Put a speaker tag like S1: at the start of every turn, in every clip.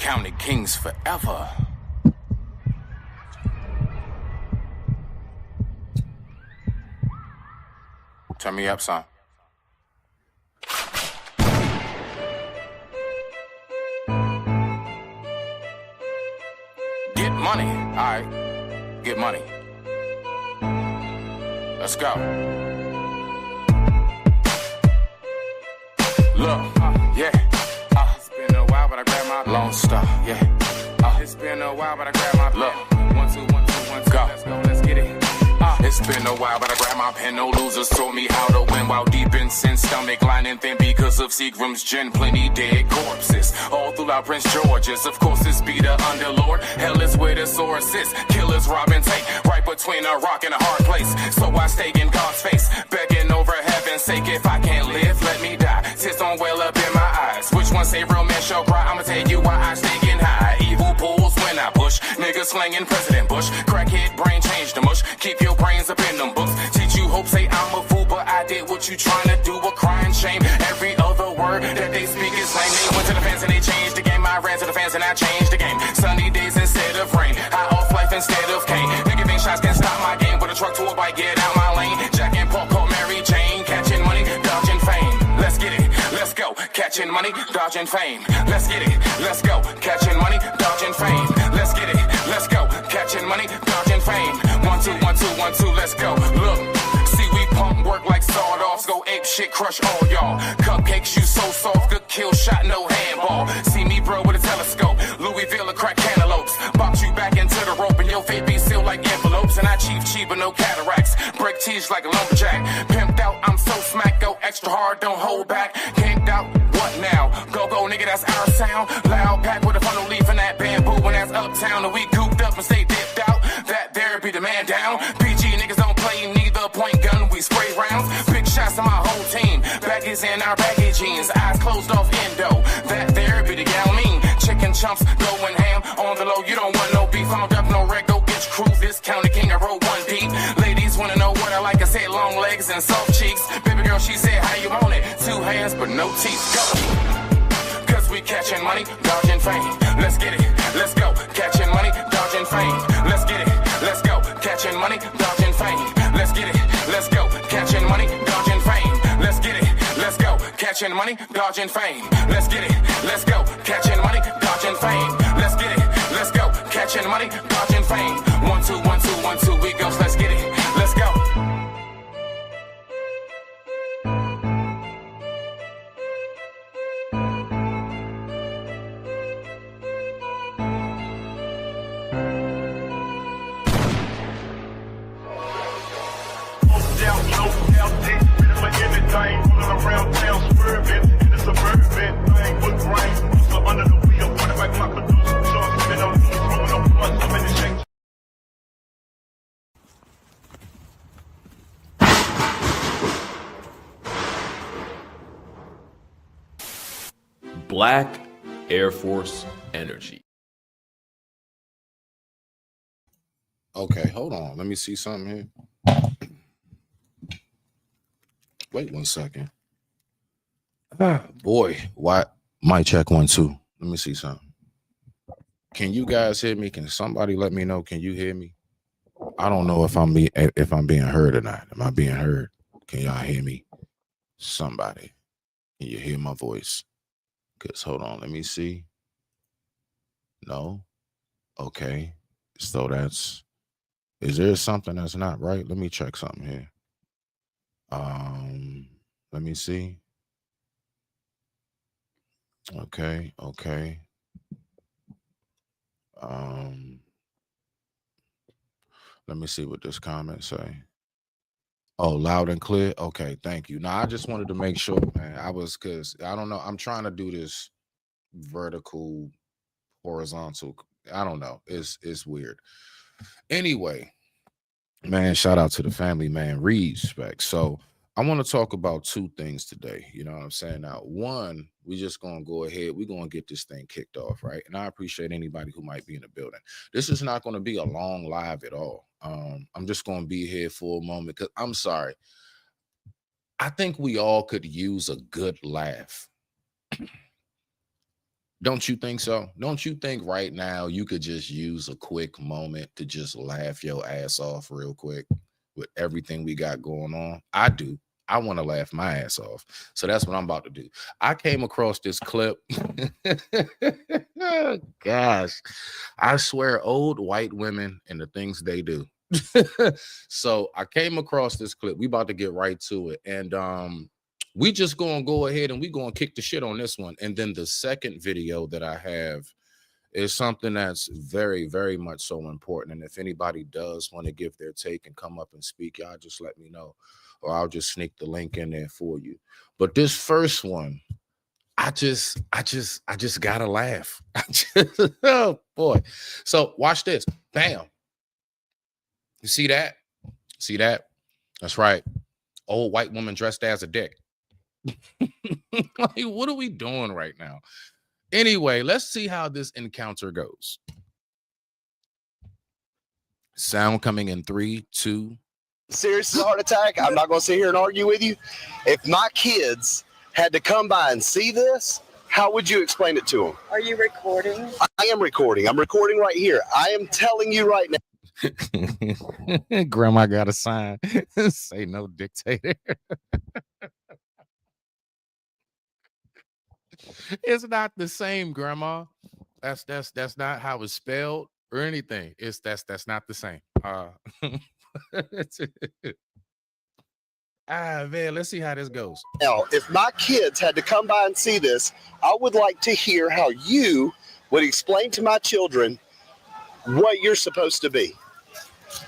S1: County Kings forever. Turn me up, son. Get money. All right. Get money. Let's go. Look, yeah. It's been a while, but I grabbed my Lone Star, yeah. It's been a while, but I grabbed my look. 1, 2, 1, 2, 1, 2. Go. Let's go. Let's get it. It's been a while, but I grabbed my pen. No losers told me how to win while deep in sin. Stomach lining thin because of Seagram's gin. Plenty dead corpses all throughout Prince George's. Of course, this be the underlord. Hell is where the source is. Killers rob and take right between a rock and a hard place. So I stay in God's face, begging over heaven's sake. If I can't live, let me die. Tears don't well up in my eyes. Which one say real men shall cry? I'ma tell you why I stay getting high. Evil pulls when I push. Niggas slanging President Bush. Crackhead brain change the mush. Keep your brains up in them books. Teach you hope, say I'm a fool, but I did what you trying to do. A crying shame. Every other word that they speak is lame. They went to the fans and they changed the game. I ran to the fans and I changed the game. Sunny days instead of rain. High off life instead of cane. Nigga think shots can stop my game. With a truck to a bike, get out my lane. Jack and Paul called Mary Jane. Catching money, dodging fame. Let's get it, let's go. Catching money, dodging fame. Let's get it, let's go. Catching money, dodging fame. Let's get it, let's go. Catching money, dodging fame. 1, 2, 1, 2, 1, 2, let's go. Look, see we pump work like sawed-offs. Go ape shit, crush all y'all. Cupcakes, you so soft, good kill shot, no handball. See me bro with a telescope. Louisville or crack cantaloupes. Box you back into the rope and your fate be sealed like envelopes. And I cheap, but no cataracts. Break teeth like a lumberjack. Pimped out, I'm so smack, go extra hard, don't hold back. Canked out, what now? Go, nigga, that's our sound. Loud pack with a funnel leaf in that bamboo. When that's uptown and we cooped up and stay dipped out. That there be the man down. PG niggas don't play neither point gun, we spray rounds. Big shots to my whole team. Baggies in our baggy jeans. Eyes closed off endo. That there be the gal mean. Chicken chumps going ham on the low. You don't want no beef. Found up no wreck. Go get your crew. This County King, I roll 1 deep. Ladies wanna know what I like. I said long legs and soft cheeks. Baby girl, she said how you want it. 2 hands but no teeth. Go. Cause we catching money, dodging fame. Let's get it, let's go. Catching money, dodging fame. Let's get it, let's go. Catching money, dodging fame. Let's get it, let's go. Catching money, dodging fame. Let's get it, let's go. Catching money, dodging fame. Let's get it, let's go. Catching money, dodging fame. Let's get it, let's go. Catching money, dodging fame. 1, 2, 1, 2, 1, 2, we go. Let's get it, let's go.
S2: Around town, swerving in the suburban thing with brains. So under the wheel, running like my producer, Sean spin on these, rolling up blunts, I'm in the shake.
S3: Black Air Force Energy.
S4: Okay, hold on. Let me see something here. Wait 1 second. Boy, why? Mic check 1, 2. Let me see something. Can you guys hear me? Can somebody let me know? Can you hear me? I don't know if I'm being heard or not. Am I being heard? Can y'all hear me? Somebody, can you hear my voice? Cause hold on, let me see. No. Okay. So is there something that's not right? Let me check something here. Let me see. Okay. Let me see what this comment say. Oh, loud and clear. Okay, thank you. Now I just wanted to make sure, man. Cause I don't know. I'm trying to do this vertical, horizontal. I don't know. It's weird. Anyway, man, shout out to the family, man. Respect. So I want to talk about 2 things today. You know what I'm saying? Now, one, we just gonna go ahead. We're gonna get this thing kicked off, right? And I appreciate anybody who might be in the building. This is not going to be a long live at all. I'm just gonna be here for a moment because I'm sorry. I think we all could use a good laugh. Don't you think so? Don't you think right now you could just use a quick moment to just laugh your ass off real quick with everything we got going on? I do. I want to laugh my ass off. So that's what I'm about to do. I came across this clip. Gosh, I swear, old white women and the things they do. So I came across this clip. We about to get right to it. And we just gonna go ahead and we gonna kick the shit on this one. And then the second video that I have is something that's very, very much so important. And if anybody does want to give their take and come up and speak, y'all just let me know, or I'll just sneak the link in there for you. But this first one, I just gotta laugh. Oh boy. So watch this. Bam. You see that? See that? That's right. Old white woman dressed as a dick. Like, what are we doing right now? Anyway, let's see how this encounter goes. Sound coming in 3, 2.
S5: Serious as a heart attack. I'm not going to sit here and argue with you. If my kids had to come by and see this, how would you explain it to them?
S6: Are you recording?
S5: I am recording. I'm recording right here. I am telling you right now.
S4: Grandma got a sign. Say no dictator. It's not the same, Grandma. That's not how it's spelled or anything. That's not the same. Man, let's see how this goes.
S5: Now, if my kids had to come by and see this, I would like to hear how you would explain to my children what you're supposed to be.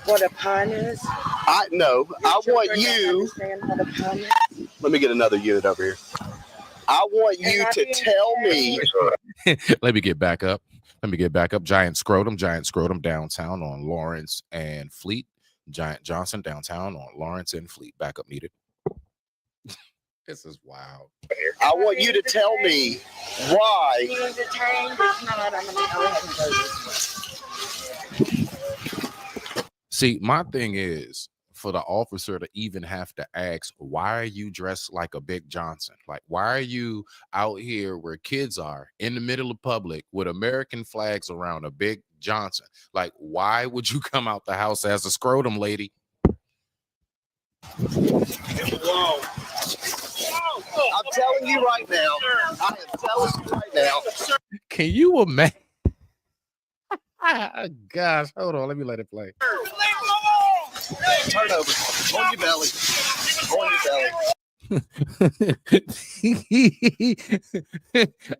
S6: What a pun is?
S5: I want you. Let me get another unit over here. I want you to tell me.
S4: Let me get back up. Giant scrotum downtown on Lawrence and Fleet. Giant Johnson downtown on Lawrence and Fleet. Backup needed. This is wild.
S5: I want you to tell me why.
S6: Being detained is not. I'm going to go ahead and go this way.
S4: See, my thing is for the officer to even have to ask, why are you dressed like a Big Johnson? Like, why are you out here where kids are in the middle of public with American flags around a Big Johnson? Like, why would you come out the house as a scrotum lady?
S5: Whoa. I'm telling you right now. I am telling you right now.
S4: Can you imagine? Gosh, hold on. Let me let it play.
S5: Turn over. On your belly. On your
S4: belly.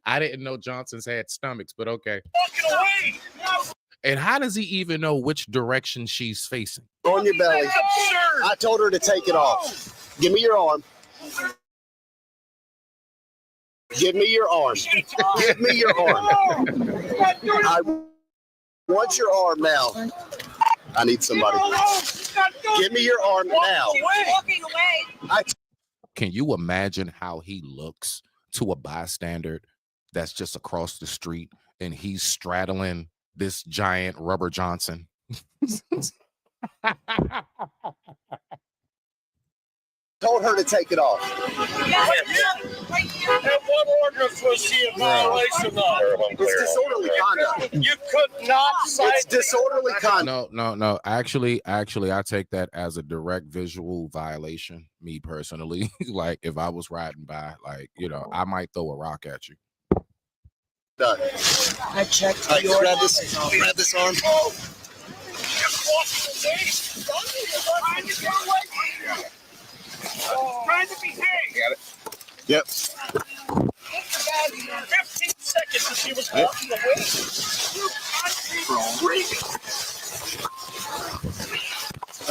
S4: I didn't know Johnsons had stomachs, but okay. And how does he even know which direction she's facing?
S5: On your belly. I told her to take it off. Give me your arm. Give me your arm. Give me your arm. I want your arm now. I need somebody. Give me your arm now.
S4: Can you imagine how he looks to a bystander that's just across the street and he's straddling this giant rubber Johnson?
S5: Told her to take it off.
S7: And what ordinance was she in violation of?
S5: It's disorderly conduct.
S7: You could not cite.
S5: It's disorderly conduct.
S4: No. Actually, I take that as a direct visual violation. Me personally, like if I was riding by, like I might throw a rock at you.
S5: Done.
S6: I checked.
S5: All right, grab this arm.
S7: Trying to behave.
S5: Got it. Yep.
S7: 15 seconds as she was walking away.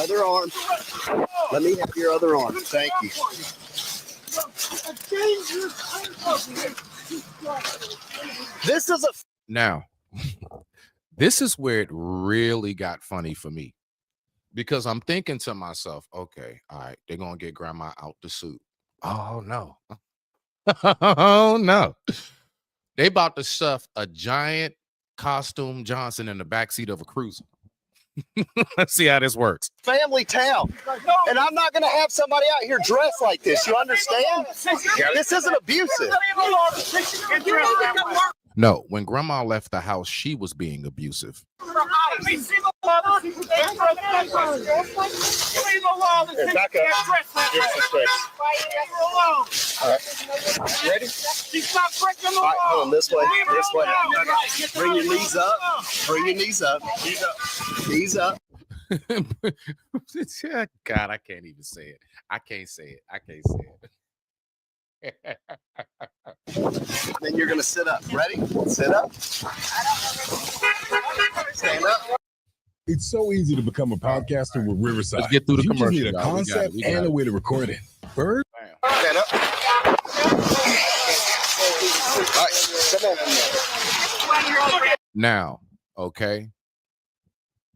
S5: Other arm. Let me have your other arm. Thank you. This is
S4: Now, this is where it really got funny for me. Because I'm thinking to myself, okay, all right, they're going to get grandma out the suit. Oh, no. Oh, no. They about to stuff a giant costume Johnson in the backseat of a cruiser. Let's see how this works.
S5: family town. And I'm not going to have somebody out here dressed like this. You understand? This isn't abusive.
S4: No, when grandma left the house, she was being abusive.
S7: We see the law. Leave the law.
S2: Back up. Give some space.
S7: Leave her alone.
S2: All right. Ready?
S7: She's not breaking the
S5: All right,
S7: law.
S5: hold on, this way.
S7: Leave her
S5: This way.
S7: alone.
S5: Bring your knees up. Bring your knees up. Knees up.
S4: God, I can't even say it. I can't say it.
S5: Then you're gonna sit up. Ready? Sit up. Stand up.
S8: It's so easy to become a podcaster with Riverside.
S4: Let's get through the
S8: You just
S4: commercial,
S8: need a
S4: y'all. We got it.
S8: concept
S4: We got
S8: and
S4: it.
S8: a way to record it. Bird.
S5: Stand up. All right, come on.
S4: Now, okay.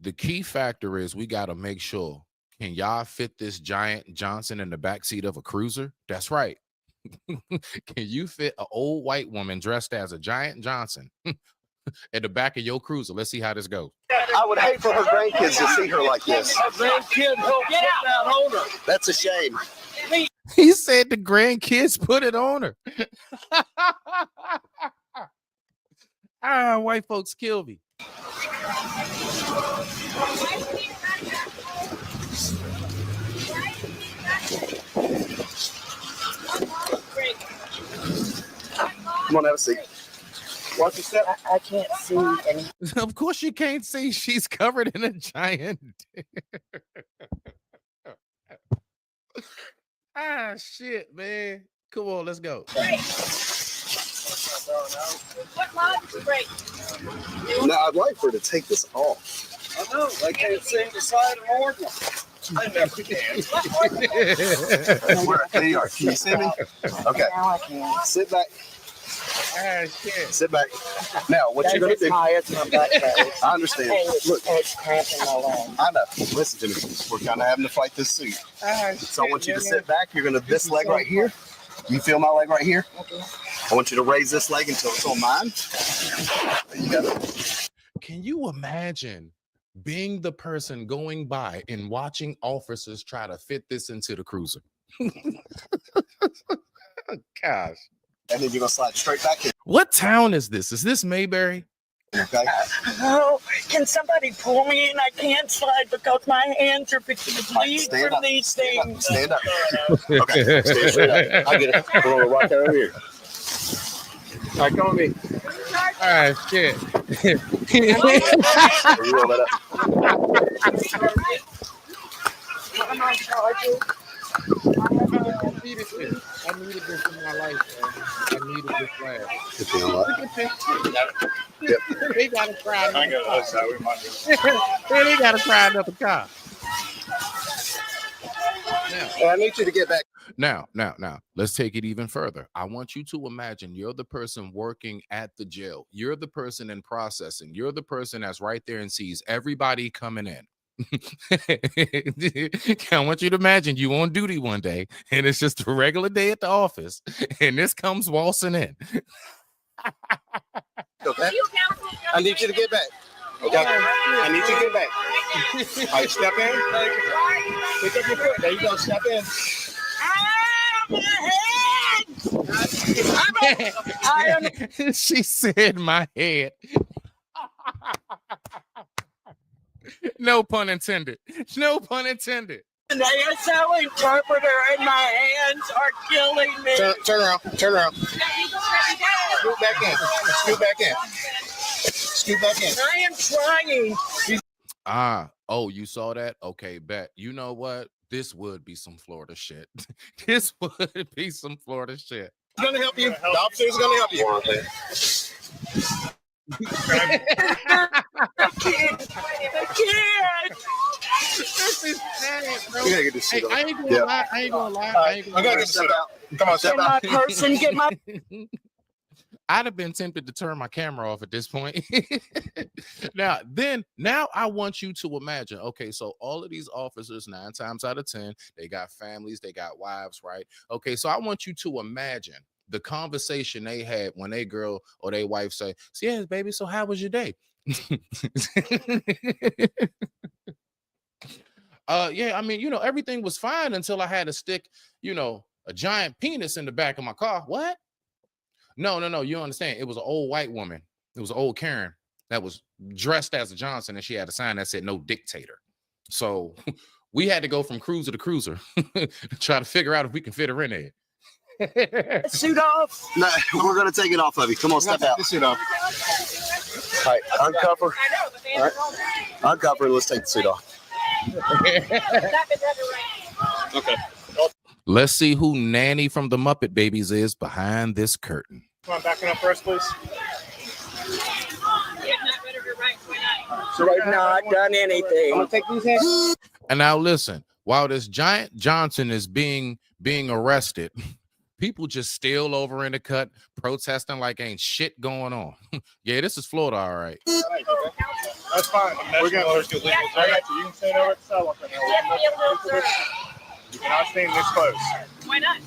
S4: The key factor is we got to make sure, can y'all fit this giant Johnson in the backseat of a cruiser? That's right. Can you fit an old white woman dressed as a giant Johnson at the back of your cruiser? Let's see how this goes.
S5: I would hate for her grandkids to see her like this.
S7: Grandkid, help get that owner.
S5: That's a shame.
S4: He said the grandkids put it on her. White folks kill me.
S5: Come on, have a seat. Watch your step.
S6: I can't see any.
S4: Of course you can't see. She's covered in a giant. Shit, man. Come on, let's go.
S6: What law did you break?
S5: Now, I'd like for her to take this off.
S7: I know. I can't see the side of the ordinance. I never can.
S5: Where they are. Can you see me? Okay.
S6: Now I can.
S5: Sit back.
S4: Shit.
S5: Sit back. Now, what you're gonna
S6: It's
S5: do?
S6: high, it's my butt goes.
S5: I understand. Look,
S6: It's cramping all on.
S5: I know. Listen to me. We're kind of having to fight this suit. So I want you to sit back. You're gonna this leg right here. You feel my leg right here?
S6: Okay.
S5: I want you to raise this leg until it's on mine. You got it.
S4: Can you imagine being the person going by and watching officers try to fit this into the cruiser? Gosh.
S5: And then you're gonna slide straight back in.
S4: What town is this? Is this Mayberry?
S5: Okay.
S6: Oh, can somebody pull me in? I can't slide because my hands are fixing to bleed
S5: Stand
S6: from
S5: up.
S6: these
S5: Stand up.
S6: things.
S5: Stand up. Okay. Stand straight up. I get it. We're gonna rock that over here. All right, come on me.
S4: All right, shit.
S5: You roll that up.
S6: Am I charging?
S4: I needed this in my life, man. I needed this flag.
S5: You feel what? Yep.
S4: They gotta try
S2: I ain't got the other side. We might do.
S4: They gotta try another car.
S5: I need you to get back.
S4: Now, let's take it even further. I want you to imagine you're the person working at the jail. You're the person in processing. You're the person that's right there and sees everybody coming in. I want you to imagine you on duty one day and it's just a regular day at the office and this comes waltzing in.
S5: Okay. I need you to get back. Okay. I need you to get back. All right, step in. Pick up your foot. There you go. Step in.
S4: She said my head. No pun intended. No pun intended.
S6: The ASL interpreter and my hands are killing me.
S5: Turn around. Turn around. Scoot back in. Scoot back in. Scoot back in.
S6: I am trying.
S4: Oh, you saw that? Okay, bet. You know what? This would be some Florida shit. This would be some Florida shit.
S5: He's gonna help you. The officer's gonna help you.
S6: The kid.
S4: This is sad, bro.
S5: We gotta get this
S4: Hey,
S5: shit
S4: I
S5: up.
S4: ain't gonna lie. I ain't gonna lie. I ain't
S5: I
S4: gonna
S5: gotta
S4: lie.
S5: get step out. Come on, step
S6: Get my
S5: out.
S6: person. Get my.
S4: I'd have been tempted to turn my camera off at this point. Now I want you to imagine, okay, so all of these officers, 9 times out of 10, they got families, they got wives, right? Okay, so I want you to imagine the conversation they had when they girl or they wife say, yes, baby, so how was your day? Yeah, I mean, everything was fine until I had to stick, a giant penis in the back of my car. What? No. You don't understand. It was an old white woman. It was an old Karen that was dressed as a Johnson, and she had a sign that said "No dictator." So we had to go from cruiser to cruiser, try to figure out if we can fit her in there.
S6: Suit off.
S5: No, we're gonna take it off of you. Come on, step out.
S7: The suit off.
S5: All right, uncover. All right, uncover and let's take the suit off.
S7: Okay.
S4: Let's see who Nanny from the Muppet Babies is behind this curtain.
S7: Come on, backing up first, please.
S6: So they've not done anything.
S7: I'm gonna take these hands.
S4: And now listen, while this giant Johnson is being arrested, people just still over in the cut protesting like ain't shit going on. Yeah, this is Florida, all right.
S7: That's fine. We're gonna go to legal. I got you. You can stand over at the sidewalk right now. You cannot stand this close.
S9: Why not?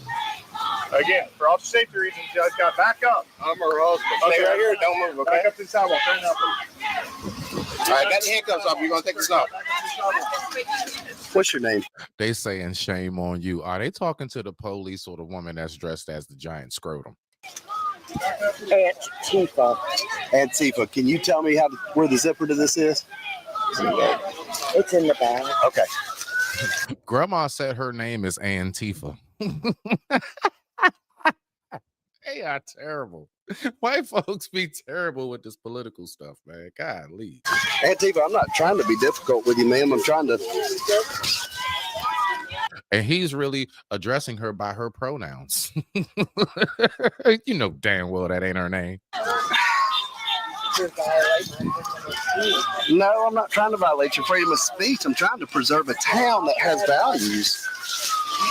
S7: Again, for all safety reasons, you guys got to back up. I'm her husband. Stay right here. Don't move. Okay. Back up to the sidewalk right now, please.
S5: All right, got the handcuffs off. You're gonna take this off. What's your name?
S4: They saying shame on you. Are they talking to the police or the woman that's dressed as the giant scrotum?
S6: Aunt Tifa.
S5: Antifa. Can you tell me where the zipper to this is?
S6: It's in the bag.
S5: Okay.
S4: Grandma said her name is Antifa. They are terrible. White folks be terrible with this political stuff, man. Golly.
S5: Antifa, I'm not trying to be difficult with you, ma'am. I'm trying to.
S4: And he's really addressing her by her pronouns. You know damn well that ain't her name.
S5: No, I'm not trying to violate your freedom of speech. I'm trying to preserve a town that has values.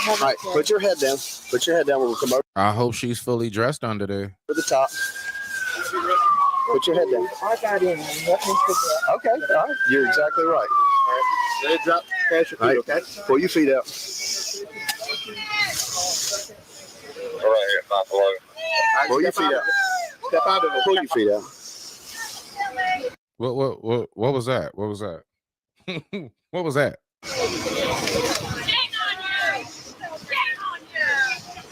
S5: All right, put your head down. Put your head down. We'll come over
S4: I hope she's fully dressed under there.
S5: to the top. Put your head down.
S6: I got in. Let me forget.
S5: Okay, all right. You're exactly right.
S7: Heads up. Catch your feet,
S5: All right,
S7: okay?
S5: pull your feet out.
S7: All right, here, not below.
S5: Pull your feet out.
S7: Step out of it.
S5: Pull your feet out.
S4: What was that? What was that? What was that?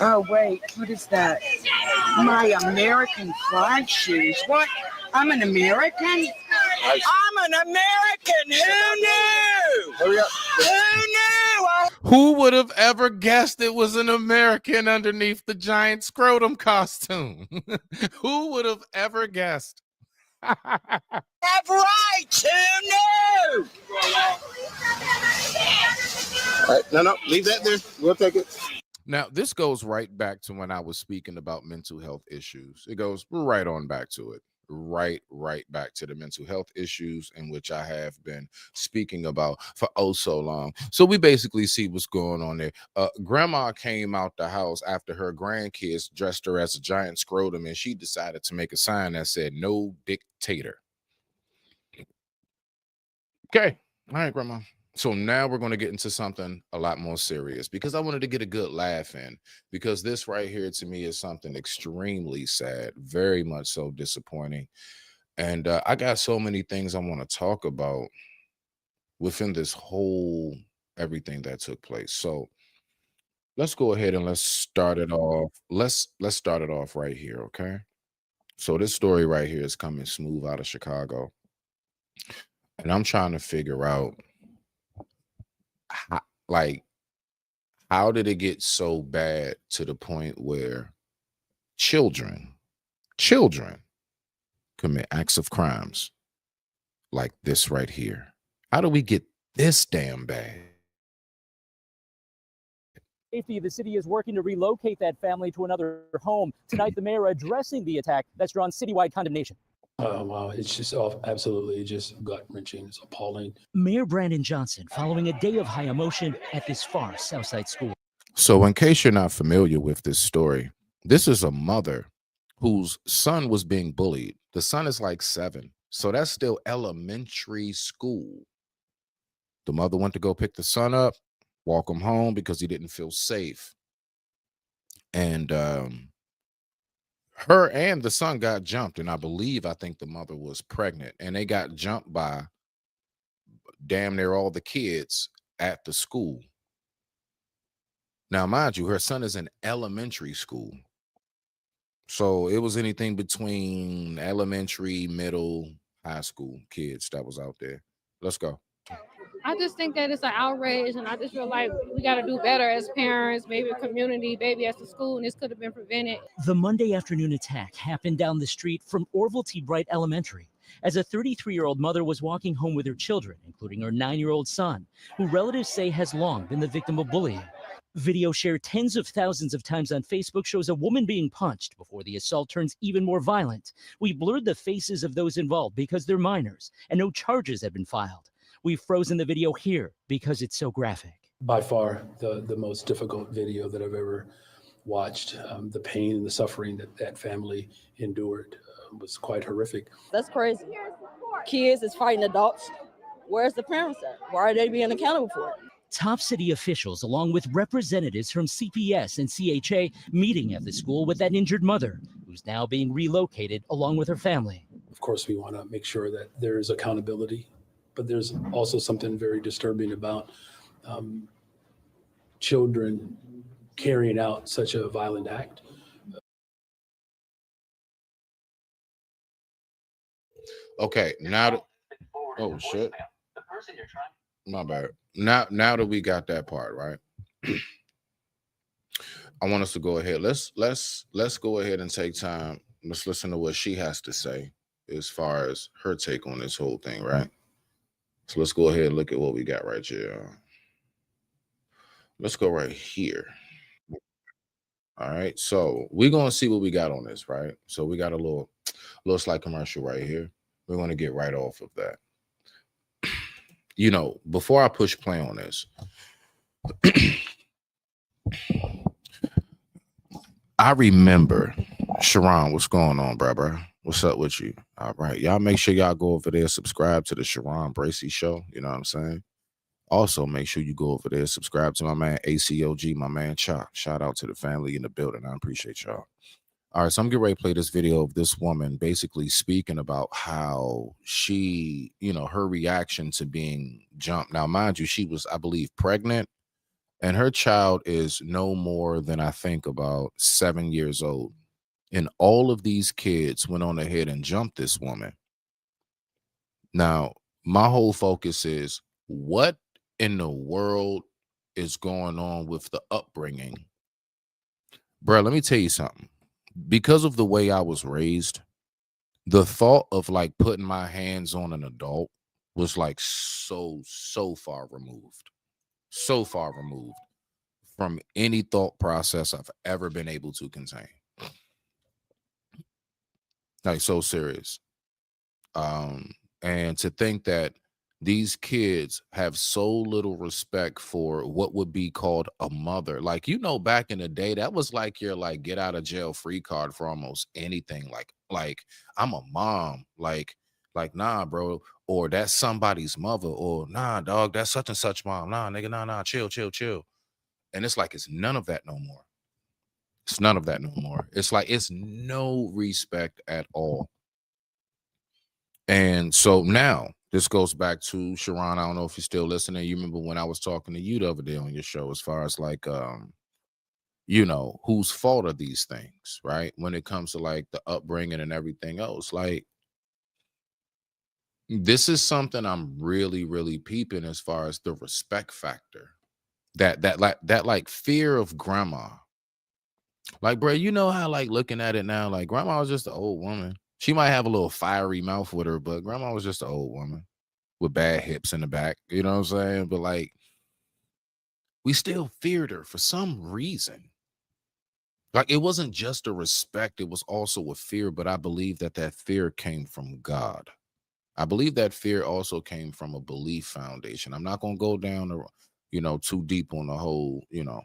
S6: Oh, wait. What is that? My American flag shoes. What? I'm an American? I'm an American. Who knew?
S5: Hurry up.
S6: Who knew?
S4: Who would have ever guessed it was an American underneath the giant scrotum costume? Who would have ever guessed?
S6: Have rights. Who knew?
S5: All right, no, leave that there. We'll take it.
S4: Now, this goes right back to when I was speaking about mental health issues. It goes right on back to it. Right back to the mental health issues in which I have been speaking about for oh so long. So we basically see what's going on there. Grandma came out the house after her grandkids dressed her as a giant scrotum, and she decided to make a sign that said "No dictator." Okay. All right, Grandma. So now we're going to get into something a lot more serious because I wanted to get a good laugh in, because this right here to me is something extremely sad, very much so disappointing. And I got so many things I want to talk about within this whole everything that took place. So let's go ahead and let's start it off. Let's start it off right here, okay? So this story right here is coming smooth out of Chicago. And I'm trying to figure out how did it get so bad to the point where children commit acts of crimes like this right here? How do we get this damn bad?
S10: Safety, the city is working to relocate that family to another home. Tonight, the mayor addressing the attack that's drawn citywide condemnation.
S11: Wow, it's just absolutely just gut-wrenching. It's appalling.
S10: Mayor Brandon Johnson following a day of high emotion at this far Southside school.
S4: So in case you're not familiar with this story, this is a mother whose son was being bullied. The son is like 7. So that's still elementary school. The mother went to go pick the son up, walk him home because he didn't feel safe. And her and the son got jumped, and I think the mother was pregnant, and they got jumped by damn near all the kids at the school. Now, mind you, her son is in elementary school. So it was anything between elementary, middle, high school kids that was out there. Let's go.
S9: I just think that it's an outrage, and I just feel like we got to do better as parents, maybe a community, maybe as a school, and this could have been prevented.
S10: The Monday afternoon attack happened down the street from Orville T. Bright Elementary as a 33-year-old mother was walking home with her children, including her 9-year-old son, who relatives say has long been the victim of bullying. Video shared tens of thousands of times on Facebook shows a woman being punched before the assault turns even more violent. We blurred the faces of those involved because they're minors and no charges have been filed. We've frozen the video here because it's so graphic.
S11: By far, the most difficult video that I've ever watched. The pain and the suffering that that family endured was quite horrific.
S12: That's crazy. Kids is fighting adults. Where's the parents at? Why are they being accountable for it?
S10: Top city officials, along with representatives from CPS and CHA, meeting at the school with that injured mother, who's now being relocated along with her family.
S11: Of course, we want to make sure that there is accountability, but there's also something very disturbing about children carrying out such a violent act.
S4: Okay, now that, oh shit. My bad. Now that we got that part right, I want us to go ahead. Let's go ahead and take time. Let's listen to what she has to say as far as her take on this whole thing, right? So let's go ahead and look at what we got right here. Let's go right here. All right, so we're gonna see what we got on this, right? So we got a little slight commercial right here. We're gonna get right off of that. You know, before I push play on this, I remember, Sharon, what's going on, bro? What's up with you? All right, y'all make sure y'all go over there, subscribe to the Sharon Bracey Show. You know what I'm saying? Also, make sure you go over there, subscribe to my man ACOG, my man Chop. Shout out to the family in the building. I appreciate y'all. All right, so I'm getting ready to play this video of this woman basically speaking about how she, you know, her reaction to being jumped. Now, mind you, she was, I believe, pregnant, and her child is no more than, I think, about 7 years old. And all of these kids went on ahead and jumped this woman. Now, my whole focus is, what in the world is going on with the upbringing? Bro, let me tell you something. Because of the way I was raised, the thought of like putting my hands on an adult was like so far removed from any thought process I've ever been able to contain. Like, so serious. And to think that these kids have so little respect for what would be called a mother. Like, you know, back in the day, that was like your like get out of jail free card for almost anything. Like I'm a mom, like nah, bro, or that's somebody's mother, or nah, dog, that's such and such mom. Nah, nigga, nah, chill. And it's like, it's none of that no more. It's none of that no more. It's like, it's no respect at all. And so now this goes back to Sharon. I don't know if you're still listening. You remember when I was talking to you the other day on your show, as far as like, you know, whose fault are these things, right? When it comes to like the upbringing and everything else, like, this is something I'm really, really peeping as far as the respect factor, that fear of grandma. Like, bro, you know how like looking at it now, like grandma was just an old woman. She might have a little fiery mouth with her, but grandma was just an old woman with bad hips in the back. You know what I'm saying? But like, we still feared her for some reason. Like, it wasn't just a respect, it was also a fear, but I believe that fear came from God. I believe that fear also came from a belief foundation. I'm not going to go down, you know, too deep on the whole, you know,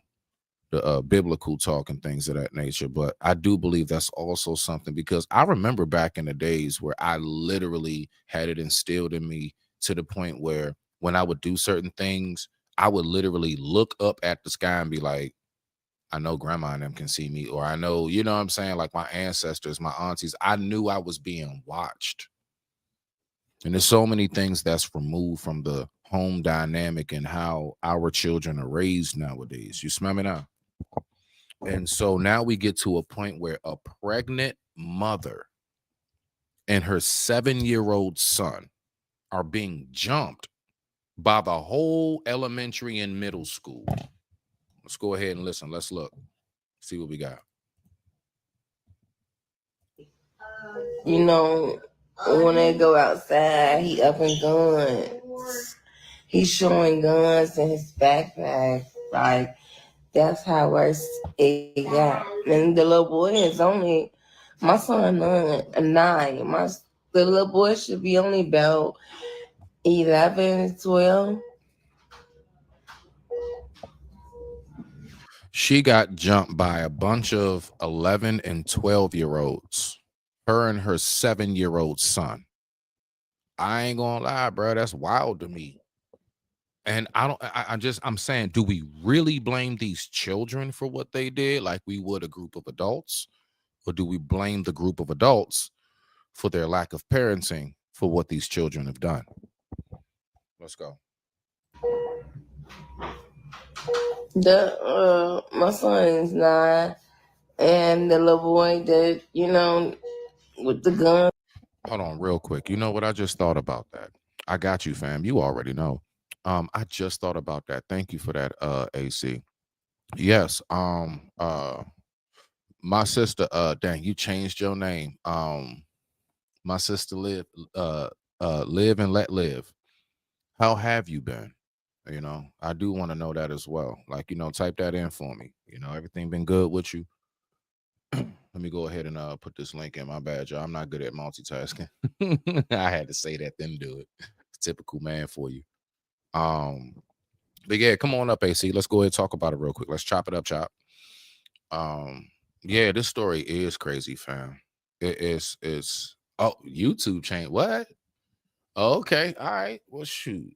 S4: the biblical talk and things of that nature, but I do believe that's also something, because I remember back in the days where I literally had it instilled in me to the point where when I would do certain things, I would literally look up at the sky and be like, I know grandma and them can see me, or I know, you know what I'm saying, like my ancestors, my aunties, I knew I was being watched. And there's so many things that's removed from the home dynamic and how our children are raised nowadays. You smell me now? And so now we get to a point where a pregnant mother and her 7-year-old son are being jumped by the whole elementary and middle school. Let's go ahead and listen. Let's look. See what we got.
S13: You know, when they go outside, he up in guns. He's showing guns in his backpack. Like, that's how worse it got. And the little boy is only, my son 9. The little boy should be only about 11, 12.
S4: She got jumped by a bunch of 11 and 12-year-olds. Her and her 7-year-old son. I ain't gonna lie, bro. That's wild to me. And I'm saying, do we really blame these children for what they did like we would a group of adults? Or do we blame the group of adults for their lack of parenting for what these children have done? Let's go.
S13: My son is 9, and the little boy that, you know, with the gun.
S4: Hold on real quick. You know what? I just thought about that. I got you, fam. You already know. I just thought about that. Thank you for that, AC. Yes. My sister, dang, you changed your name. My sister Live and Let Live. How have you been? You know, I do want to know that as well. Like, you know, type that in for me. You know, everything been good with you? Let me go ahead and put this link in. My bad, y'all. I'm not good at multitasking. I had to say that, then do it. Typical man for you. But yeah, come on up, AC. Let's go ahead and talk about it real quick. Let's chop it up, chop. Yeah, this story is crazy, fam. It's YouTube change. What? Oh, okay. All right. Well, shoot.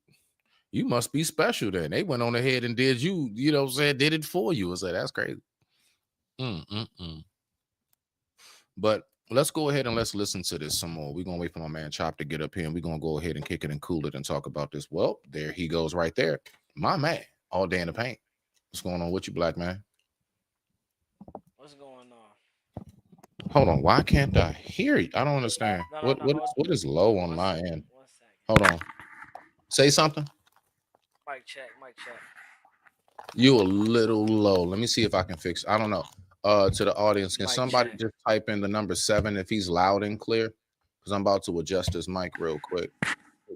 S4: You must be special then. They went on ahead and did you know what I'm saying, did it for you. I said, that's crazy. But let's go ahead and let's listen to this some more. We're gonna wait for my man Chop to get up here, and we're gonna go ahead and kick it and cool it and talk about this. Well, there he goes right there. My man, all day in the paint. What's going on with you, black man?
S14: What's going on?
S4: Hold on, why can't I hear you? I don't understand. What is low on my end? Hold on. Say something.
S14: Mic check, mic check.
S4: You a little low. Let me see if I can fix. I don't know. To the audience, can somebody just type in the number 7 if he's loud and clear? Because I'm about to adjust this mic real quick.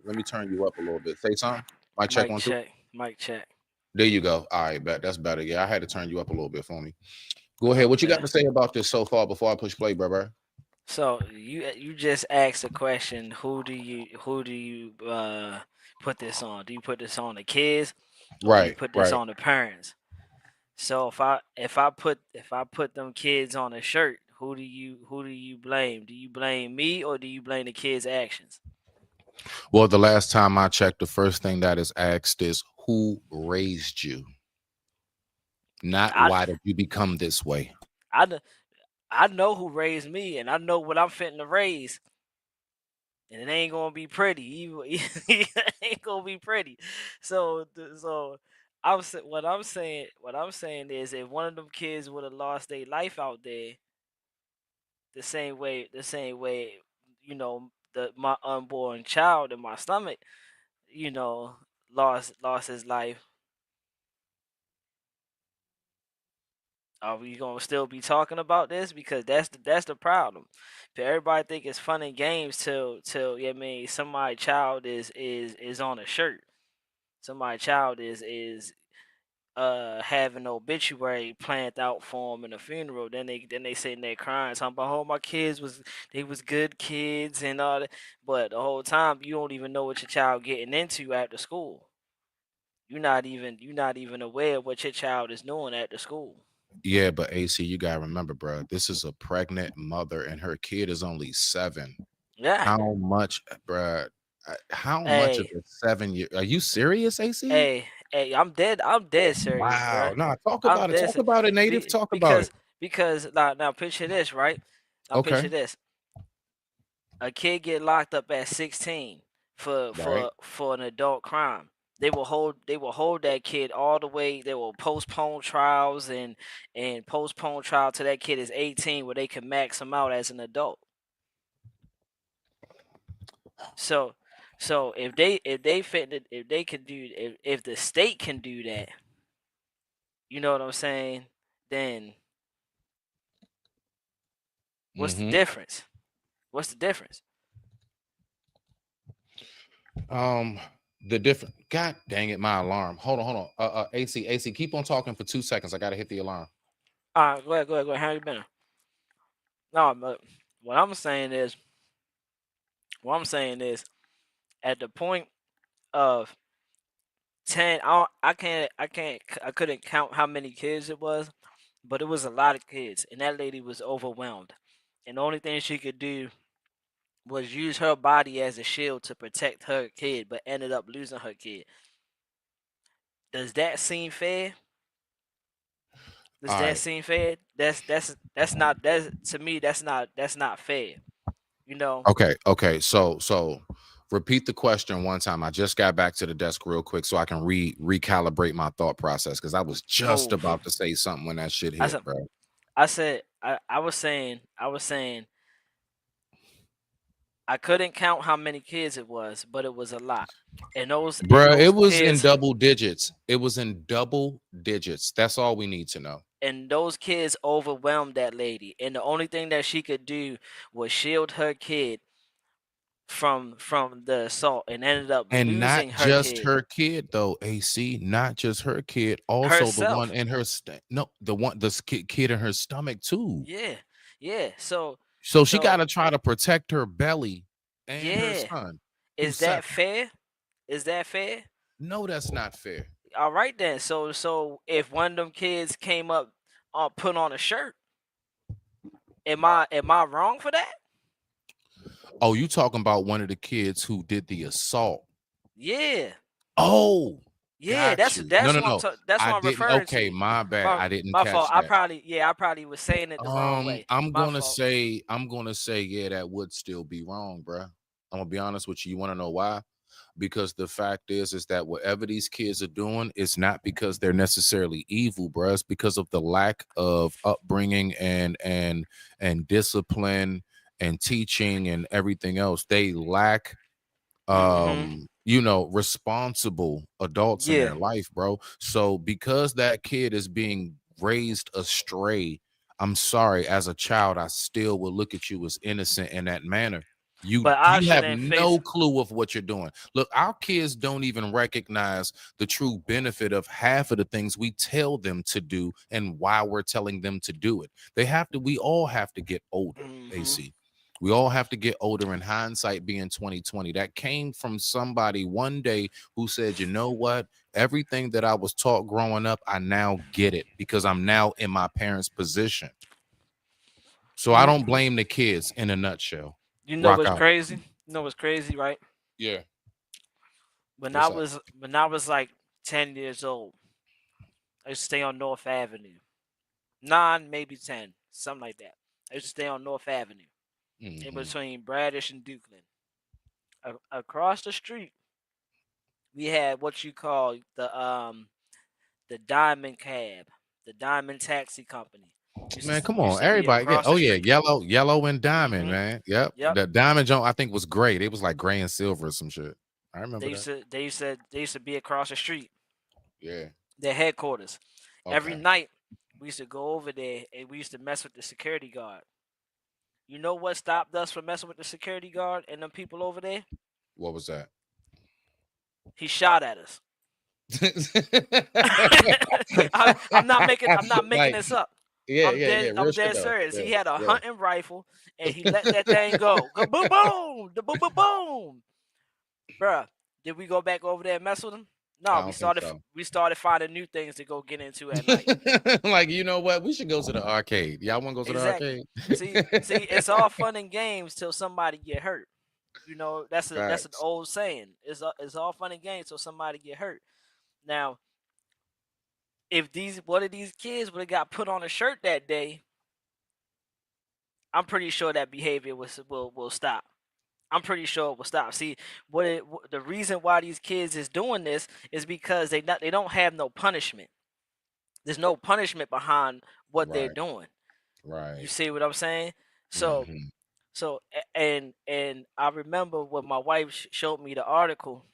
S4: Let me turn you up a little bit. Say something. Mic check, 1, 2.
S14: Mic check.
S4: There you go. All right, bet that's better. Yeah, I had to turn you up a little bit for me. Go ahead. What you got to say about this so far before I push play, bro?
S14: So you just asked a question. Who do you put this on? Do you put this on the kids? Or do you put this on the parents? So if I put them kids on a shirt, who do you blame? Do you blame me or do you blame the kids' actions?
S4: Well, the last time I checked, the first thing that is asked is who raised you, not why did you become this way.
S14: I know who raised me, and I know what I'm fitting to raise, and it ain't gonna be pretty. It ain't gonna be pretty. So what I'm saying is, if one of them kids would have lost their life out there, the same way, you know, my unborn child in my stomach, you know, lost his life. Are we gonna still be talking about this? Because that's the problem. But everybody think it's fun and games till I mean somebody's child is on a shirt. Somebody's child is having an obituary planned out for them in a funeral. Then they sitting there crying, talking about, oh, my kids was good kids and all that. But the whole time you don't even know what your child getting into after school. You're not even aware of what your child is doing after school.
S4: Yeah, but AC, you gotta remember, bro, this is a pregnant mother and her kid is only 7.
S14: Yeah.
S4: How much, bro? How much of a 7 year? Are you serious, AC?
S14: Hey, I'm dead serious.
S4: Wow.
S14: Bro.
S4: No, talk about it. Talk about it, native. Talk about it.
S14: Because now picture this, right? Picture this. A kid get locked up at 16 for an adult crime. they will hold that kid all the way. They will postpone trials and postpone trial till that kid is 18, where they can max him out as an adult. So if they can do, if the state can do that, you know what I'm saying? Then what's the difference? What's the difference?
S4: The different. God dang it, my alarm. Hold on. AC, keep on talking for 2 seconds. I gotta hit the alarm.
S14: All right, go ahead. How you been? No, but what I'm saying is, at the point of 10, I couldn't count how many kids it was, but it was a lot of kids, and that lady was overwhelmed, and the only thing she could do was use her body as a shield to protect her kid, but ended up losing her kid. Does that seem fair? Seem fair? That's not, to me, that's not fair. You know?
S4: Okay. So repeat the question one time. I just got back to the desk real quick so I can recalibrate my thought process, because I was just about to say something when that shit hit, bro.
S14: I was saying I couldn't count how many kids it was, but it was a lot. And
S4: it was in double digits. It was in double digits. That's all we need to know.
S14: And those kids overwhelmed that lady, and the only thing that she could do was shield her kid from the assault, and ended up
S4: and
S14: losing
S4: not
S14: her
S4: just
S14: kid.
S4: her kid though. AC, not just her kid, also
S14: Herself.
S4: the one in her kid in her stomach too.
S14: Yeah. So
S4: she got to try to protect her belly and her son.
S14: Is that fair? Is that fair?
S4: No, that's not fair.
S14: All right then. So if one of them kids came up, put on a shirt, am I wrong for that?
S4: Oh, you talking about one of the kids who did the assault?
S14: Yeah.
S4: Oh.
S14: Yeah, that's
S4: no.
S14: what I'm referring to.
S4: Okay, my bad. I didn't
S14: my
S4: catch
S14: fault.
S4: that.
S14: I probably was saying it the wrong way.
S4: I'm gonna say, yeah, that would still be wrong, bro. I'm gonna be honest with you. You want to know why? Because the fact is that whatever these kids are doing is not because they're necessarily evil, bro. It's because of the lack of upbringing and discipline and teaching and everything else. They lack responsible adults in their life, bro. So because that kid is being raised astray, I'm sorry, as a child, I still will look at you as innocent in that manner. You have no clue of what you're doing. Look, our kids don't even recognize the true benefit of half of the things we tell them to do and why we're telling them to do it. We all have to get older, AC. We all have to get older, in hindsight being 2020. That came from somebody one day who said, you know what? Everything that I was taught growing up, I now get it because I'm now in my parents' position. So I don't blame the kids, in a nutshell.
S14: You know what's crazy? You know what's crazy, right?
S4: Yeah.
S14: When I was like 10 years old, I used to stay on North Avenue. 9, maybe 10, something like that. I used to stay on North Avenue. In between Bradish and Dukeland. Across the street, we had what you call the Diamond Cab, the Diamond Taxi Company.
S4: Man, come on, everybody. Yellow and diamond, man. Yep. The diamond joint, I think, was great. It was like gray and silver or some shit. I remember
S14: they used to be across the street.
S4: Yeah.
S14: Their headquarters. Okay. Every night we used to go over there and we used to mess with the security guard. You know what stopped us from messing with the security guard and them people over there?
S4: What was that?
S14: He shot at us. I'm not making this up. I'm dead serious. He had a hunting rifle and he let that thing go. Go boom boom, the boom boom boom. Bruh, did we go back over there and mess with him? No, we started finding new things to go get into at night.
S4: Like, you know what? We should go to the arcade. Y'all want to go to the arcade?
S14: See, it's all fun and games till somebody get hurt. You know, that's an old saying. It's all fun and games till somebody get hurt. Now, if one of these kids would have got put on a shirt that day, I'm pretty sure that behavior will stop. I'm pretty sure it will stop. See, the reason why these kids is doing this is because they don't have no punishment. There's no punishment behind what they're
S4: Right.
S14: doing.
S4: Right.
S14: You see what I'm saying? So
S4: Mhm.
S14: and I remember when my wife showed me the article.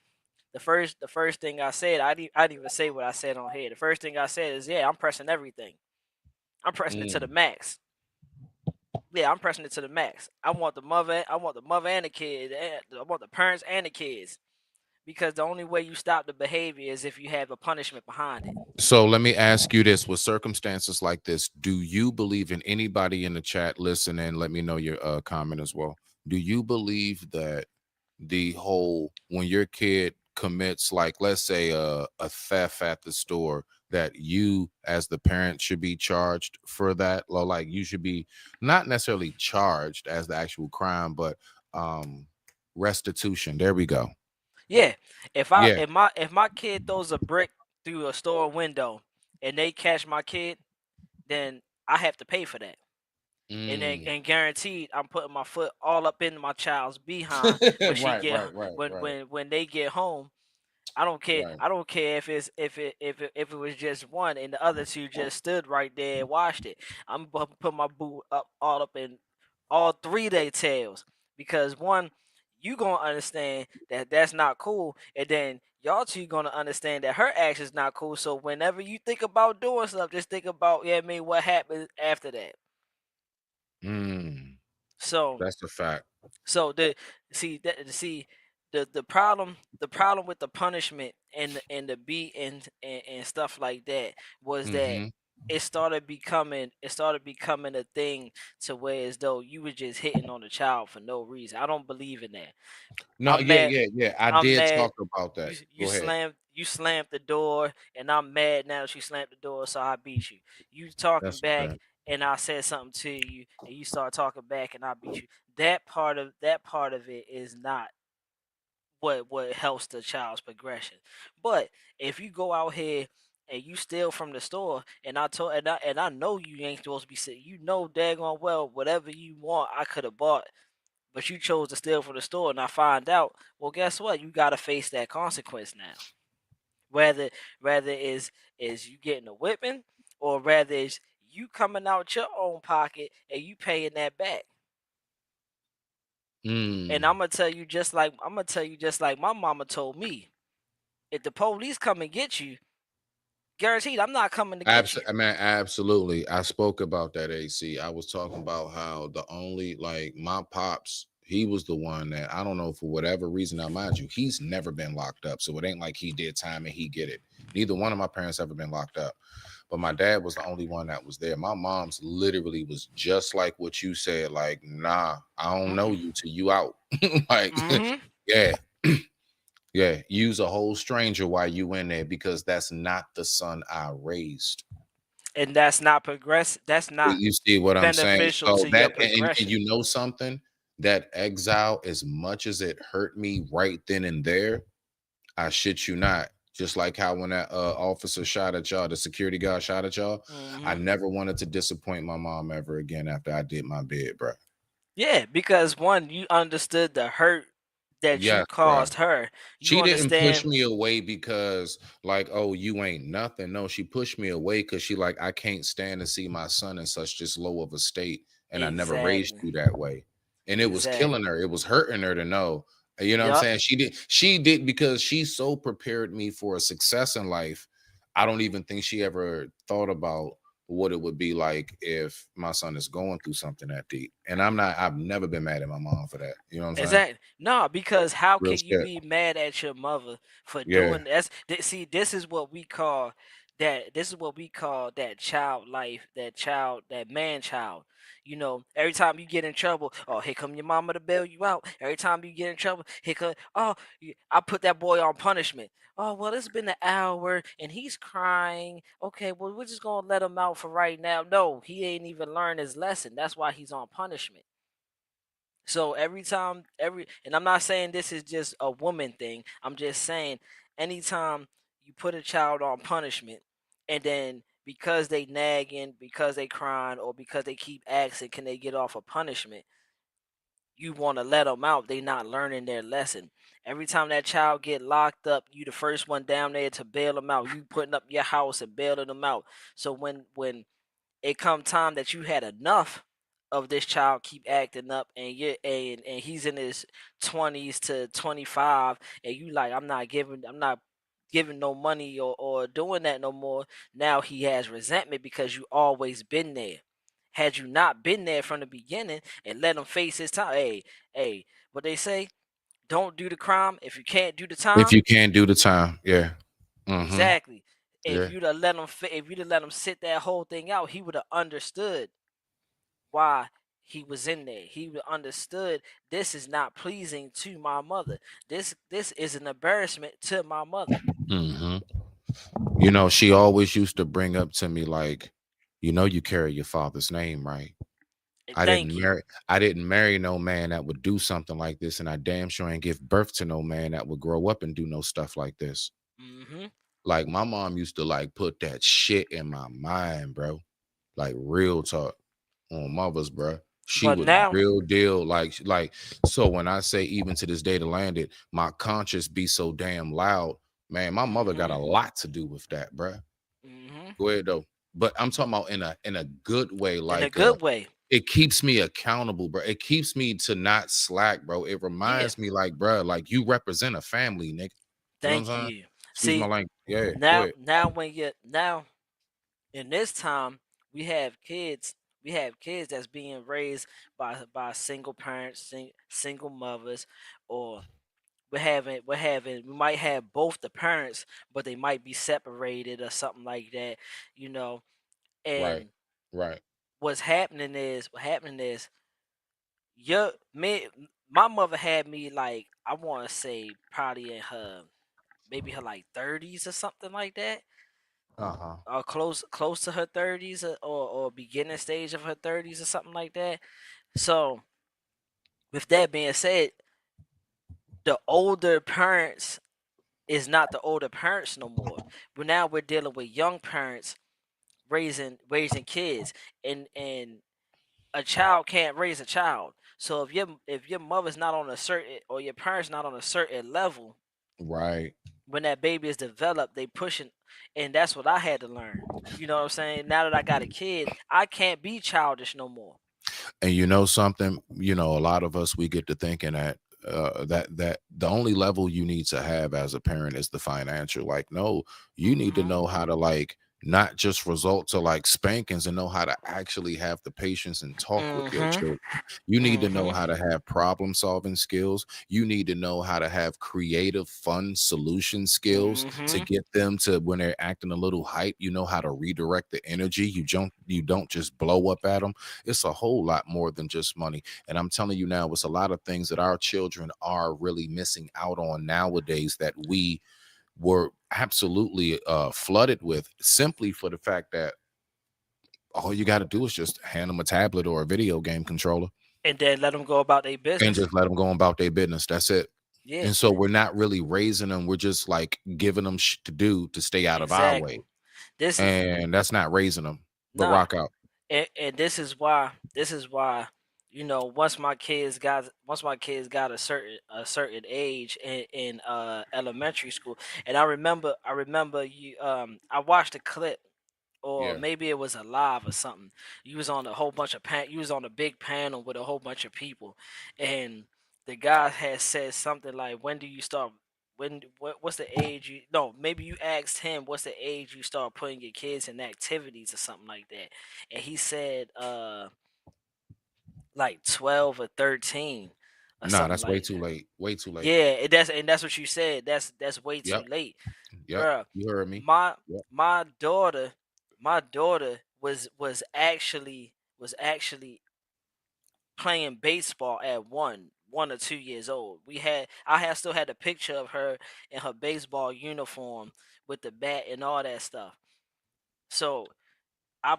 S14: The first thing I said, I didn't even say what I said on here. The first thing I said is, yeah, I'm pressing everything. I'm pressing it to the max. Yeah, I'm pressing it to the max. I want the mother and the kid. I want the parents and the kids. Because the only way you stop the behavior is if you have a punishment behind it.
S4: So let me ask you this: with circumstances like this, do you believe in anybody in the chat? Listen and let me know your comment as well. Do you believe that the whole when your kid commits, like, let's say a theft at the store, that you as the parent should be charged for that, or like you should be not necessarily charged as the actual crime, but restitution? There we go.
S14: Yeah, if
S4: Yeah.
S14: my kid throws a brick through a store window and they catch my kid, then I have to pay for that. And guaranteed, I'm putting my foot all up in my child's behind when she
S4: Right.
S14: when they get home. I don't care.
S4: Right.
S14: I don't care if it was just one and the other two just stood right there and watched it. I'm gonna put my boot all up in all three of their tails, because one, you gonna understand that that's not cool, and then y'all two gonna understand that her action's not cool. So whenever you think about doing stuff, just think about, yeah, I mean, what happens after that. So
S4: That's a fact.
S14: so the problem with the punishment and the beat and stuff like that was that it started becoming a thing to where as though you were just hitting on the child for no reason. I don't believe in that.
S4: No,
S14: I'm mad.
S4: yeah. I
S14: I'm
S4: did
S14: mad.
S4: talk about that.
S14: You
S4: Go ahead.
S14: slammed the door, and I'm mad now that you slammed the door, so I beat you. You talking
S4: That's a
S14: back,
S4: fact.
S14: and I said something to you, and you start talking back, and I beat you. That part of it is not what helps the child's progression. But if you go out here and you steal from the store, and I know you ain't supposed to be sitting, you know daggone well whatever you want I could have bought, but you chose to steal from the store, and I find out, well, guess what? You got to face that consequence now. Whether is you getting a whipping, or rather is you coming out your own pocket and you paying that back. And I'm gonna tell you just like my mama told me, if the police come and get you, guaranteed I'm not coming to get you.
S4: Man, absolutely. I spoke about that, AC. I was talking about how the only, like, my pops, he was the one that, I don't know, for whatever reason, now mind you, he's never been locked up. So it ain't like he did time and he get it. Neither one of my parents ever been locked up. But my dad was the only one that was there. My mom's literally was just like what you said, like, nah, I don't know you till you out. Like, yeah. Yeah, use a whole stranger while you in there, because that's not the son I raised.
S14: And that's not that's not
S4: You see what I'm saying?
S14: beneficial
S4: So
S14: to
S4: that,
S14: your
S4: and
S14: progression.
S4: you know something, that exile, as much as it hurt me right then and there, I shit you not, just like how when that officer shot at y'all, the security guard shot at y'all, I never wanted to disappoint my mom ever again after I did my bid, bro.
S14: Yeah, because one, you understood the hurt that you
S4: Yes, bro.
S14: caused her. You
S4: She didn't push
S14: understand.
S4: me away because, like, oh, you ain't nothing. No, she pushed me away because she like, I can't stand to see my son in such just low of a state, and I never raised you that way. And it was killing her. It was hurting her to know. You know what I'm saying? She did because she so prepared me for a success in life. I don't even think she ever thought about what it would be like if my son is going through something that deep. And I've never been mad at my mom for that. You know what I'm saying?
S14: Exactly. No, because how
S4: Real
S14: can you
S4: shit.
S14: be mad at your mother for
S4: Yeah.
S14: doing this? See, this is what we call that. This is what we call that child life, that man child. You know, every time you get in trouble, oh, here come your mama to bail you out. Every time you get in trouble, here come, oh, I put that boy on punishment. Oh, well, it's been an hour and he's crying. Okay, well, we're just gonna let him out for right now. No, he ain't even learned his lesson. That's why he's on punishment. So and I'm not saying this is just a woman thing. I'm just saying anytime you put a child on punishment, and then because they nagging, because they crying, or because they keep asking, can they get off a punishment? you want to let them out, they not learning their lesson. Every time that child get locked up, you the first one down there to bail them out. You putting up your house and bailing them out. So when it come time that you had enough of this child keep acting up, and he's in his 20s to 25, and you like, I'm not giving no money or doing that no more. Now he has resentment because you always been there. Had you not been there from the beginning and let him face his time, hey, what they say, don't do the crime if you can't do the time.
S4: If you can't do the time, yeah.
S14: Exactly.
S4: Yeah.
S14: If you'd have let him sit that whole thing out, he would have understood why he was in there. He would have understood this is not pleasing to my mother. This is an embarrassment to my mother.
S4: You know, she always used to bring up to me like, you know, you carry your father's name, right? I didn't marry no man that would do something like this, and I damn sure ain't give birth to no man that would grow up and do no stuff like this. Like my mom used to like put that shit in my mind, bro. Like real talk on mothers, bro. She
S14: But
S4: was
S14: now-
S4: real deal. Like so when I say even to this day to landed, my conscience be so damn loud, man. My mother got a lot to do with that, bro. Go ahead though. But I'm talking about in a good way, like
S14: in a good way.
S4: It keeps me accountable, bro. It keeps me to not slack, bro. It reminds me, like, bro, like you represent a family, nigga.
S14: Thank
S4: know what I'm saying?
S14: you.
S4: Excuse
S14: See,
S4: my language. Yeah.
S14: now in this time we have kids. We have kids that's being raised by single parents, single mothers, or we might have both the parents, but they might be separated or something like that, you know. And
S4: Right.
S14: what's happening is my mother had me like, I want to say probably in her maybe her like 30s or something like that. Or close to her 30s or beginning stage of her 30s or something like that. So with that being said, the older parents is not the older parents no more. But now we're dealing with young parents raising kids, and a child can't raise a child. So if your mother's not on a certain, or your parents not on a certain level,
S4: Right.
S14: when that baby is developed, they pushing, and that's what I had to learn. You know what I'm saying? Now that I got a kid, I can't be childish no more.
S4: And you know something, you know, a lot of us, we get to thinking that that the only level you need to have as a parent is the financial. Like, no, you need to know how to like not just resort to like spankings, and know how to actually have the patience and talk with your children. You need to know how to have problem solving skills. You need to know how to have creative, fun solution skills to get them to, when they're acting a little hype, you know how to redirect the energy. You don't just blow up at them. It's a whole lot more than just money. And I'm telling you now, it's a lot of things that our children are really missing out on nowadays that we were absolutely flooded with, simply for the fact that all you got to do is just hand them a tablet or a video game controller
S14: and then let them go about their business.
S4: and just let them go about their business. That's it.
S14: Yeah.
S4: And so we're not really raising them. We're just like giving them shit to do to stay out of our way. And that's not raising them. But rock out.
S14: And this is why you know, once my kids got a certain age in elementary school, and I remember you I watched a clip, or maybe it was a live or something. You was on a whole bunch of you was on a big panel with a whole bunch of people, and the guy had said something like, when do you start, what's the age maybe you asked him what's the age you start putting your kids in activities or something like that, and he said like 12 or 13 or
S4: Nah,
S14: something
S4: that's
S14: like
S4: way too late. Way too late.
S14: yeah, that's what you said. That's way too late.
S4: Yep.
S14: Bruh,
S4: You heard me.
S14: my daughter was actually playing baseball at 1 or 2 years old. I still had a picture of her in her baseball uniform with the bat and all that stuff. So I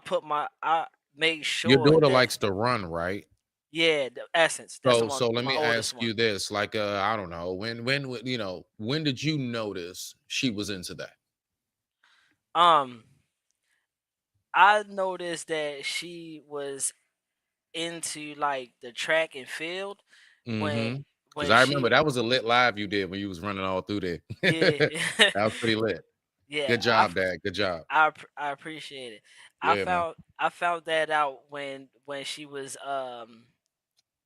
S14: made sure
S4: Your daughter
S14: that,
S4: likes to run, right?
S14: yeah, the Essence. That's
S4: So let
S14: my
S4: me
S14: oldest
S4: ask you this, like I don't know, when you know, when did you notice she was into that?
S14: I noticed that she was into like the track and field when
S4: Because
S14: when
S4: I remember
S14: she
S4: that was a lit live you did when you was running all through there.
S14: yeah
S4: That was pretty lit.
S14: yeah
S4: Good job, Dad. Good job.
S14: I appreciate it.
S4: Yeah, man.
S14: I found that out when she was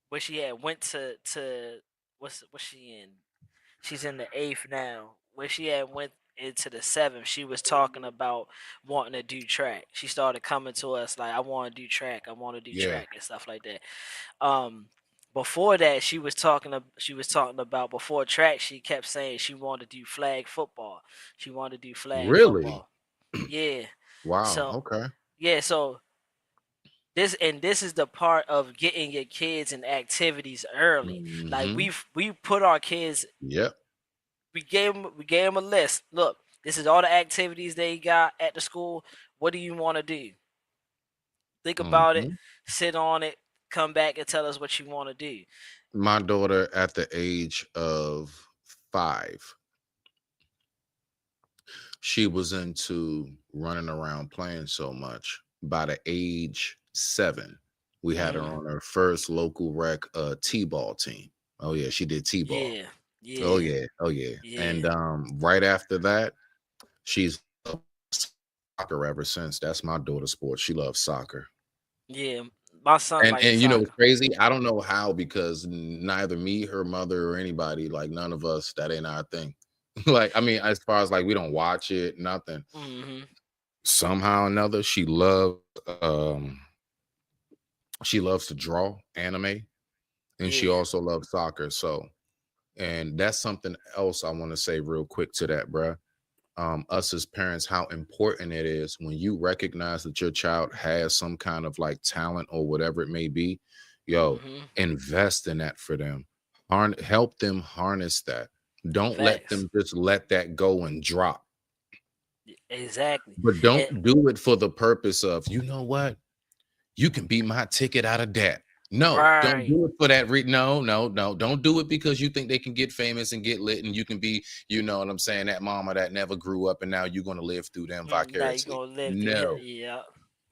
S14: when she had went to what's she in? She's in the 8th now. When she had went into the 7th, she was talking about wanting to do track. She started coming to us like, I want to do track. I want to do
S4: Yeah.
S14: track and stuff like that. Before that, she was talking about before track. She kept saying she wanted to do flag football. She wanted to do flag
S4: Really?
S14: football. Yeah.
S4: Wow.
S14: So
S4: Okay.
S14: yeah. So this is the part of getting your kids in activities early. Like
S4: hmm
S14: we put our kids.
S4: Yep.
S14: We gave them a list. Look, this is all the activities they got at the school. What do you want to do? Think about it.
S4: hmm
S14: Sit on it. Come back and tell us what you want to do.
S4: My daughter at the age of 5, she was into running around playing so much. By the age 7, we had her
S14: Mm,
S4: on her first local rec T-ball team. Oh yeah, she did T-ball.
S14: yeah.
S4: Oh
S14: Yeah.
S4: yeah, oh yeah.
S14: Yeah.
S4: And right after that, she's loved soccer ever since. That's my daughter's sport. She loves soccer.
S14: Yeah. My son likes
S4: And you know
S14: soccer.
S4: it's crazy. I don't know how because neither me, her mother, or anybody, like none of us, that ain't our thing. Like, I mean, as far as like we don't watch it, nothing.
S14: Hmm.
S4: Somehow or another, um she loves to draw anime, and she
S14: Yeah.
S4: also loves soccer. So, and that's something else I want to say real quick to that, bruh. Us as parents, how important it is when you recognize that your child has some kind of like talent or whatever it may be, yo,
S14: Hmm.
S4: invest in that for them. Help them harness that. Don't let
S14: Facts.
S4: them just let that go and drop.
S14: Exactly.
S4: But
S14: And,
S4: don't do it for the purpose of, you know what? You can be my ticket out of debt. No, don't
S14: right.
S4: do it for that. No, no, no. Don't do it because you think they can get famous and get lit and you can be, you know what I'm saying, that mama that never grew up and now you're going to live through them
S14: Now you
S4: vicariously.
S14: gonna live through
S4: No.
S14: yeah.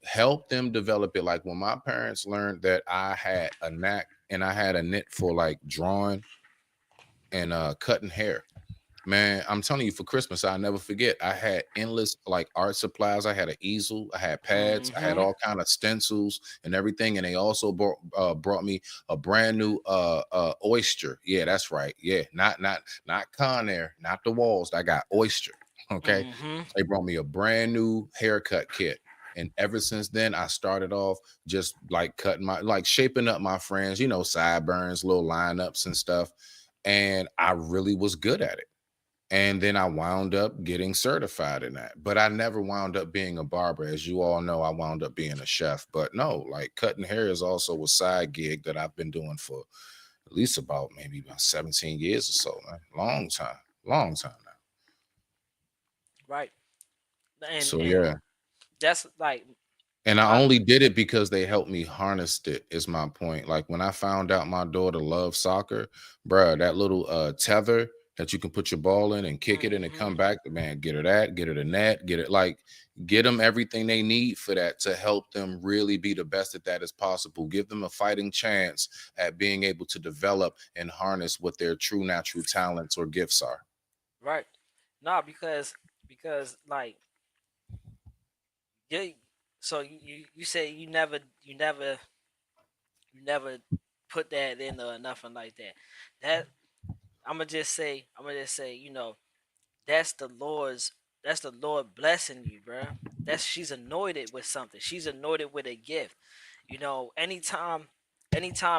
S4: Help them develop it. Like when my parents learned that I had a knack and I had a knit for like drawing and cutting hair. Man, I'm telling you, for Christmas, I'll never forget. I had endless like art supplies. I had an easel, I had pads, I had
S14: Hmm.
S4: all kind of stencils and everything. And they also brought me a brand new oyster. Yeah, that's right. Yeah, not Conair, not the walls. I got oyster. Okay.
S14: Hmm.
S4: They brought me a brand new haircut kit. And ever since then, I started off just like shaping up my friends, you know, sideburns, little lineups and stuff. And I really was good at it. And then I wound up getting certified in that. But I never wound up being a barber. As you all know, I wound up being a chef. But no, like cutting hair is also a side gig that I've been doing for at least about 17 years or so, man. Long time now.
S14: Right.
S4: So
S14: And
S4: yeah.
S14: that's like
S4: And I
S14: my
S4: only did it because they helped me harness it, is my point. Like when I found out my daughter loved soccer, bruh, that little tether that you can put your ball in and kick it and it come back, man, get her the net, get them everything they need for that to help them really be the best at that as possible. Give them a fighting chance at being able to develop and harness what their true natural talents or gifts are.
S14: right. No, because like yeah, so you say you never put that in or nothing like that. That I'm gonna just say, you know, that's the Lord blessing you, bro. She's anointed with something. She's anointed with a gift. You know, anytime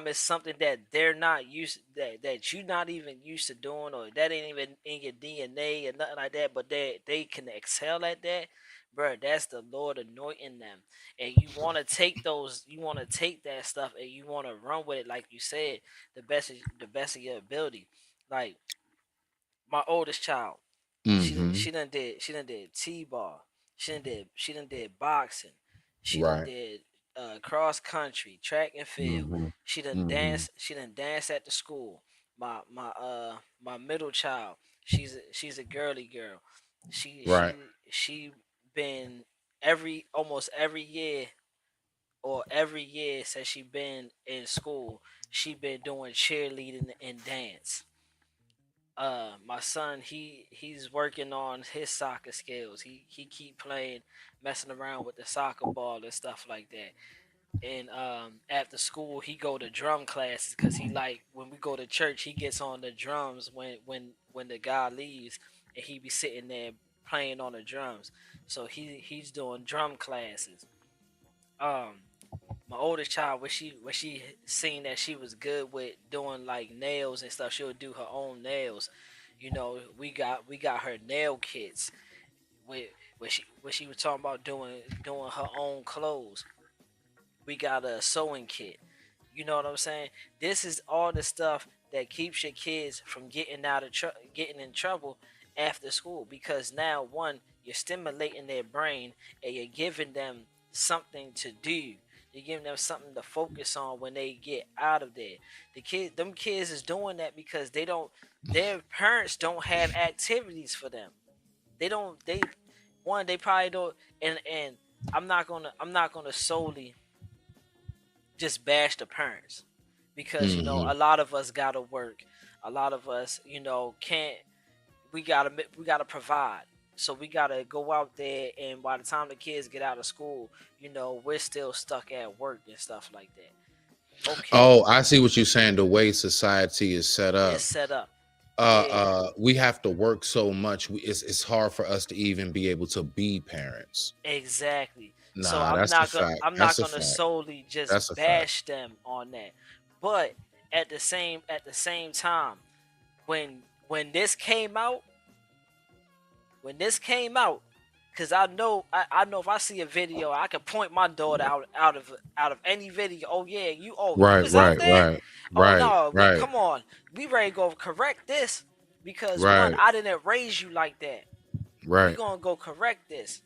S14: it's something that they're not used that you're not even used to doing or that ain't even in your DNA or nothing like that, but they can excel at that, bro. That's the Lord anointing them, and you want to take that stuff and you want to run with it, like you said, the best of your ability. Like my oldest child,
S4: Mm-hmm.
S14: she done did T-ball. She done did boxing. She done
S4: Right.
S14: did cross country, track and field.
S4: Mm-hmm.
S14: She done dance at the school. My middle child, she's a girly girl. She
S4: Right.
S14: she she been almost every year or every year since she been in school, she been doing cheerleading and dance. My son, he's working on his soccer skills. He keep playing, messing around with the soccer ball and stuff like that. And after school he go to drum classes because he like when we go to church he gets on the drums when the guy leaves, and he be sitting there playing on the drums. So he's doing drum classes. My oldest child, when she seen that she was good with doing like nails and stuff, she'll do her own nails. You know, we got her nail kits with when she was talking about doing her own clothes. We got a sewing kit. You know what I'm saying? This is all the stuff that keeps your kids from getting getting in trouble after school, because now one, you're stimulating their brain and you're giving them something to do. You're giving them something to focus on when they get out of there. Them kids is doing that because their parents don't have activities for them. They probably don't, and I'm not gonna solely just bash the parents, because you know a lot of us gotta work, a lot of us can't, we gotta provide, so we gotta go out there, and by the time the kids get out of school, we're still stuck at work and stuff like that. Okay.
S4: Oh, I see what you're saying. The way society is set up. We have to work so much. It's hard for us to even be able to be parents.
S14: Exactly.
S4: Nah,
S14: so I'm not gonna solely just bash them on that. But at the same time, when this came out, because I know if I see a video, I can point my daughter out of any video. Oh yeah, you was out there?
S4: Right.
S14: Come on, we ready to go correct this, because one, I didn't raise you like that.
S4: Right.
S14: We gonna go correct this.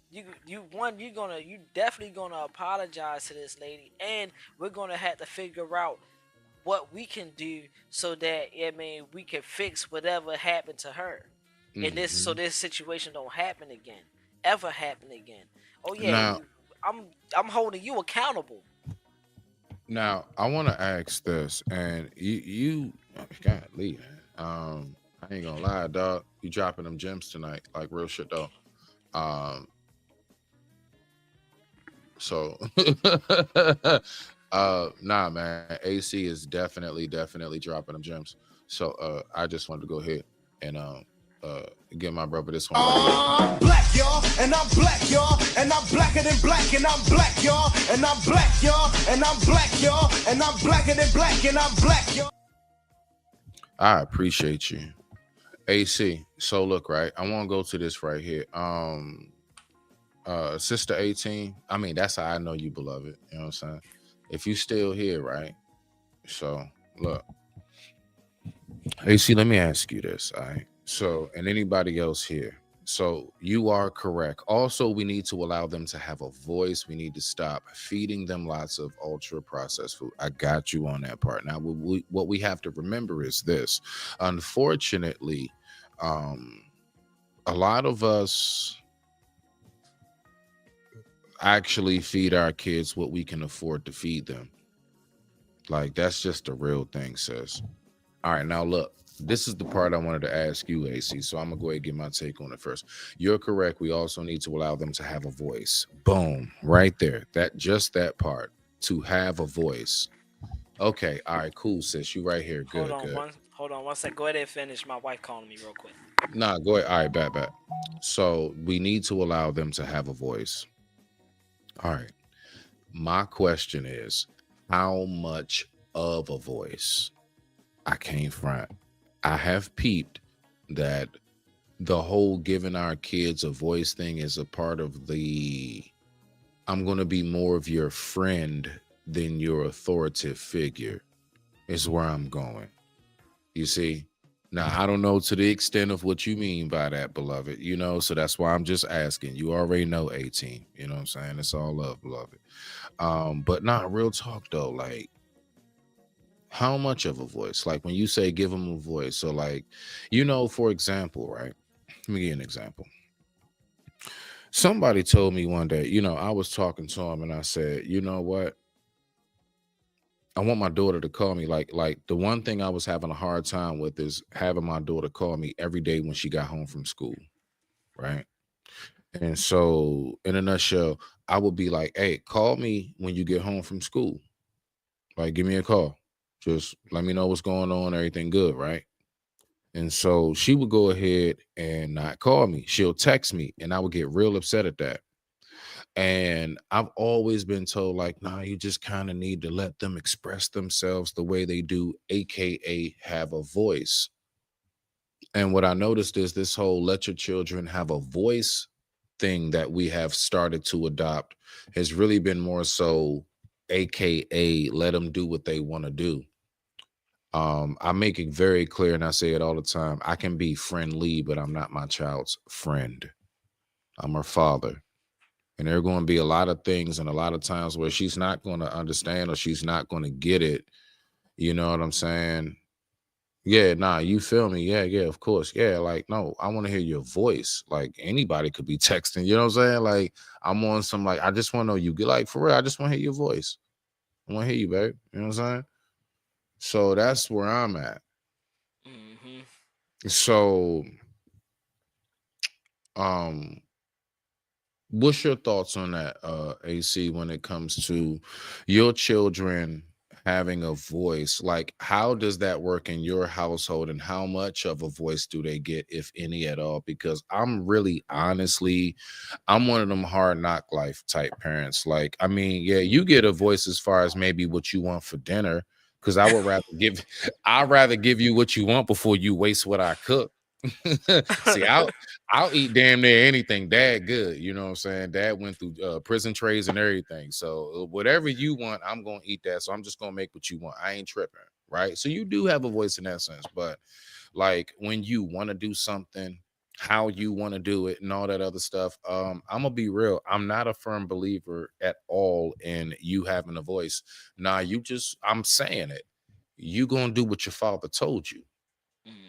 S14: You definitely gonna apologize to this lady, and we're gonna have to figure out what we can do so that we can fix whatever happened to her, and so this situation don't ever happen again. Oh yeah,
S4: now,
S14: I'm holding you accountable.
S4: Now I want to ask this, and you golly, I ain't gonna lie, dog. You dropping them gems tonight, like real shit though. So nah, man, AC is definitely dropping them gems. So I just wanted to go ahead and give my brother this one.
S15: I'm black, y'all, and I'm black, y'all, and I'm blacker than black, and I'm black, y'all, and I'm black, y'all, and I'm black, y'all, and I'm blacker than black, and I'm black, y'all.
S4: I appreciate you, AC. So look, right, I want to go to this right here. Sister 18, I mean, that's how I know you, beloved. You know what I'm saying? If you still here, right? So look, AC, let me ask you this, all right? So, and anybody else here. So you are correct. Also, we need to allow them to have a voice. We need to stop feeding them lots of ultra processed food. I got you on that part. Now, what we have to remember is this. Unfortunately, a lot of us actually feed our kids what we can afford to feed them. Like, that's just a real thing, sis. All right, now look. This is the part I wanted to ask you, AC. So I'm gonna go ahead and get my take on it first. You're correct. We also need to allow them to have a voice. Boom, right there. That part, to have a voice. Okay, all right, cool, sis. You right here. Good.
S14: Hold on one second. Go ahead and finish. My wife calling me real quick.
S4: Nah, go ahead. All right, bet. So we need to allow them to have a voice. All right. My question is, how much of a voice? I can't front. I have peeped that the whole giving our kids a voice thing is a part of the, I'm going to be more of your friend than your authoritative figure, is where I'm going. You see? Now, I don't know to the extent of what you mean by that, beloved, so that's why I'm just asking. You already know 18, you know what I'm saying? It's all love, beloved. But not real talk though, like, how much of a voice? Like when you say give them a voice. So like, for example, right? Let me give you an example. Somebody told me one day, I was talking to him and I said, you know what? I want my daughter to call me. Like the one thing I was having a hard time with is having my daughter call me every day when she got home from school, right? And so, in a nutshell, I would be like, "Hey, call me when you get home from school. Like, give me a call. Just let me know what's going on. Everything good, right?" And so she would go ahead and not call me. She'll text me, and I would get real upset at that. And I've always been told, like, nah, you just kind of need to let them express themselves the way they do, aka have a voice. And what I noticed is this whole let your children have a voice thing that we have started to adopt has really been more so, aka let them do what they want to do. I make it very clear, and I say it all the time. I can be friendly, but I'm not my child's friend. I'm her father. And there are going to be a lot of things and a lot of times where she's not going to understand or she's not going to get it. You know what I'm saying? Yeah, nah, you feel me? Yeah, of course. Yeah, like, no, I want to hear your voice. Like, anybody could be texting, you know what I'm saying? Like, I'm on some, like, I just want to know you. Get like, for real, I just want to hear your voice. I want to hear you, babe. You know what I'm saying? So that's where I'm at. So, what's your thoughts on that, AC, when it comes to your children having a voice? Like, how does that work in your household, and how much of a voice do they get, if any at all? Because I'm really honestly, I'm one of them hard knock life type parents. Like, I mean, yeah, you get a voice as far as maybe what you want for dinner, because I'd rather give you what you want before you waste what I cook. See, I'll eat damn near anything. Dad good, you know what I'm saying? Dad went through prison trays and everything. So whatever you want, I'm gonna eat that. So I'm just gonna make what you want. I ain't tripping, right? So you do have a voice in that sense, but like when you want to do something, how you want to do it, and all that other stuff. I'm gonna be real. I'm not a firm believer at all in you having a voice. Nah, I'm saying it. You gonna do what your father told you,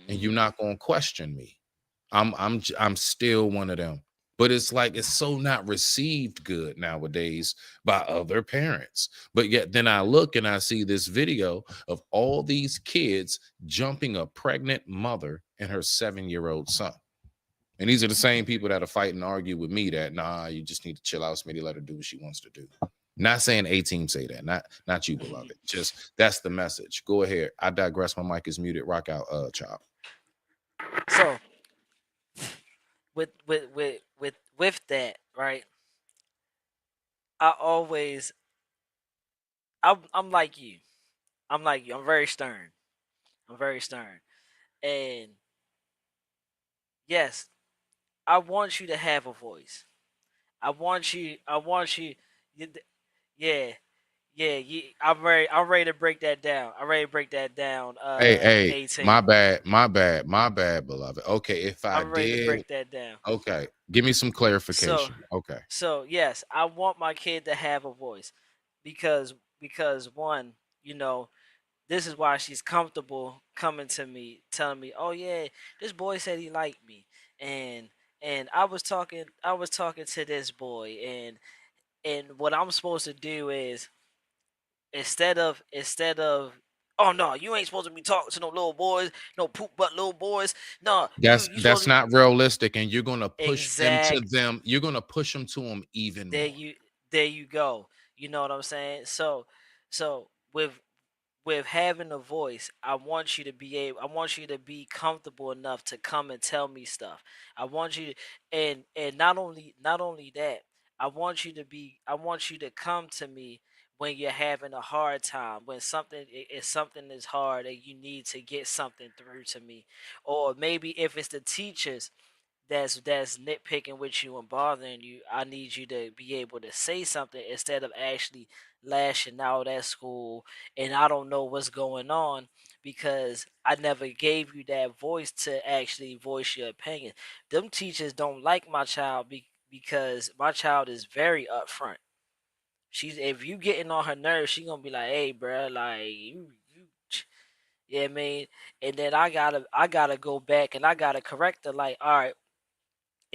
S4: and you're not gonna question me. I'm still one of them. But it's like it's so not received good nowadays by other parents. But yet then I look and I see this video of all these kids jumping a pregnant mother and her 7-year-old son. And these are the same people that are fight and argue with me that, nah, you just need to chill out, Smitty, let her do what she wants to do. Not saying A-Team say that, not you, beloved. Just that's the message. Go ahead. I digress. My mic is muted. Rock out, Chop.
S14: So with that, right? I'm like you. I'm very stern. And yes, I want you to have a voice. I want you yeah. I'm ready to break that down.
S4: Hey,
S14: 18.
S4: my bad, beloved. Okay, if
S14: I'm ready to
S4: did,
S14: break that down.
S4: okay, give me some clarification. Okay.
S14: So yes, I want my kid to have a voice because one, this is why she's comfortable coming to me, telling me, "Oh yeah, this boy said he liked me," and I was talking to this boy, and what I'm supposed to do is instead of oh no, you ain't supposed to be talking to no little boys, no poop butt little boys. No,
S4: That's not realistic, and you're gonna push them to
S14: Exact-
S4: them. You're gonna push them to them even more.
S14: there you go. You know what I'm saying? So with having a voice, I want you to be comfortable enough to come and tell me stuff. I want you to, and not only that, I want you to come to me when you're having a hard time, when something is hard and you need to get something through to me, or maybe if it's the teachers that's nitpicking with you and bothering you, I need you to be able to say something instead of actually lashing out at school and I don't know what's going on because I never gave you that voice to actually voice your opinion. Them teachers don't like my child because my child is very upfront. If you getting on her nerves, she gonna be like, "Hey, bro, like you yeah, I mean," and then I gotta go back and I gotta correct her. Like, all right,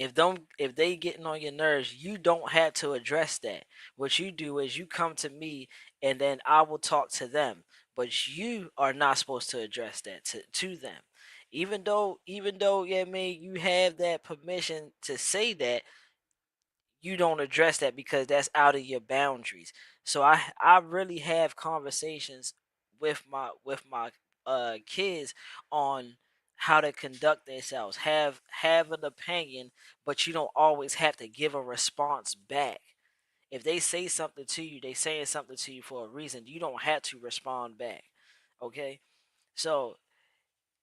S14: if they getting on your nerves, you don't have to address that. What you do is you come to me, and then I will talk to them. But you are not supposed to address that to them. Even though, yeah, I mean, you have that permission to say that, you don't address that because that's out of your boundaries. So I really have conversations with my kids on how to conduct themselves. Have an opinion, but you don't always have to give a response back. If they say something to you, they saying something to you for a reason. You don't have to respond back. Okay? So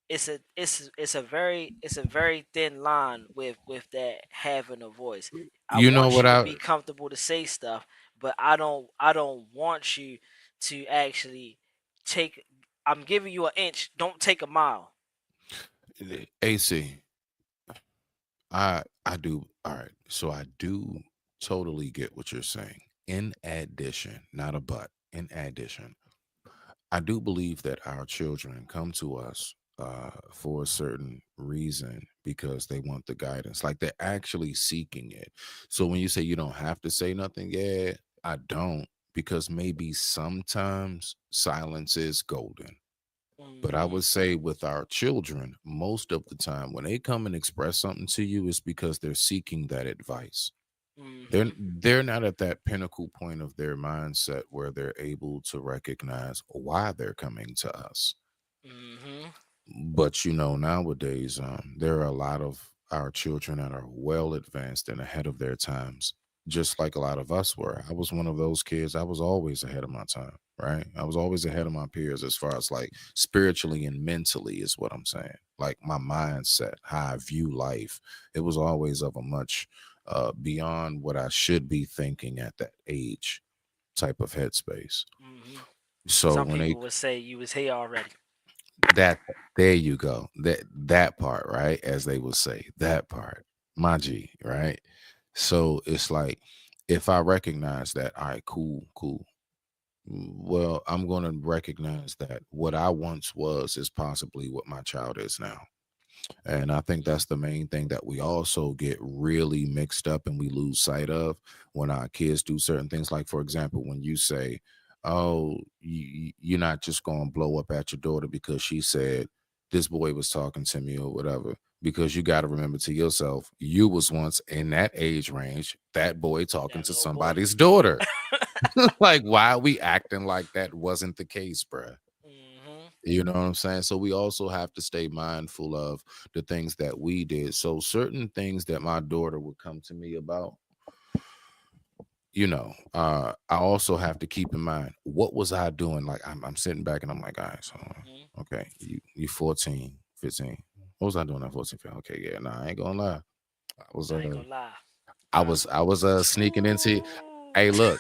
S14: it's a very thin line with that having a voice. I
S4: You know
S14: want
S4: what
S14: you to
S4: I
S14: be comfortable to say stuff, but I don't want you to actually take. I'm giving you an inch. Don't take a mile.
S4: AC. I do. All right. So I do totally get what you're saying. In addition, not a but. In addition, I do believe that our children come to us for a certain reason because they want the guidance. Like they're actually seeking it. So when you say you don't have to say nothing, yeah, I don't, because maybe sometimes silence is golden. But I would say with our children, most of the time when they come and express something to you, it's because they're seeking that advice. They're not at that pinnacle point of their mindset where they're able to recognize why they're coming to us. But nowadays, there are a lot of our children that are well advanced and ahead of their times, just like a lot of us were. I was one of those kids. I was always ahead of my time, right? I was always ahead of my peers as far as like spiritually and mentally is what I'm saying. Like my mindset, how I view life, it was always of a much beyond what I should be thinking at that age type of headspace. So
S14: Some
S4: when they
S14: people would say you was here already.
S4: that there you go. That part, right? As they would say, that part. My G, right? So it's like if I recognize that, all right, cool. Well, I'm gonna recognize that what I once was is possibly what my child is now. And I think that's the main thing that we also get really mixed up and we lose sight of when our kids do certain things. Like, for example, when you say, oh, you're not just going to blow up at your daughter because she said this boy was talking to me or whatever. Because you got to remember to yourself, you was once in that age range, that boy talking to somebody's daughter. Like, why are we acting like that wasn't the case, bruh? You know what I'm saying? So we also have to stay mindful of the things that we did. So certain things that my daughter would come to me about, I also have to keep in mind, what was I doing? Like I'm sitting back and I'm like, all right, so okay, you 14, 15. What was I doing at 14, 15? Okay, yeah, nah, I ain't gonna lie. I was sneaking into. Hey, look,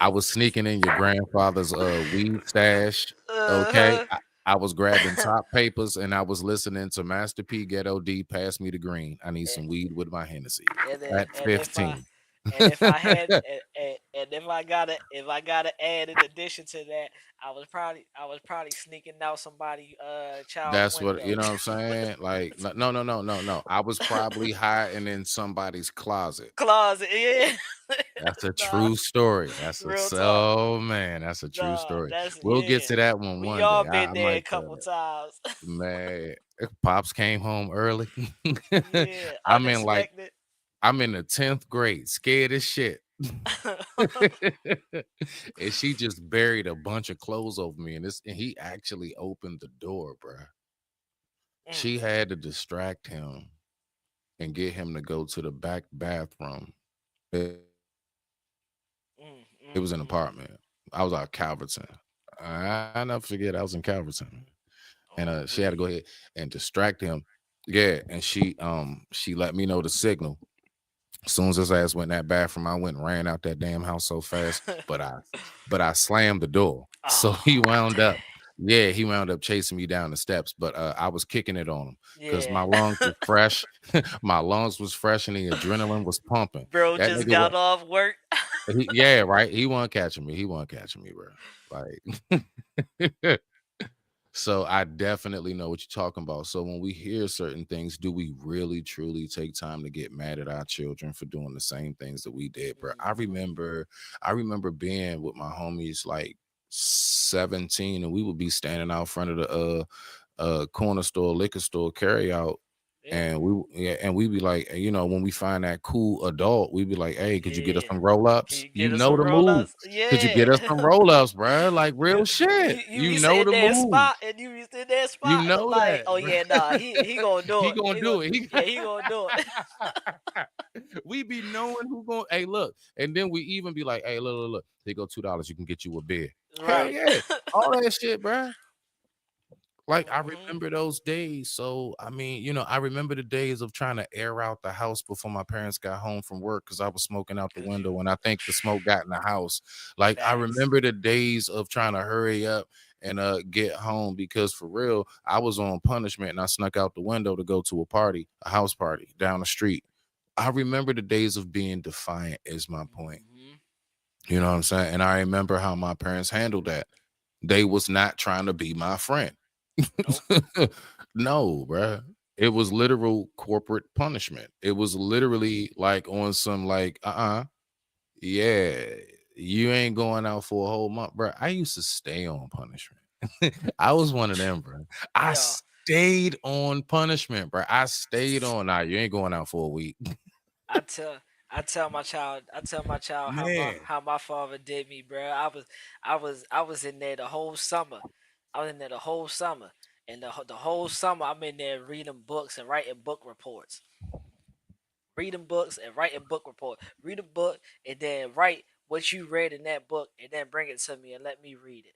S4: I was sneaking in your grandfather's weed stash. Okay, I was grabbing top papers and I was listening to Master P, Ghetto D, Pass Me the Green. I need some weed with my Hennessy at 15.
S14: And if I had, and if I gotta add in addition to that, I was probably sneaking out somebody child's
S4: That's
S14: window.
S4: what, you know what I'm saying? Like, no. I was probably hiding in somebody's closet.
S14: Yeah.
S4: That's a true story. That's
S14: Real
S4: that's a true story. We'll get to that one
S14: We
S4: one
S14: all
S4: day.
S14: been
S4: I
S14: there a
S4: might tell
S14: couple
S4: that.
S14: times.
S4: Man, if Pops came home early.
S14: Yeah,
S4: I'm
S14: unexpected.
S4: in the 10th grade, scared as shit. And she just buried a bunch of clothes over me, and he actually opened the door, bruh. She had to distract him and get him to go to the back bathroom. It was an apartment. I was out Calverton. I never forget, I was in Calverton. And she had to go ahead and distract him. Yeah, and she let me know the signal. As soon as his ass went in that bathroom, I went and ran out that damn house so fast. But I slammed the door. So he wound up chasing me down the steps. But I was kicking it on him because my lungs were fresh. My lungs was fresh and the adrenaline was pumping.
S14: Bro
S4: That
S14: just
S4: nigga
S14: got off work.
S4: right. He wasn't catching me, bro. Like So I definitely know what you're talking about. So when we hear certain things, do we really truly take time to get mad at our children for doing the same things that we did, bro? I remember being with my homies like 17, and we would be standing out front of the corner store, liquor store, carry out. And we'd be like, when we find that cool adult, we'd be like, hey, could you get us some roll-ups? You
S14: Get us
S4: know
S14: some
S4: the move.
S14: roll-ups.
S4: Could you get us some roll-ups, bro? Like real shit.
S14: You be
S4: know
S14: sitting
S4: the
S14: there
S4: move.
S14: spot and you be sitting there
S4: You
S14: spot and I'm
S4: know
S14: like,
S4: that,
S14: oh
S4: bro.
S14: yeah, nah, he gonna do
S4: He
S14: it.
S4: gonna do it.
S14: Yeah, he gonna do it.
S4: We be knowing who going. Hey, look, and then we even be like, hey, look. Here go $2. You can get you a beer. Hell
S14: Right.
S4: yeah, all that shit, bro. Like I remember those days. So I mean, I remember the days of trying to air out the house before my parents got home from work because I was smoking out the window, and I think the smoke got in the house. Like I remember the days of trying to hurry up and get home because for real, I was on punishment and I snuck out the window to go to a house party down the street. I remember the days of being defiant is my point. You know what I'm saying? And I remember how my parents handled that. They was not trying to be my friend. No, bruh. It was literal corporate punishment. It was literally like on some like, yeah, you ain't going out for a whole month, bruh. I used to stay on punishment. I was one of them, bruh. I stayed on punishment, bruh. I stayed on. Nah, you ain't going out for a week.
S14: I tell my child how my father did me, bro. I was in there the whole summer. I was in there the whole summer. And the whole summer I'm in there reading books and writing book reports. Reading books and writing book report. Read a book and then write what you read in that book and then bring it to me and let me read it.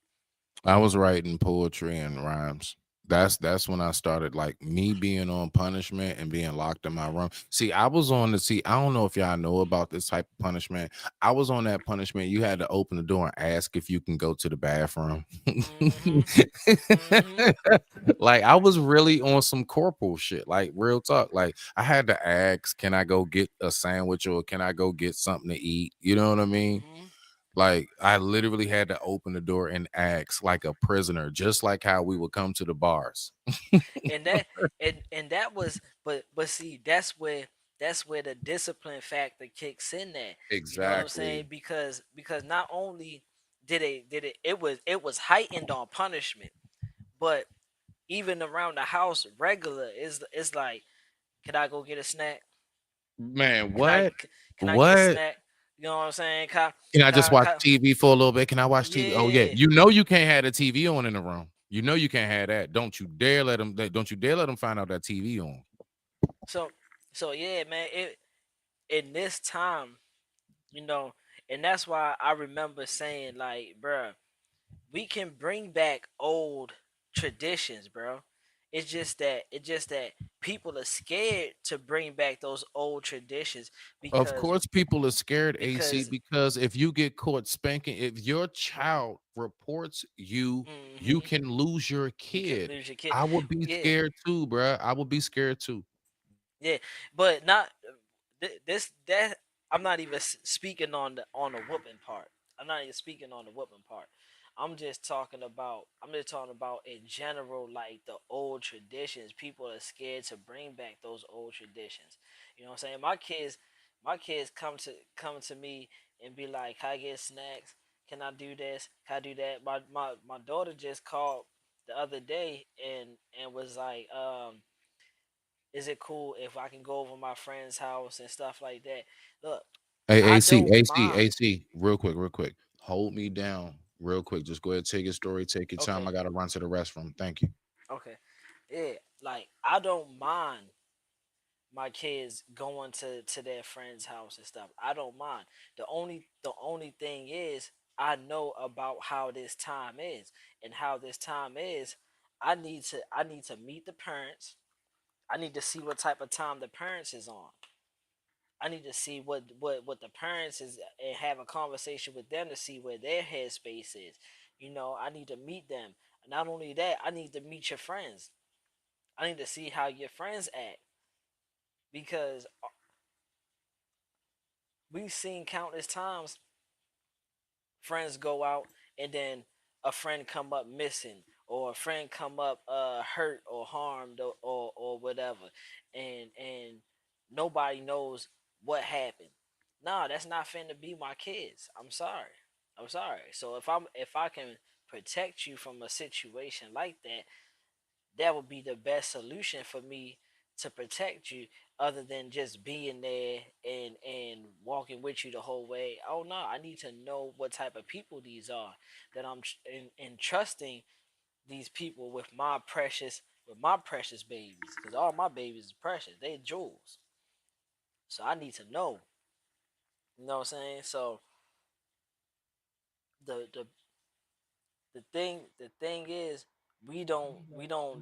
S4: I was writing poetry and rhymes. That's when I started like me being on punishment and being locked in my room. See, I don't know if y'all know about this type of punishment. I was on that punishment. You had to open the door and ask if you can go to the bathroom. Like I was really on some corporal shit, like real talk. Like I had to ask, can I go get a sandwich or can I go get something to eat? You know what I mean? Like I literally had to open the door and ask like a prisoner, just like how we would come to the bars.
S14: and that was but see that's where the discipline factor kicks in there. You know what I'm saying? Because not only did it was heightened on punishment, but even around the house regular is like, can I go get a snack?
S4: Man,
S14: Can I get a snack? You know what I'm saying?
S4: Can I just watch TV for a little bit? Can I watch TV? Oh yeah. You know you can't have the TV on in the room. You know you can't have that. Don't you dare let them find out that TV on.
S14: So yeah, man, in this time, and that's why I remember saying like, bruh, we can bring back old traditions, bro. It's just that people are scared to bring back those old traditions because
S4: Of course, people are scared, AC, because if you get caught spanking, if your child reports you, you can lose your kid.
S14: lose your kid.
S4: I would be scared too, bruh. I would be scared too.
S14: Yeah, but not that. I'm not even speaking on the whooping part. I'm not even speaking on the whooping part. I'm just talking about in general, like the old traditions. People are scared to bring back those old traditions. You know what I'm saying? My kids come to me and be like, "Can I get snacks? Can I do this? Can I do that?" My daughter just called the other day and was like, is it cool if I can go over my friend's house and stuff like that? Look,
S4: Hey,
S14: I
S4: AC,
S14: don't
S4: AC,
S14: mind.
S4: AC, real quick. Hold me down real quick. Just go ahead, take your story, take your time.
S14: Okay.
S4: I gotta run to the restroom. Thank you.
S14: Okay. Yeah, like I don't mind my kids going to their friend's house and stuff. I don't mind. The only thing is I know about how this time is. And how this time is, I need to meet the parents. I need to see what type of time the parents is on. I need to see what the parents is and have a conversation with them to see where their headspace is. I need to meet them. Not only that, I need to meet your friends. I need to see how your friends act because we've seen countless times friends go out and then a friend come up missing or a friend come up hurt or harmed or whatever, and nobody knows what happened. Nah, that's not finna be my kids. I'm sorry. I'm sorry. So if I can protect you from a situation like that, that would be the best solution for me to protect you, other than just being there and walking with you the whole way. Oh no, I need to know what type of people these are, that I'm entrusting these people with my precious babies, because all my babies is precious. They jewels. So I need to know. You know what I'm saying? So the the the thing is, we don't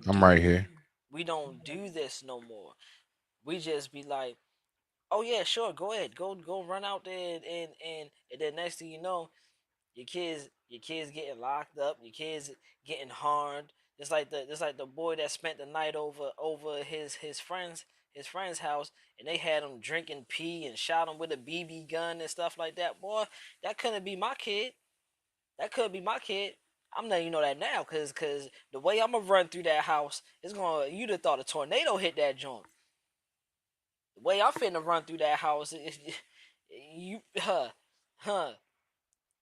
S4: I'm right
S14: do
S4: here.
S14: we don't do this no more. We just be like, oh yeah, sure, go ahead, go run out there, and then next thing you know, your kids getting locked up, your kids getting harmed. Just like the boy that spent the night over his friend's house, and they had him drinking pee and shot him with a BB gun and stuff like that. Boy, that couldn't be my kid. That could be my kid. I'm letting you know that now, cause the way I'm gonna run through that house is gonna, you'd have thought a tornado hit that joint. The way I'm finna run through that house is you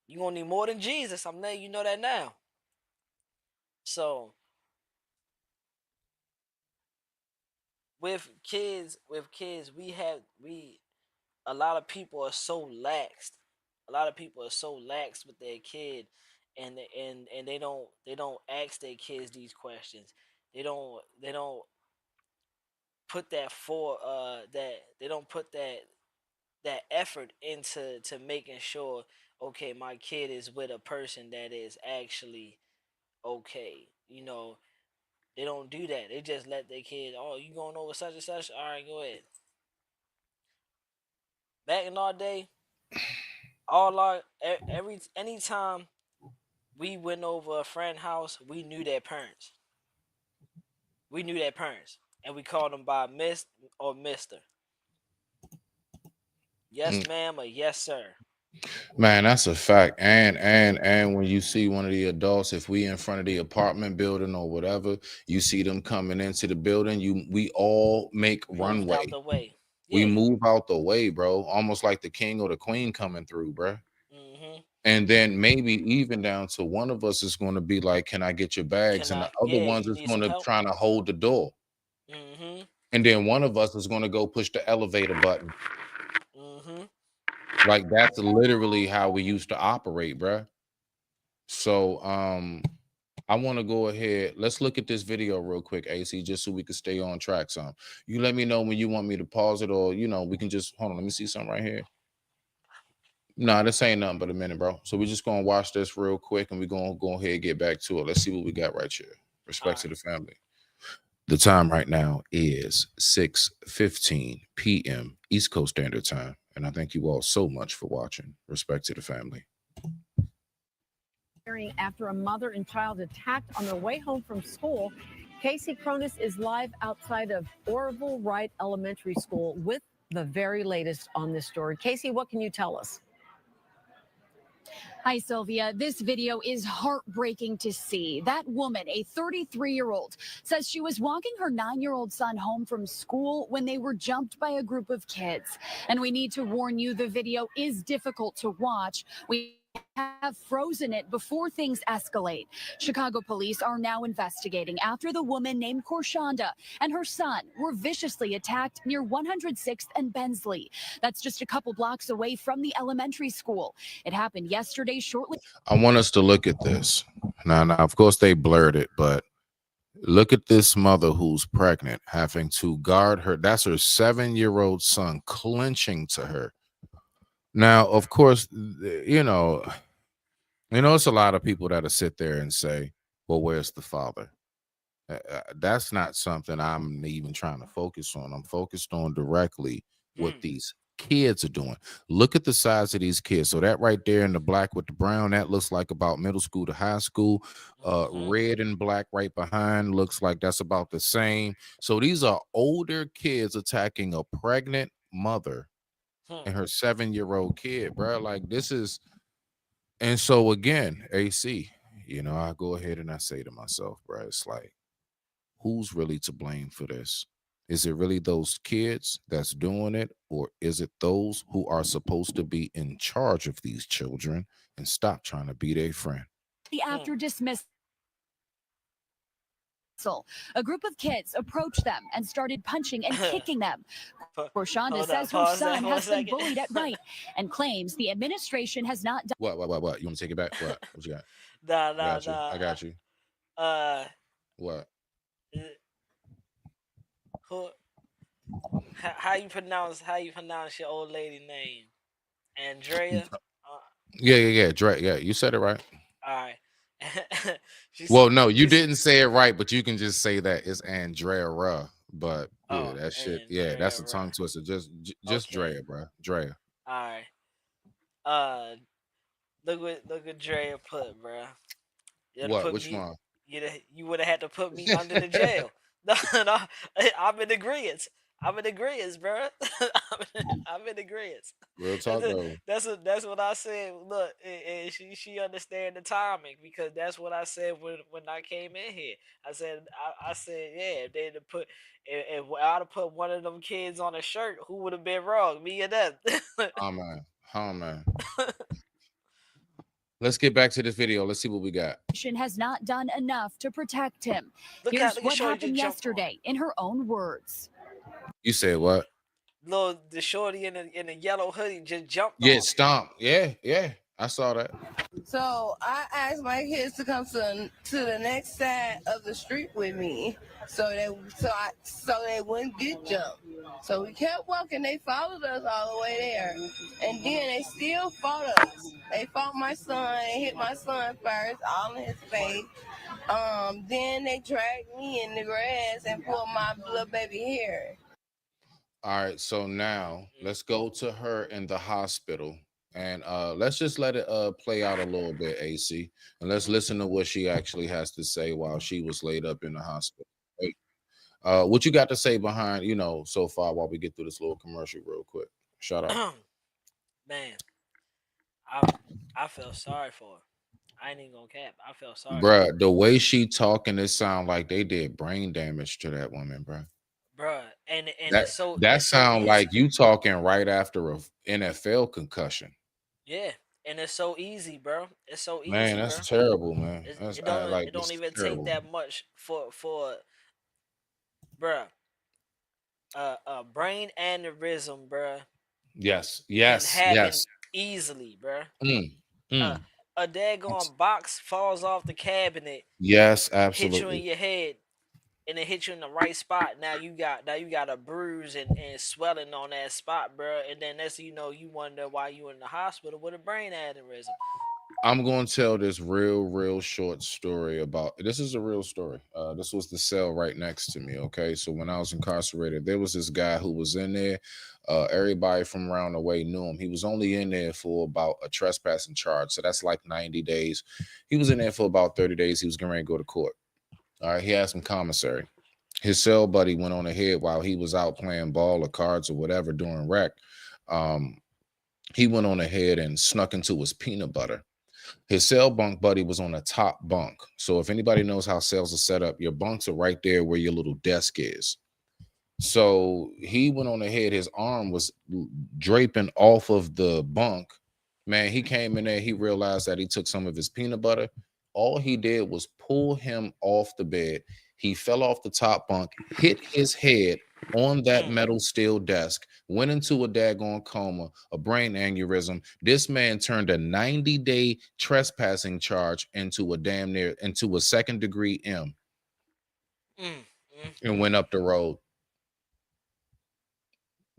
S14: you gonna need more than Jesus. I'm letting you know that now. So with kids, we a lot of people are so laxed. A lot of people are so lax with their kid, and they don't ask their kids these questions. They don't put that for that they don't put that effort into to making sure, okay, my kid is with a person that is actually okay. They don't do that. They just let their kid, oh, you going over such and such? All right, go ahead. Back in our day, anytime we went over a friend house, we knew their parents. We knew their parents, and we called them by Miss or Mister. Yes, ma'am, or yes, sir.
S4: Man, that's a fact. And when you see one of the adults, if we in front of the apartment building or whatever, you see them coming into the building, we all make
S14: Moved
S4: runway.
S14: out the way.
S4: We
S14: Yeah.
S4: move out the way, bro. Almost like the king or the queen coming through, bro.
S14: Mm-hmm.
S4: And then maybe even down to one of us is going to be like, "Can I get your bags?" And the other ones
S14: You
S4: is
S14: need
S4: going
S14: some
S4: to
S14: help?
S4: trying to hold the door.
S14: Mm-hmm.
S4: And then one of us is going to go push the elevator button.
S14: Mm-hmm.
S4: Like that's literally how we used to operate, bruh. So I want to go ahead. Let's look at this video real quick, AC, just so we can stay on track some. You let me know when you want me to pause it, or we can just hold on. Let me see something right here. Nah, this ain't nothing but a minute, bro. So we're just gonna watch this real quick, and we're gonna go ahead and get back to it. Let's see what we got right here. Respect to the family. The time right now is 6:15 p.m. East Coast Standard Time. And I thank you all so much for watching. Respect to the family.
S16: After a mother and child attacked on their way home from school, Casey Cronus is live outside of Orville Wright Elementary School with the very latest on this story. Casey, what can you tell us?
S17: Hi, Sylvia. This video is heartbreaking to see. That woman, a 33-year-old, says she was walking her 9-year-old son home from school when they were jumped by a group of kids. And we need to warn you, the video is difficult to watch. We have frozen it before things escalate. Chicago police are now investigating after the woman named Korshonda and her son were viciously attacked near 106th and Bensley. That's just a couple blocks away from the elementary school. It happened yesterday shortly.
S4: I want us to look at this. Now, of course, they blurred it, but look at this mother who's pregnant, having to guard her. That's her 7-year-old son clinching to her. Now, of course, it's a lot of people that'll sit there and say, well, where's the father? That's not something I'm even trying to focus on. I'm focused on directly what these kids are doing. Look at the size of these kids. So that right there in the black with the brown, that looks like about middle school to high school. Red and black right behind looks like that's about the same. So these are older kids attacking a pregnant mother and her 7-year-old kid, bro. Like this is, and so again, AC, you know, I go ahead and I say to myself, bro, it's like, who's really to blame for this? Is it really those kids that's doing it, or is it those who are supposed to be in charge of these children and stop trying to be their friend?
S17: After dismissal, a group of kids approached them and started punching and kicking them. Korshonda
S14: Hold
S17: says
S14: up,
S17: her
S14: pause
S17: son
S14: that 1
S17: has been
S14: second.
S17: bullied at night and claims the administration has not done.
S4: What? You want me to take it back? What you got?
S14: Nah,
S4: I got you.
S14: Uh,
S4: What?
S14: who? How you pronounce your old lady name? Andrea.
S4: Yeah. Dre, yeah, you said it right.
S14: All right.
S4: Well, no, you didn't say it right, but you can just say that it's Andrea Ruh. But yeah, that shit, yeah, that's a tongue twister. Just
S14: Okay.
S4: Drea, bro. Drea.
S14: All right. Look what Drea put, bro.
S4: What? Which one?
S14: You would have had to put me under the jail. No, I'm in agreement. I'm in agreement, bro. I'm in agreement.
S4: Real talk though.
S14: That's what I said. Look, and she understand the timing, because that's what I said when I came in here. I said yeah, if they'd have put if I'd have put one of them kids on a shirt, who would have been wrong, me or them?
S4: Oh man. Let's get back to this video. Let's see what we got.
S17: Has not done enough to protect him.
S14: Look
S17: Here's
S14: at
S17: what
S14: Shorty
S17: happened
S14: just jumped
S17: yesterday in her own words.
S4: You said what?
S14: The shorty in a yellow hoodie just jumped.
S4: Yeah,
S14: on
S4: stomp. Yeah. I saw that.
S13: So I asked my kids to come to the next side of the street with me, so they wouldn't get jumped. So we kept walking. They followed us all the way there, and then they still fought us. They fought my son. They hit my son first, all in his face. Then they dragged me in the grass and pulled my little baby hair.
S4: All right, so now let's go to her in the hospital, and let's just let it play out a little bit, AC, and let's listen to what she actually has to say while she was laid up in the hospital. Hey, what you got to say behind, so far while we get through this little commercial real quick? Shout out.
S14: Man, I felt sorry for her. I ain't even gonna cap. I felt sorry.
S4: Bruh, the way she talking, it sound like they did brain damage to that woman, bruh.
S14: Bruh, and
S4: That,
S14: it's so
S4: that
S14: it's so
S4: sound
S14: easy.
S4: like you talking right after a NFL concussion.
S14: Yeah, and it's so easy, bro. It's so easy,
S4: Man, that's
S14: bro.
S4: terrible, man.
S14: It
S4: That's
S14: don't
S4: it's
S14: even
S4: terrible.
S14: take that much for bruh. A brain aneurysm, bruh,
S4: Yes,
S14: can happen
S4: yes.
S14: easily, bruh.
S4: Mm.
S14: A daggone box falls off the cabinet,
S4: Yes,
S14: hit you in
S4: absolutely.
S14: your head, and it hit you in the right spot. Now you got a bruise and swelling on that spot, bro. And then next thing you know, you wonder why you in the hospital with a brain aneurysm.
S4: I'm going to tell this real short story about, this is a real story. This was the cell right next to me. Okay. So when I was incarcerated, there was this guy who was in there. Everybody from around the way knew him. He was only in there for about a trespassing charge. So that's like 90 days. He was in there for about 30 days. He was getting ready to go to court. All right. He had some commissary. His cell buddy went on ahead while he was out playing ball or cards or whatever during rec. He went on ahead and snuck into his peanut butter. His cell bunk buddy was on the top bunk. So if anybody knows how cells are set up, your bunks are right there where your little desk is. So he went on ahead. His arm was draping off of the bunk. Man, he came in there. He realized that he took some of his peanut butter. All he did was pull him off the bed. He fell off the top bunk, hit his head on that metal steel desk, went into a daggone coma, a brain aneurysm. This man turned a 90-day trespassing charge into a second-degree M and went up the road.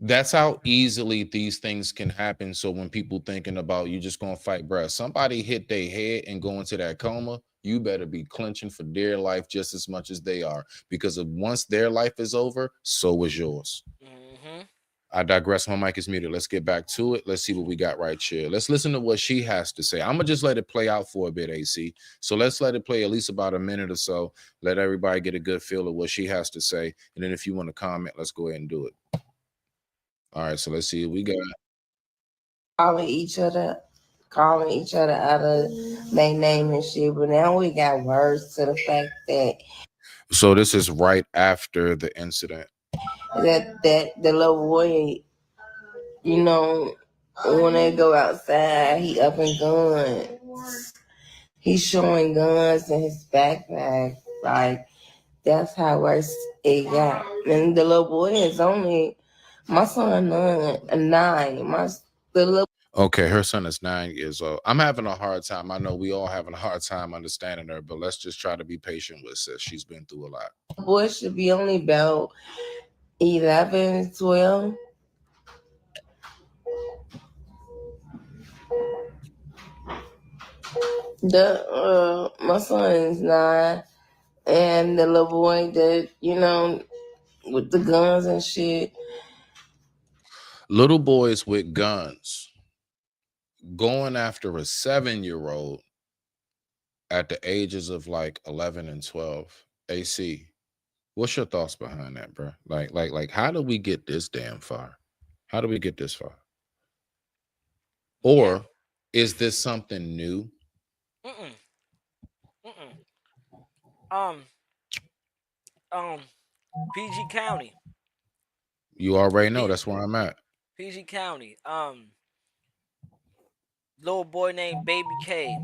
S4: That's how easily these things can happen. So when people thinking about you just gonna fight, bruh, somebody hit their head and go into that coma, you better be clenching for their life just as much as they are, because once their life is over, so is yours. I digress. My mic is muted. Let's get back to it. Let's see what we got right here. Let's listen to what she has to say. I'm gonna just let it play out for a bit, AC. So let's let it play at least about a minute or so. Let everybody get a good feel of what she has to say. And then if you want to comment, let's go ahead and do it. All right, so let's see what we got.
S13: Calling each other calling each other out of their name and shit. But now we got words to the fact that
S4: So this is right after the incident.
S13: that the little boy, you know, when they go outside, he up and guns. He's showing guns in his backpack. Like, that's how worse it got. And the little boy is only, my son 9.
S4: Okay, her son is 9 years old. I'm having a hard time. I know we all having a hard time understanding her, but let's just try to be patient with sis. She's been through a lot.
S13: The boy should be only about 11, 12. My son is 9, and the little boy that, you know, with the guns and shit.
S4: Little boys with guns going after a 7-year-old at the ages of like 11 and 12. AC, what's your thoughts behind that, bro? Like, how do we get this damn far? How do we get this far? Or is this something new?
S14: PG County.
S4: You already know that's where I'm at.
S14: PG County. Little boy named Baby K,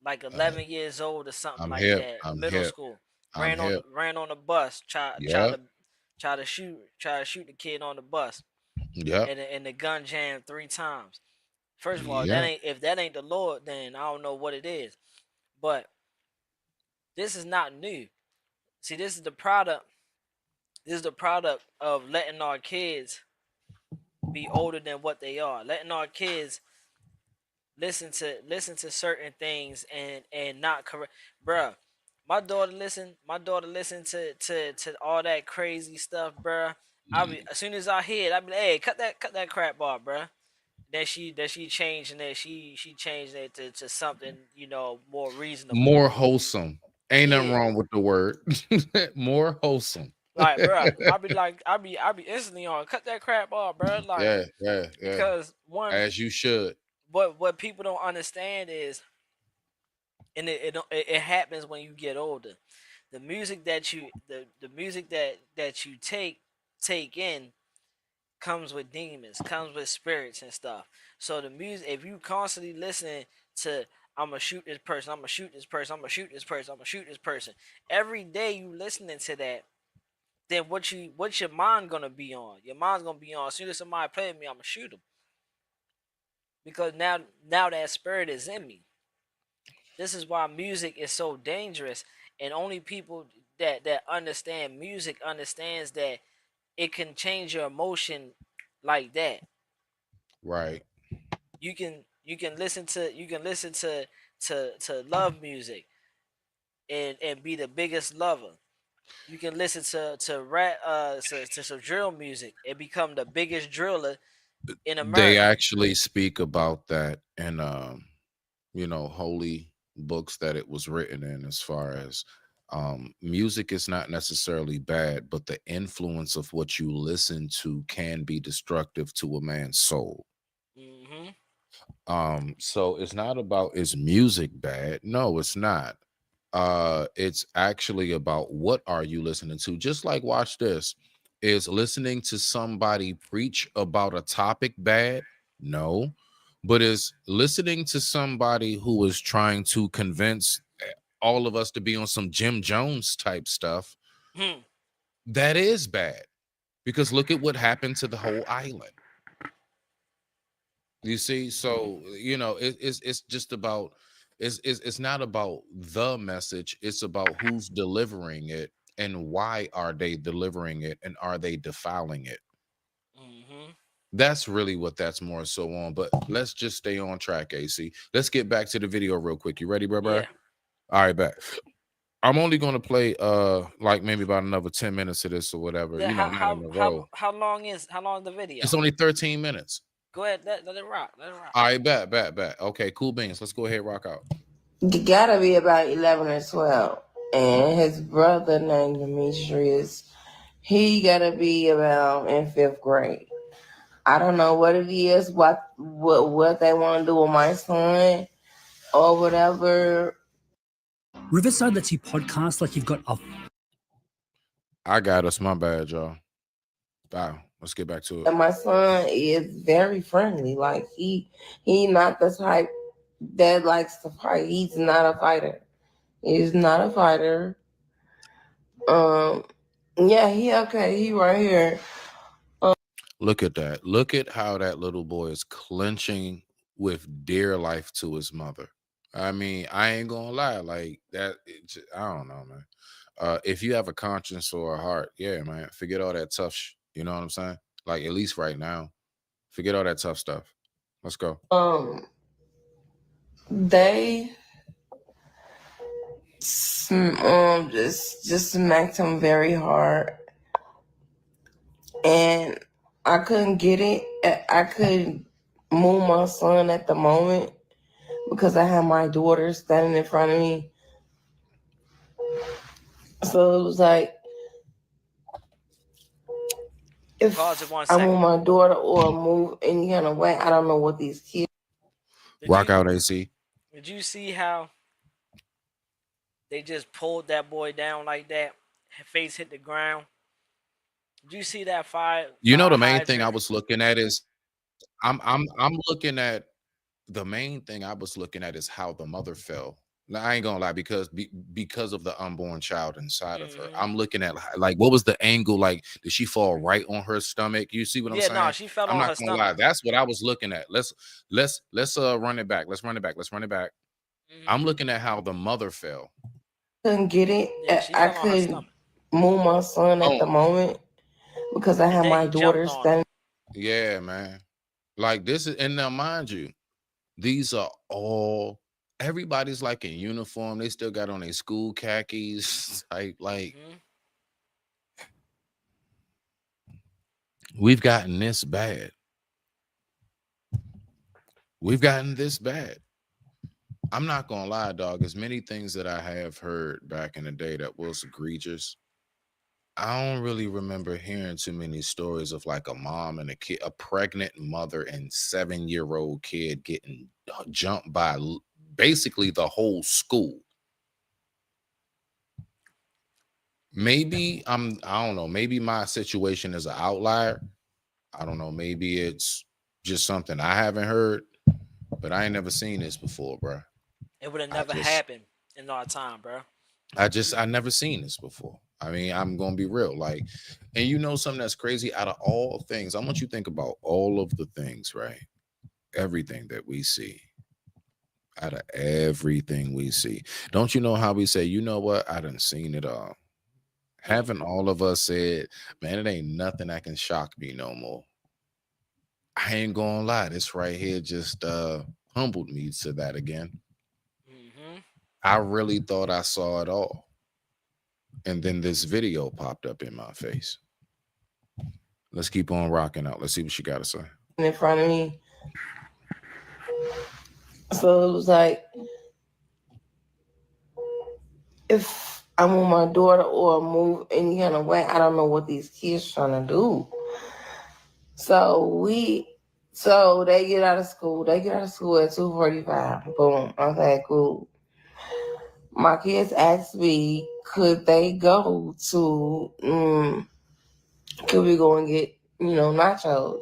S14: like 11 years old or something
S4: I'm
S14: like
S4: hip.
S14: that.
S4: I'm
S14: Middle
S4: hip.
S14: school.
S4: I'm hip.
S14: Ran on the bus. Try to shoot the kid on the bus.
S4: Yep.
S14: And the gun jammed 3 times. First of all,
S4: Yep.
S14: if that ain't the Lord, then I don't know what it is. But this is not new. See, this is the product. This is the product of letting our kids be older than what they are. Letting our kids listen to certain things and not correct. Bruh, my daughter listen to all that crazy stuff, bruh. As soon as I hear it, I be like, hey, cut that crap off, bruh. Then she changing it. She changed it to something, you know, more reasonable,
S4: More wholesome. Ain't nothing wrong with the word. More wholesome.
S14: Like, bro, I be instantly on cut that crap off, bro. Like,
S4: yeah.
S14: Because one,
S4: as you should.
S14: What people don't understand is, and it happens when you get older. The music that you take in comes with demons, comes with spirits and stuff. So the music, if you constantly listening to, I'm gonna shoot this person, I'm gonna shoot this person, I'm gonna shoot this person, I'm gonna shoot this person, every day you listening to that, then what's your mind gonna be on? Your mind's gonna be on, as soon as somebody play with me, I'm gonna shoot them. Because now that spirit is in me. This is why music is so dangerous, and only people that understand music understands that it can change your emotion like that.
S4: Right.
S14: You can listen to love music and be the biggest lover. You can listen to rap to some drill music and become the biggest driller in America.
S4: They actually speak about that in holy books that it was written in, as far as music is not necessarily bad, but the influence of what you listen to can be destructive to a man's soul. So it's not about, is music bad? No, it's not. It's actually about, what are you listening to? Just like, watch this. Is listening to somebody preach about a topic bad? No. But is listening to somebody who is trying to convince all of us to be on some Jim Jones type stuff, that is bad. Because look at what happened to the whole island. You see, so it's just about, it's not about the message, it's about who's delivering it and why are they delivering it, and are they defiling it. That's really what that's more so on. But let's just stay on track, AC. Let's get back to the video real quick. You ready, bro?
S14: Yeah.
S4: All right, back. I'm only gonna play like maybe about another 10 minutes of this or whatever.
S14: Yeah,
S4: not in a row.
S14: how long is the video?
S4: It's only 13 minutes.
S14: Go ahead, let it rock.
S4: All right, bet. Okay, cool beans. Let's go ahead, rock out.
S13: You gotta be about 11 or 12. And his brother named Demetrius, he gotta be about in 5th grade. I don't know what it is, what they want to do with my son or whatever.
S18: Riverside lets you podcast like you've got a.
S4: I got us. My bad, y'all. Wow. Let's get back to it.
S13: And my son is very friendly. Like he not the type that likes to fight. He's not a fighter. He's not a fighter. Yeah, he okay. He right here.
S4: Look at that. Look at how that little boy is clenching with dear life to his mother. I mean, I ain't gonna lie. Like that, I don't know, man. If you have a conscience or a heart, yeah, man, forget all that tough you know what I'm saying? Like, at least right now, forget all that tough stuff. Let's go.
S13: They just smacked him very hard, and I couldn't get it. I couldn't move my son at the moment because I had my daughter standing in front of me. So it was like, if I move my daughter or move any kind of way, I don't know what these kids.
S4: Rock out, AC.
S14: Did you see how they just pulled that boy down like that? Face hit the ground. Did you see that fire?
S4: You know, the main thing I was looking at is I'm looking at the main thing I was looking at is how the mother fell. Now, I ain't gonna lie, because of the unborn child inside of her. I'm looking at like, what was the angle? Like, did she fall right on her stomach? You see what I'm saying?
S14: Yeah, no, she fell on her stomach.
S4: Lie. That's what I was looking at. Let's run it back. Let's run it back. I'm looking at how the mother fell.
S13: Couldn't get it.
S14: Yeah,
S13: I couldn't move my son at the moment because I had my daughter standing.
S4: Yeah, man. Like this is, and now mind you, these are all. Everybody's like in uniform. They still got on their school khakis. We've gotten this bad. We've gotten this bad. I'm not gonna lie, dog. As many things that I have heard back in the day that was egregious, I don't really remember hearing too many stories of like a mom and a kid, a pregnant mother and 7-year-old kid getting jumped by basically the whole school. Maybe I don't know, maybe my situation is an outlier. I don't know, maybe it's just something I haven't heard, but I ain't never seen this before, bro.
S14: It would have never happened in our time, bro.
S4: I never seen this before. I mean, I'm gonna be real, like, and you know something that's crazy. Out of all things, I want you to think about all of the things, right? Everything that we see. Out of everything we see, don't you know how we say, you know what? I done seen it all. Haven't all of us said, man, it ain't nothing that can shock me no more. I ain't gonna lie, this right here just humbled me to that again. I really thought I saw it all. And then this video popped up in my face. Let's keep on rocking out. Let's see what she got to say.
S13: In front of me. So it was like, if I move my daughter or move any kind of way, I don't know what these kids trying to do. So they get out of school. They get out of school at 2:45. Boom. Okay, cool. My kids asked me, could they go to, could we go and get, nachos?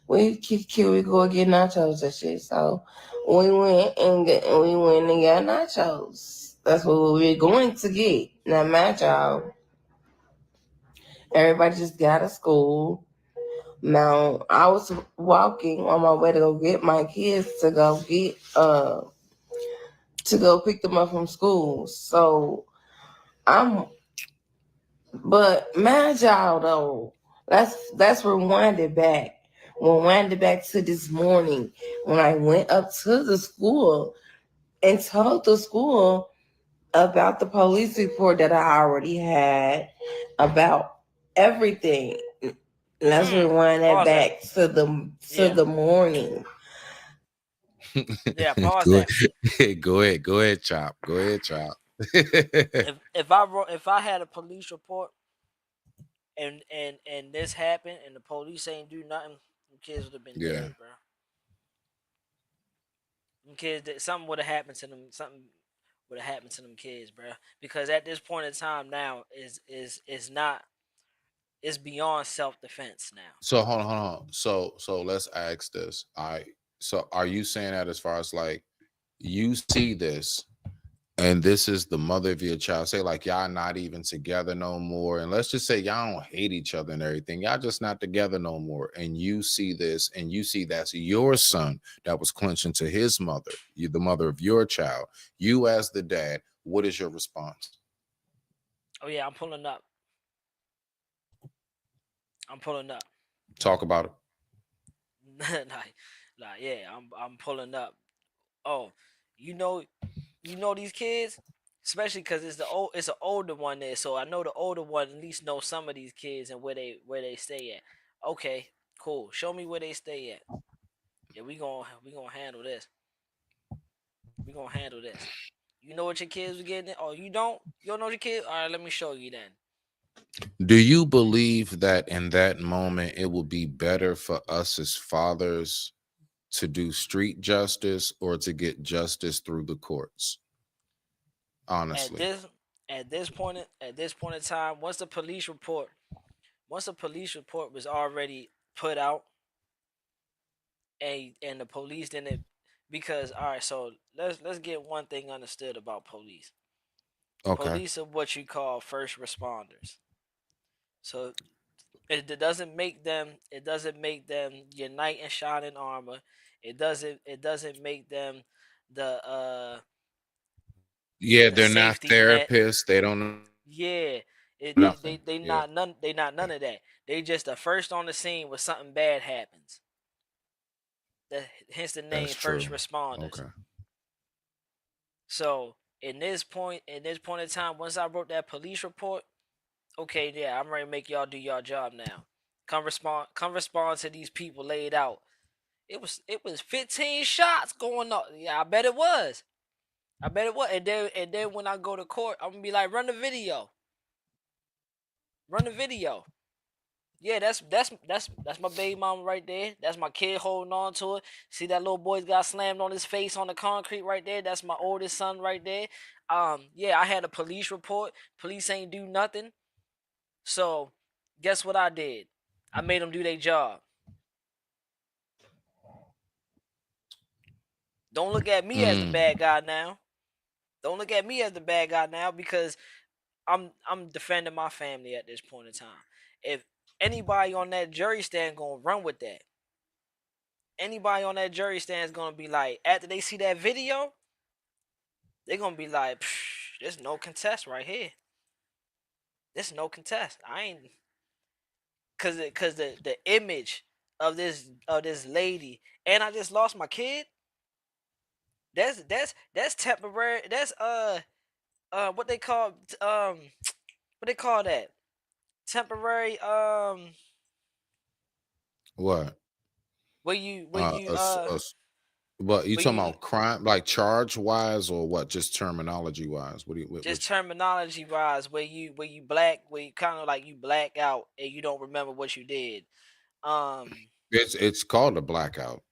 S13: Could we go and get nachos and shit? So we went and got nachos. That's what we were going to get. Now, mind y'all, everybody just got out of school. Now, I was walking on my way to go get my kids to go pick them up from school. So but mind y'all though, let's rewind it back. Rewind it back to this morning when I went up to the school and told the school about the police report that I already had about everything. Let's rewind that back to the morning.
S14: Yeah, pause
S4: that. Go ahead, Chop. Go ahead, Chop.
S14: If I had a police report and this happened and the police ain't do nothing, kids would have been
S4: Yeah.
S14: dead, bro. Them kids, something would have happened to them. Something would have happened to them kids, bro. Because at this point in time now is not. It's beyond self defense now.
S4: So hold on. So let's ask this. So are you saying that as far as like you see this and this is the mother of your child, say like y'all not even together no more, and let's just say y'all don't hate each other and everything, y'all just not together no more, and you see this and you see that's your son that was clinching to his mother, you the mother of your child, you as the dad, what is your response?
S14: Oh yeah, I'm pulling up.
S4: Talk about it.
S14: Yeah, I'm pulling up. Oh, you know these kids, especially because it's an older one there, so I know the older one at least know some of these kids and where they stay at. Okay, cool. Show me where they stay at. Yeah, we gonna handle this. You know what your kids are getting? Oh, you don't? You don't know your kid? All right, let me show you then.
S4: Do you believe that in that moment it will be better for us as fathers to do street justice or to get justice through the courts? Honestly,
S14: at this point in time, once the police report was already put out, and the police didn't, because all right, so let's get one thing understood about police.
S4: Okay.
S14: Police are what you call first responders. So it doesn't make them your knight in shining armor. It doesn't make them the
S4: yeah,
S14: the
S4: they're not
S14: safety net.
S4: therapists. They don't
S14: Yeah,
S4: nothing.
S14: they
S4: Yeah.
S14: not none of that. They just the first on the scene when something bad happens. Hence the name
S4: That's
S14: first
S4: true.
S14: responders.
S4: Okay.
S14: So in this point in time, once I wrote that police report, okay, yeah, I'm ready to make y'all do your job now. Come respond to these people laid out. It was 15 shots going on. Yeah, I bet it was. And then when I go to court, I'm gonna be like, run the video. Yeah, that's my baby mama right there. That's my kid holding on to it. See that little boy's got slammed on his face on the concrete right there. That's my oldest son right there. Yeah, I had a police report. Police ain't do nothing. So, guess what I did? I made them do their job. Don't look at me as the bad guy now. Because I'm defending my family at this point in time. If anybody on that jury stand gonna run with that, anybody on that jury stand is gonna be like, after they see that video, they're gonna be like, there's no contest right here. There's no contest. I ain't, cause the image of this lady, and I just lost my kid. That's temporary. That's what they call that? Temporary
S4: What?
S14: Where you
S4: But you talking about crime, like charge wise, or what? Just terminology wise? What do you?
S14: just terminology wise, where you kind of like you black out and you don't remember what you did.
S4: It's called a blackout.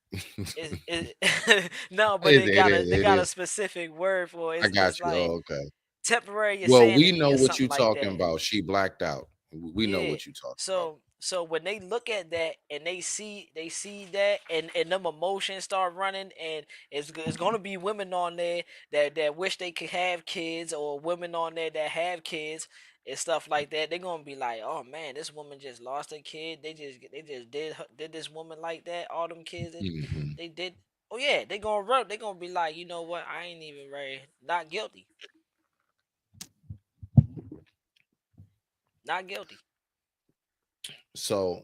S14: No, but they got a specific word for it.
S4: I got you.
S14: Like
S4: okay.
S14: Temporary.
S4: Well, we know what you're talking about. She blacked out. We know what you're talking about.
S14: So when they look at that and they see that and them emotions start running, and it's gonna be women on there that wish they could have kids, or women on there that have kids and stuff like that. They're gonna be like, oh man, this woman just lost a kid. They just did this woman like that. All them kids they did. Oh yeah, they gonna run. They gonna be like, you know what? I ain't even ready. Not guilty. Not guilty.
S4: So,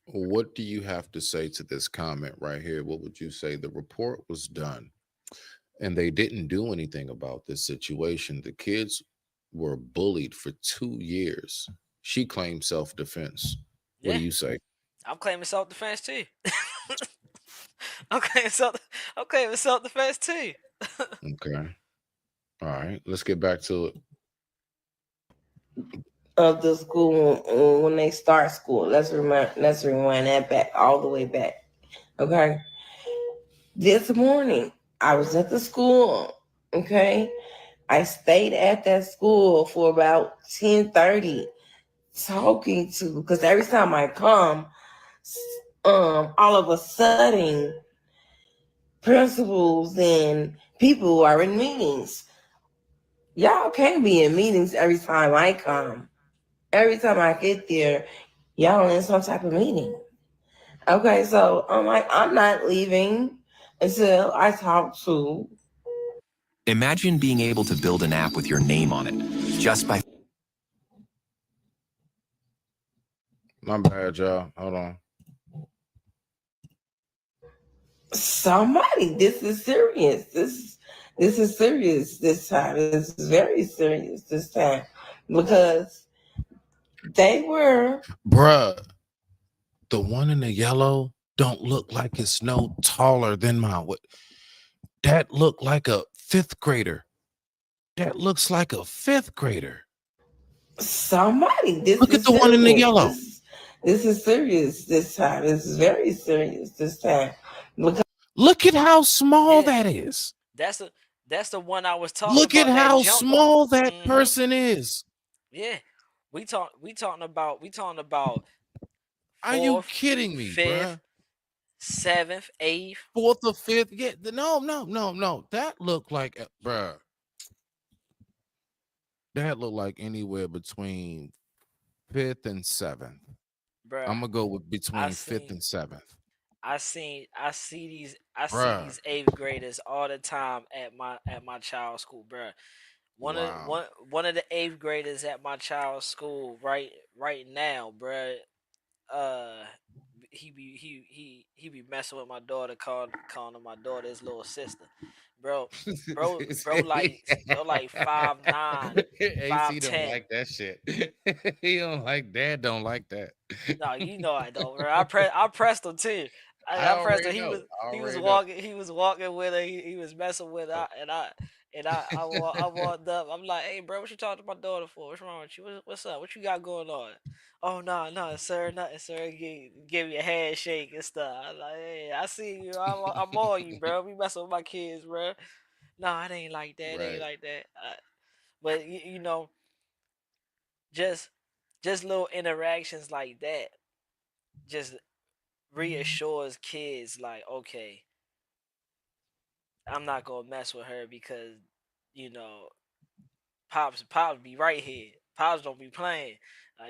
S4: what do you have to say to this comment right here? What would you say? The report was done and they didn't do anything about this situation. The kids were bullied for 2 years. She claimed self-defense. What do you say?
S14: I'm claiming self-defense too. I'm claiming self-defense too.
S4: Okay. All right. Let's get back to it.
S13: of the school when they start school. Let's rewind that back all the way back. Okay. This morning, I was at the school. Okay. I stayed at that school for about 10:30 talking to, because every time I come, all of a sudden, principals and people are in meetings. Y'all can't be in meetings every time I come. Every time I get there, y'all in some type of meeting. Okay, so I'm like, I'm not leaving until I talk to.
S19: Imagine being able to build an app with your name on it just by.
S4: My bad, y'all. Hold on.
S13: Somebody, this is serious. This is serious this time. This is very serious this time because they were.
S4: Bruh, the one in the yellow don't look like it's no taller than my. That looked like a 5th grader. That looks like a 5th grader.
S13: Somebody, this
S4: look
S13: is
S4: at the
S13: serious.
S4: one in the yellow.
S13: This is serious this time. This is very serious this time. Because
S4: look at how small that is.
S14: That's the one I was talking
S4: look
S14: about.
S4: Look at how small
S14: on.
S4: that person is.
S14: Yeah. We talking about
S4: Are you kidding me,
S14: 5th,
S4: bruh?
S14: 7th, 8th,
S4: 4th or 5th. Yeah, no. That looked like, bruh. That looked like anywhere between 5th and 7th.
S14: Bruh,
S4: I'm gonna go with between 5th and 7th.
S14: I see these 8th graders all the time at my child's school, bruh. One of the 8th graders at my child's school right now, bruh. He be messing with my daughter, calling my daughter his little sister, bro like 5'9", 5'10".
S4: Don't like that shit. He don't like that. Don't like that.
S14: No, you know I don't, bro. I pressed him too. I pressed him. He was walking with her. He was messing with her, and I walked up. I'm like, hey, bro, what you talking to my daughter for? What's wrong with you? What's up? What you got going on? Oh, no, sir, nothing, sir. Give me a handshake and stuff. I'm like, hey, I see you. I'm on you, bro. We messing with my kids, bro. No, it ain't like that. It ain't like that. But you know, just little interactions like that, just reassures kids like, okay, I'm not gonna mess with her because, you know, Pops be right here. Pops don't be playing.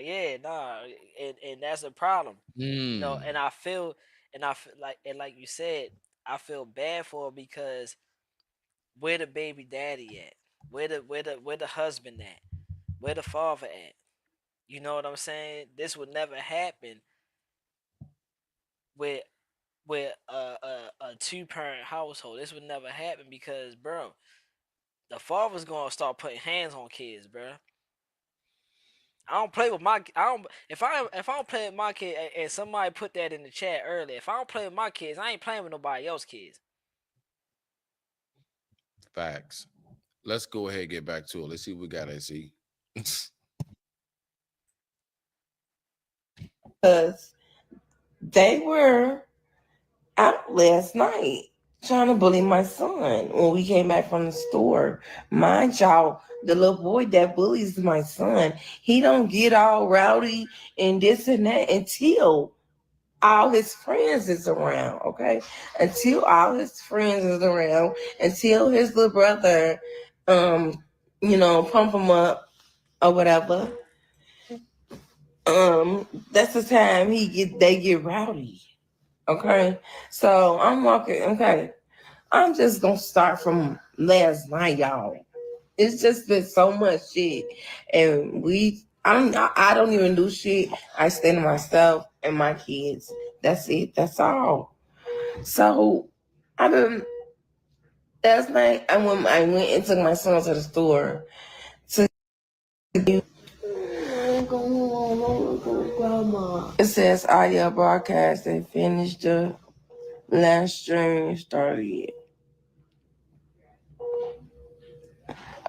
S14: Yeah, nah, and that's a problem. You know, and I feel like you said, I feel bad for her because where the baby daddy at? Where the husband at? Where the father at? You know what I'm saying? This would never happen with a 2-parent household. This would never happen because, bro, the father's gonna start putting hands on kids, bro. I don't play with my. If I don't play with my kid, and somebody put that in the chat earlier. If I don't play with my kids, I ain't playing with nobody else's kids.
S4: Facts. Let's go ahead and get back to it. Let's see what we got. See.
S13: Because they were out last night trying to bully my son when we came back from the store. Mind y'all, the little boy that bullies my son, he don't get all rowdy and this and that until all his friends is around, okay? Until all his friends is around, until his little brother, you know, pump him up or whatever. That's the time they get rowdy. Okay, so I'm walking. Okay, I'm just gonna start from last night, y'all. It's just been so much shit, and I don't even do shit. I stay to myself and my kids. That's it. That's all. So last night I went and took my son to the store to. It says audio broadcast and finished the last stream started.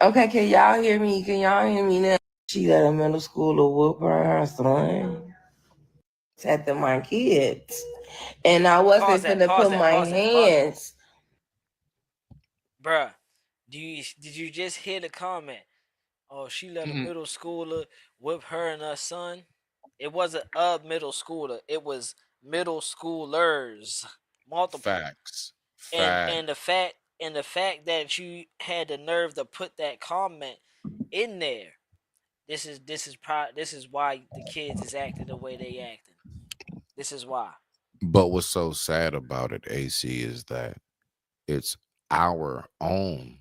S13: Okay, can y'all hear me? Can y'all hear me now? She let a middle schooler whoop her son. Protecting my kids. And I wasn't finna put my hands.
S14: Bruh, did you just hear the comment? Oh, she let a middle schooler whip her and her son. It wasn't a middle schooler. It was middle schoolers, multiple.
S4: Facts.
S14: And the fact that you had the nerve to put that comment in there. This is why the kids is acting the way they acting. This is why.
S4: But what's so sad about it, AC, is that it's our own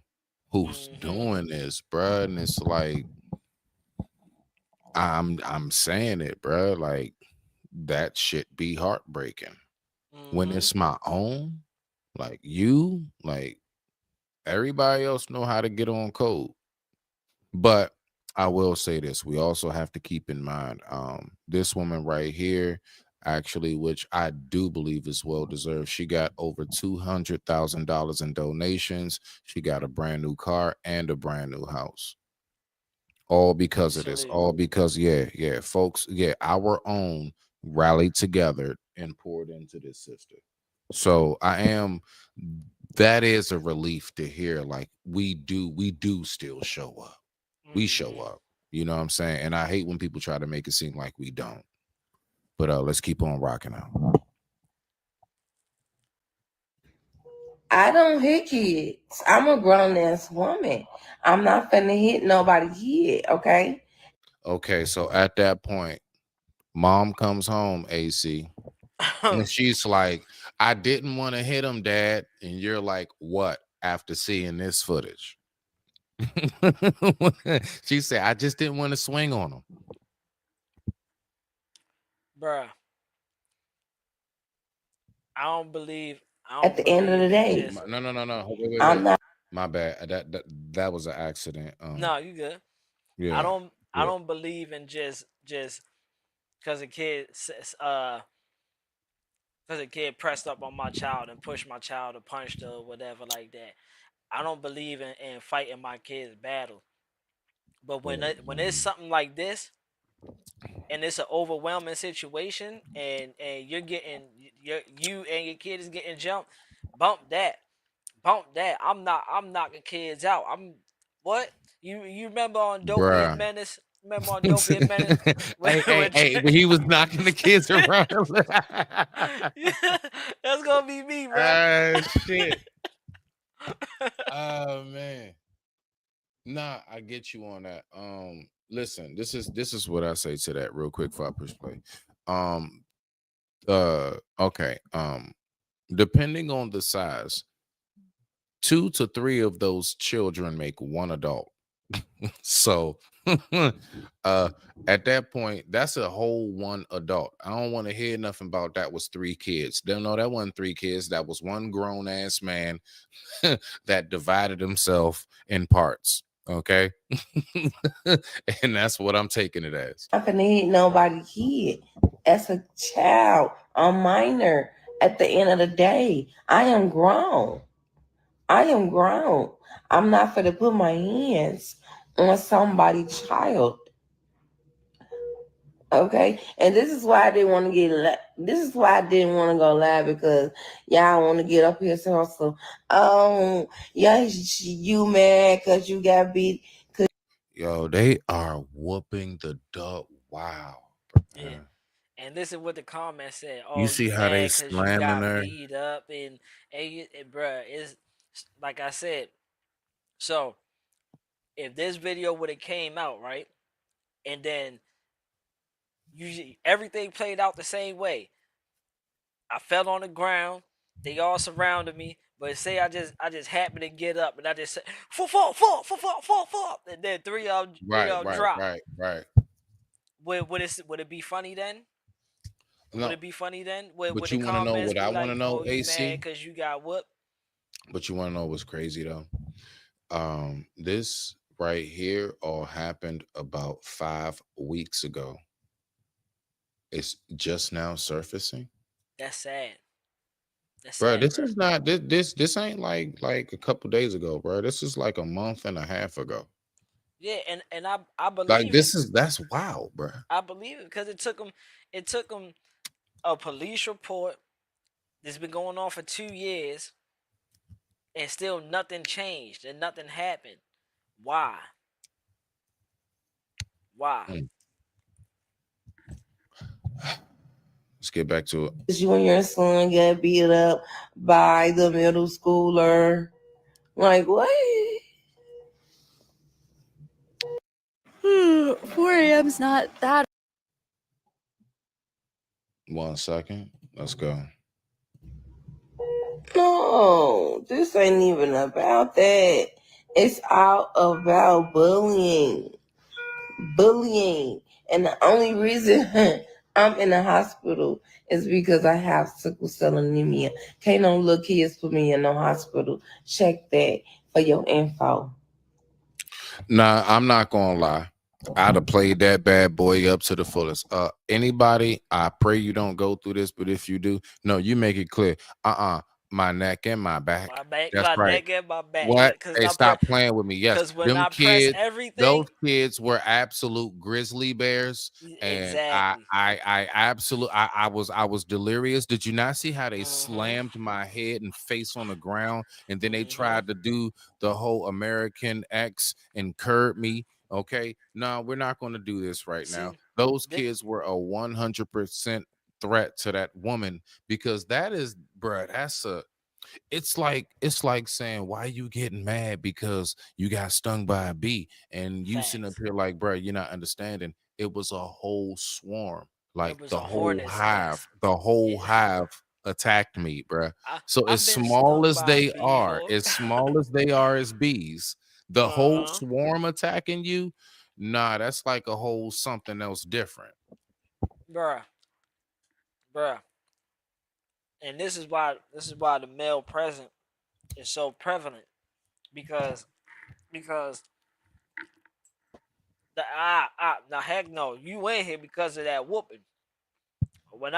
S4: who's doing this, bruh. And it's like, I'm saying it, bruh. Like, that shit be heartbreaking. When it's my own, like you, like everybody else know how to get on code. But I will say this, we also have to keep in mind, this woman right here, actually, which I do believe is well deserved. She got over $200,000 in donations. She got a brand new car and a brand new house. All because of this. All because, yeah, folks, our own rallied together and poured into this sister. So that is a relief to hear. Like, we do still show up. We show up. You know what I'm saying? And I hate when people try to make it seem like we don't. But let's keep on rocking out.
S13: I don't hit kids. I'm a grown ass woman. I'm not finna hit nobody kid, okay?
S4: Okay, so at that point, mom comes home, AC, and she's like, I didn't want to hit him, Dad. And you're like, what? After seeing this footage. She said, I just didn't want to swing on him.
S14: Bruh. I don't believe
S13: at the end of the day.
S4: No. Wait.
S13: I'm not.
S4: My bad. That was an accident.
S14: No, you good.
S4: Yeah.
S14: I don't believe in just because a kid pressed up on my child and pushed my child or punched her or whatever like that. I don't believe in fighting my kid's battle. But when it's something like this, and it's an overwhelming situation, and you're getting you and your kid is getting jumped, bump that. I'm knocking kids out. What? You remember on Dopey and Menace? Remember on Dopey and Menace?
S4: Hey, but he was knocking the kids around.
S14: That's gonna be me, bro.
S4: Shit. Oh man. Nah, I get you on that. Listen, this is what I say to that real quick before I push play. Okay. Depending on the size, 2 to 3 of those children make one adult. So at that point, that's a whole one adult. I don't want to hear nothing about that was 3 kids. No, that wasn't 3 kids. That was one grown ass man that divided himself in parts. Okay. And that's what I'm taking it as.
S13: I'm not gonna hit nobody kid. As a child, a minor. At the end of the day, I am grown. I'm not gonna put my hands on somebody's child. Okay, and this is why I didn't want to get. This is why I didn't want to go live, because y'all want to get up here so you mad because you got beat.
S4: Yo, they are whooping the dog. Wow.
S14: Yeah. And this is what the comment said. Oh,
S4: you see how they slamming her?
S14: Beat up and bruh, it's like I said. So if this video would have came out, right, and then usually everything played out the same way. I fell on the ground. They all surrounded me. But say I just happened to get up and I just said, fall, and then 3 of them drop.
S4: Right.
S14: Would it be funny then?
S4: No.
S14: Would it be funny then? Would
S4: but you want to know what I want to know,
S14: oh,
S4: AC?
S14: Because you got whooped.
S4: But you want to know what's crazy though? This right here all happened about 5 weeks ago. It's just now surfacing.
S14: That's sad.
S4: Bro, this is not this ain't like a couple days ago, bro. This is like a month and a half ago.
S14: Yeah, and I believe
S4: Like
S14: it.
S4: that's wild, bro.
S14: I believe it because it took them a police report that's been going on for 2 years and still nothing changed and nothing happened. Why? Why?
S4: Let's get back to it.
S13: You and your son get beat up by the middle schooler. Like, what?
S17: 4 a.m.'s not that.
S4: 1 second. Let's go.
S13: No, this ain't even about that. It's all about bullying. Bullying. And the only reason I'm in the hospital is because I have sickle cell anemia. Can't no little kids put me in no hospital. Check that for your info.
S4: Nah, I'm not gonna lie. I'd have played that bad boy up to the fullest. Anybody, I pray you don't go through this, but if you do, no, you make it clear. My neck and my back. That's
S14: my
S4: right.
S14: neck and my back.
S4: What?
S14: Cause
S4: Hey, stop playing with me. Yes,
S14: Because when
S4: them
S14: I press
S4: kids,
S14: everything,
S4: those kids were absolute grizzly bears, and
S14: exactly.
S4: I absolutely, I was delirious. Did you not see how they slammed my head and face on the ground, and then they tried to do the whole American X and curb me? Okay, no, we're not going to do this right now. Those kids were a 100% threat to that woman because that is, bruh, that's a. It's like saying, why you getting mad because you got stung by a bee, and you sitting up here like, bruh, you're not understanding. It was a whole swarm, like
S14: was
S4: the
S14: a
S4: whole
S14: hornet's
S4: hive. The whole hive attacked me, bruh. So
S14: I've
S4: as
S14: been
S4: small
S14: stung
S4: as
S14: by a
S4: they
S14: bee
S4: are,
S14: before.
S4: as small as they are as bees, the whole swarm attacking you, nah, that's like a whole something else different.
S14: Bruh. And this is why the male present is so prevalent because now heck no, you ain't here because of that whooping. When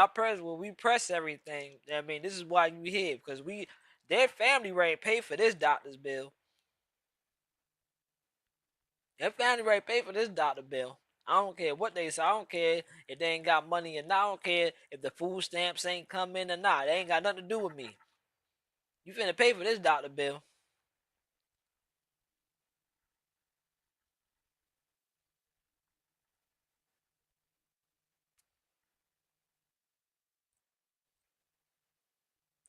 S14: we press everything, I mean this is why you here because their family rate pay for this doctor's bill. Their family rate pay for this doctor bill. I don't care what they say. I don't care if they ain't got money or not. I don't care if the food stamps ain't come in or not. They ain't got nothing to do with me. You finna pay for this doctor bill.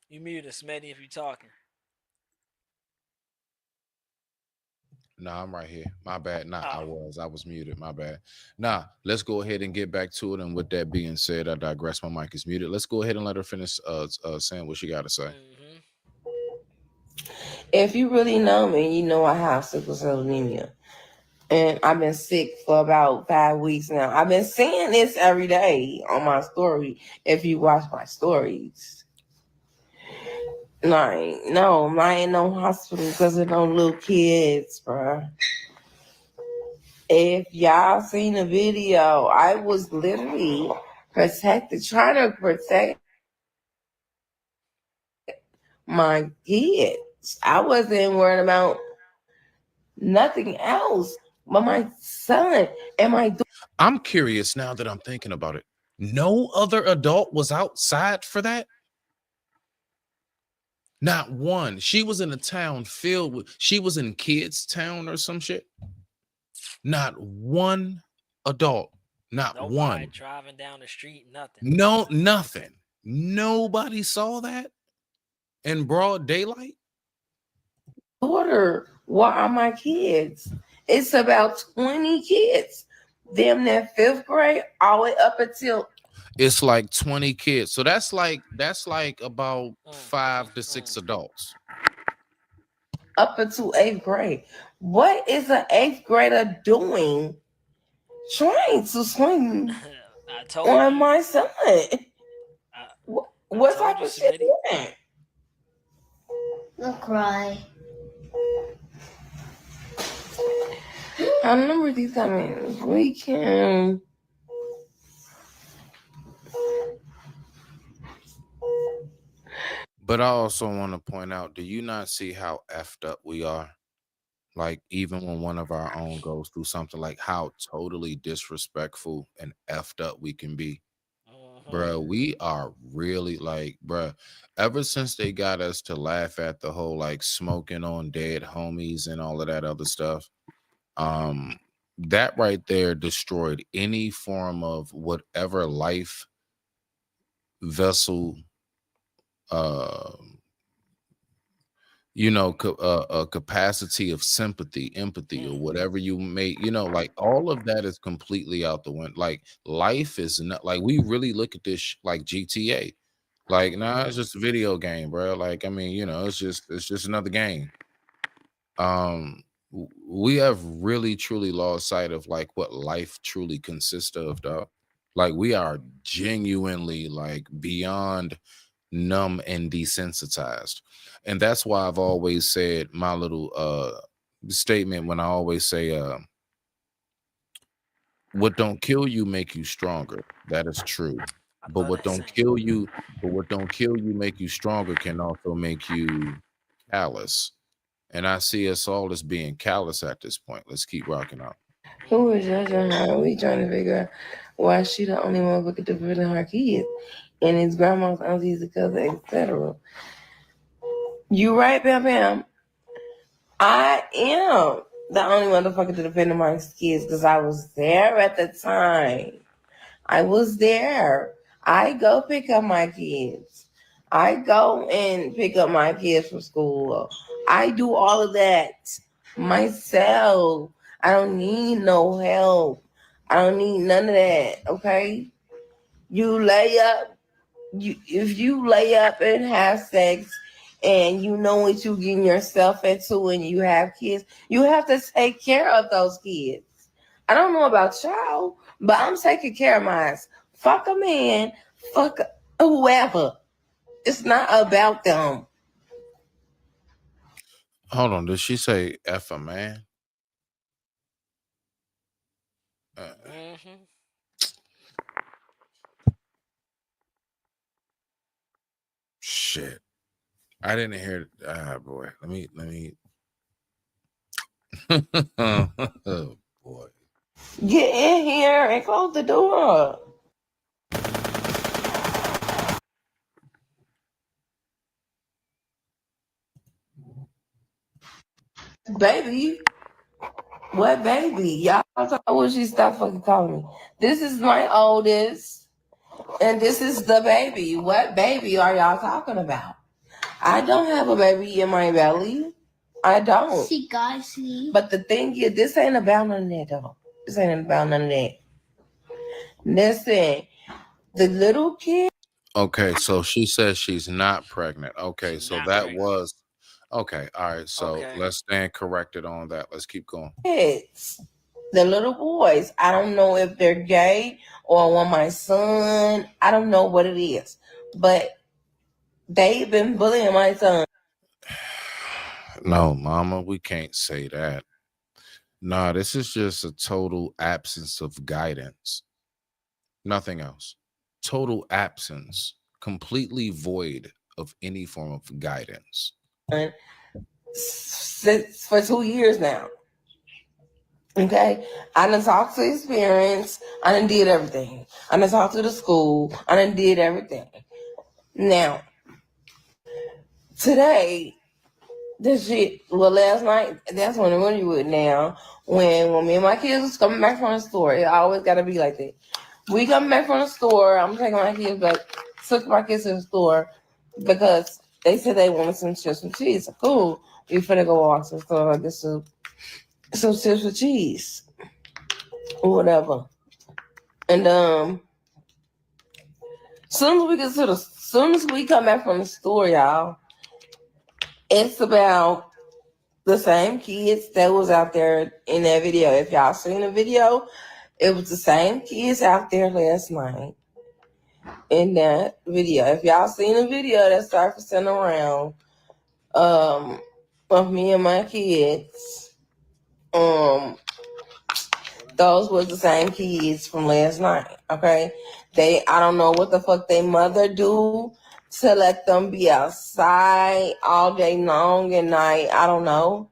S14: You muted, Smitty, if you talking.
S4: Nah, I'm right here. My bad. Nah, I was muted. My bad. Nah, let's go ahead and get back to it. And with that being said, I digress. My mic is muted. Let's go ahead and let her finish saying what she got to say.
S13: If you really know me, you know I have sickle cell anemia. And I've been sick for about 5 weeks now. I've been saying this every day on my story. If you watch my stories. Like, no, I'm not in no hospital because of no little kids, bro. If y'all seen the video, I was literally trying to protect my kids. I wasn't worried about nothing else but my son and my daughter.
S4: I'm curious now that I'm thinking about it. No other adult was outside for that? Not one. She was in a town filled with, she was in Kids Town or some shit. Not one adult. Not
S14: Nobody
S4: one.
S14: driving down the street, nothing.
S4: No, nothing. Nobody saw that in broad daylight.
S13: Daughter, what are my kids? It's about 20 kids. Them that 5th grade, all the way up until
S4: It's like 20 kids. So that's like about 5 to 6 adults.
S13: Up until 8th grade. What is an 8th grader doing trying to swing on my son? What type of shit is that?
S20: Don't cry.
S13: I remember these comments. We can.
S4: But I also want to point out, do you not see how effed up we are? Like even when one of our own goes through something, like how totally disrespectful and effed up we can be. Bruh, we are really like, bruh, ever since they got us to laugh at the whole like smoking on dead homies and all of that other stuff, that right there destroyed any form of whatever life vessel, a capacity of sympathy, empathy, or whatever you may, like all of that is completely out the window. Like life is not like we really look at this like GTA. Like, nah, it's just a video game, bro. Like, I mean, it's just another game. We have really truly lost sight of like what life truly consists of, dog. Like we are genuinely like beyond numb and desensitized. And that's why I've always said my little statement when I always say what don't kill you make you stronger. That is true. But what don't kill you make you stronger can also make you callous. And I see us all as being callous at this point. Let's keep rocking out.
S13: Who is judging her? We trying to figure out why she the only one looking to defend her kids and his grandma's aunties, cousins, etc. You right, Bam Bam. I am the only motherfucker to defend my kids because I was there at the time. I was there. I go pick up my kids. I go and pick up my kids from school. I do all of that myself. I don't need no help. I don't need none of that, okay? You lay up. If you lay up and have sex and you know what you getting yourself into and you have kids, you have to take care of those kids. I don't know about y'all, but I'm taking care of mine. Fuck a man, fuck whoever. It's not about them.
S4: Hold on, did she say F a man? Shit. I didn't hear boy. Let me oh boy.
S13: Get in here and close the door. Baby. What baby? Y'all I wish you stop fucking calling me. This is my oldest. And this is the baby. What baby are y'all talking about? I don't have a baby in my belly. I don't.
S20: See, guys, see.
S13: But the thing is, this ain't about none of that, though. This ain't about none of that. Listen, the little kid.
S4: Okay, so she says she's not pregnant. Okay, so that was okay. All right, so let's stand corrected on that. Let's keep going.
S13: Kids, the little boys. I don't know if they're gay or I want my son. I don't know what it is, but they've been bullying my son.
S4: No, mama, we can't say that. Nah, this is just a total absence of guidance. Nothing else. Total absence, completely void of any form of guidance.
S13: For 2 years now. Okay? I done talked to his parents. I done did everything. I done talked to the school. I done did everything. Now, today, last night, that's when it really would now. When me and my kids was coming back from the store, it always got to be like that. We coming back from the store, I'm taking my kids back, took my kids to the store because they said they wanted some chips and cheese. So cool. We finna go walk to the store and get some chips and cheese. Or whatever. And soon as we come back from the store, y'all, it's about the same kids that was out there in that video. If y'all seen the video, it was the same kids out there last night in that video. If y'all seen the video that's surfacing around of me and my kids, those was the same kids from last night, okay? I don't know what the fuck they mother do to let them be outside all day long and night. I don't know.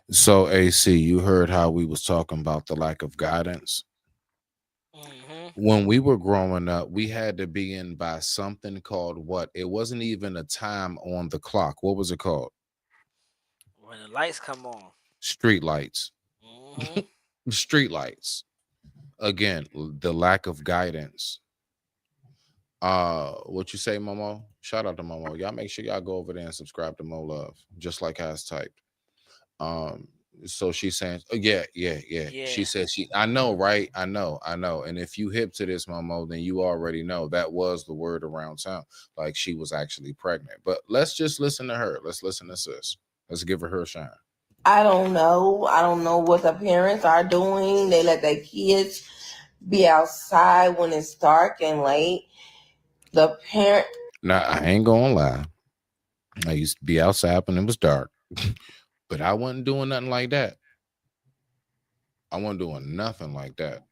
S4: So AC, you heard how we was talking about the lack of guidance. When we were growing up, we had to be in by something called what? It wasn't even a time on the clock. What was it called?
S14: When the lights come on.
S4: Street lights. Street lights. Again, the lack of guidance. What you say, Momo? Shout out to Momo. Y'all make sure y'all go over there and subscribe to Mo Love, just like has typed. So she's saying, oh, yeah. She said I know, right? I know. And if you hip to this, Momo, then you already know that was the word around town. Like she was actually pregnant. But let's just listen to her. Let's listen to sis. Let's give her shine.
S13: I don't know. I don't know what the parents are doing. They let their kids be outside when it's dark and late. The parent.
S4: Now, I ain't gonna lie. I used to be outside when it was dark, but I wasn't doing nothing like that. I wasn't doing nothing like that.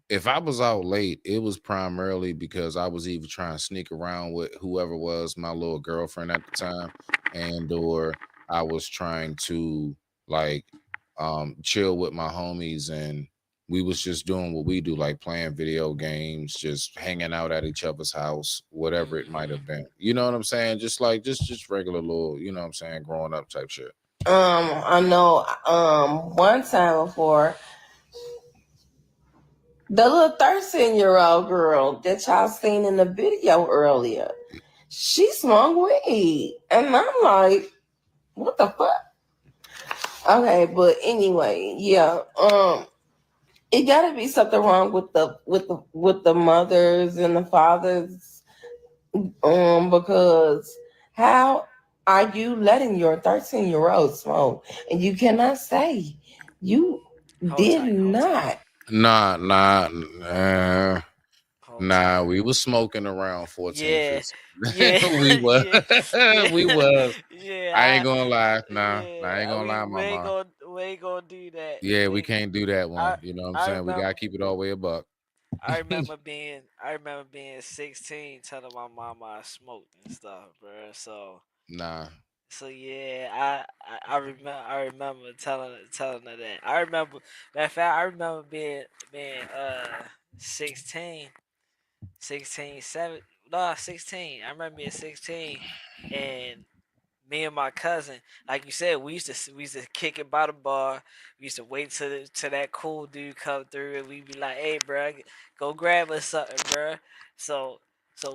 S4: If I was out late, it was primarily because I was either trying to sneak around with whoever was my little girlfriend at the time, and or I was trying to like chill with my homies, and we was just doing what we do, like playing video games, just hanging out at each other's house, whatever it might have been. You know what I'm saying? Just like just regular little, you know what I'm saying, growing up type shit.
S13: I know one time before, the little 13-year-old girl that y'all seen in the video earlier, she smoked weed. And I'm like, what the fuck? Okay, but anyway, yeah. It gotta be something wrong with the mothers and the fathers. Because how are you letting your 13-year-old smoke? And you cannot say you did not.
S4: Nah. We was smoking around 14. We was. I ain't gonna lie. I ain't gonna lie, mama.
S14: We ain't gonna do that.
S4: Yeah, we can't do that one. You know what I'm saying? We gotta keep it all the way a buck.
S14: I remember being 16, telling my mama I smoked and stuff, bro. So
S4: nah.
S14: So yeah, I remember telling her that. I remember, matter of fact, I remember being 16. I remember being 16, and me and my cousin, like you said, we used to kick it by the bar. We used to wait till that cool dude come through, and we'd be like, "Hey, bro, go grab us something, bro." So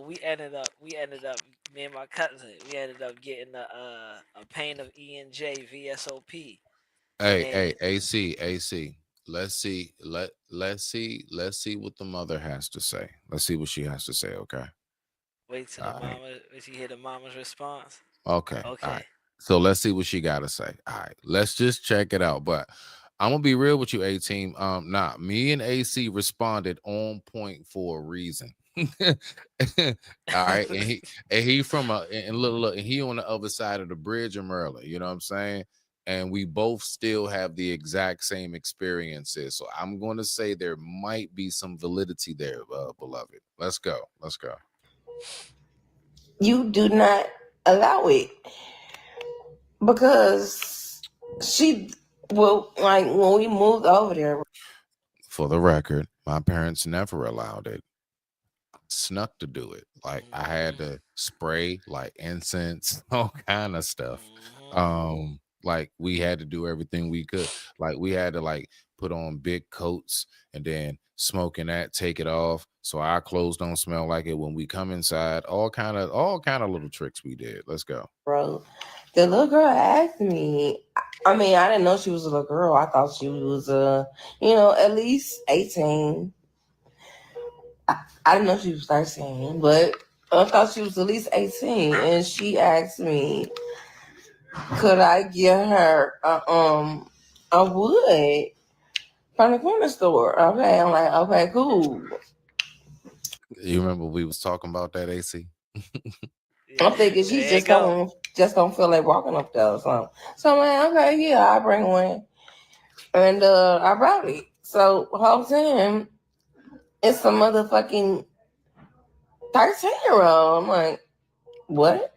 S14: we ended up, me and my cousin, we ended up getting a paint of E&J VSOP.
S4: Hey, AC. Let's see what the mother has to say. Let's see what she has to say. Okay.
S14: Wait till she hear the mama's response.
S4: Okay. All right. So let's see what she got to say. All right. Let's just check it out. But I'm gonna be real with you, A-Team. Me and AC responded on point for a reason. All right. And he from look, and he on the other side of the bridge in Maryland. You know what I'm saying? And we both still have the exact same experiences. So I'm going to say there might be some validity there, beloved. Let's go.
S13: You do not allow it. Because like when we moved over there.
S4: For the record, my parents never allowed it. Snuck to do it. Like I had to spray like incense, all kind of stuff. Like we had to do everything we could. Like we had to like put on big coats and then smoking that, take it off so our clothes don't smell like it when we come inside. All kind of little tricks we did. Let's go.
S13: Bro, the little girl asked me. I mean, I didn't know she was a little girl. I thought she was at least 18. I didn't know she was 13, but I thought she was at least 18. And she asked me, could I get her a wood from the corner store? Okay, I'm like, okay, cool.
S4: You remember we was talking about that, AC?
S13: I'm thinking she's just gonna feel like walking up there or something. So I'm like, okay, yeah, I'll bring one. And I brought it. So whole time it's a motherfucking 13-year-old. I'm like, what?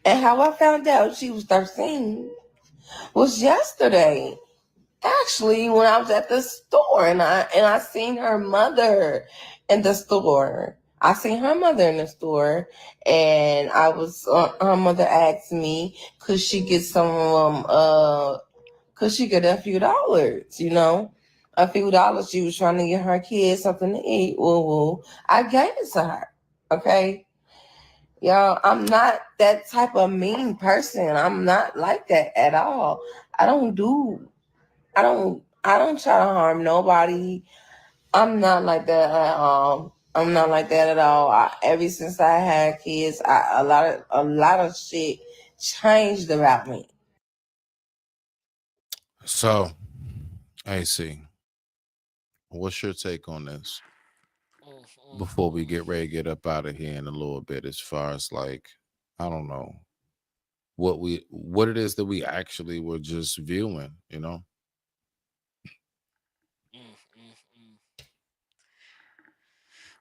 S13: And how I found out she was 13 was yesterday. Actually, when I was at the store and I seen her mother in the store. I seen her mother in the store, and I was her mother asked me, could she get could she get a few dollars, a few dollars. She was trying to get her kids something to eat. Woo. I gave it to her. Okay. Y'all, I'm not that type of mean person. I'm not like that at all. I don't try to harm nobody. I'm not like that at all. I'm not like that at all. Ever since I had kids, a lot of shit changed about me.
S4: So, AC, what's your take on this? Before we get ready to get up out of here in a little bit, as far as like, I don't know what it is that we actually were just viewing,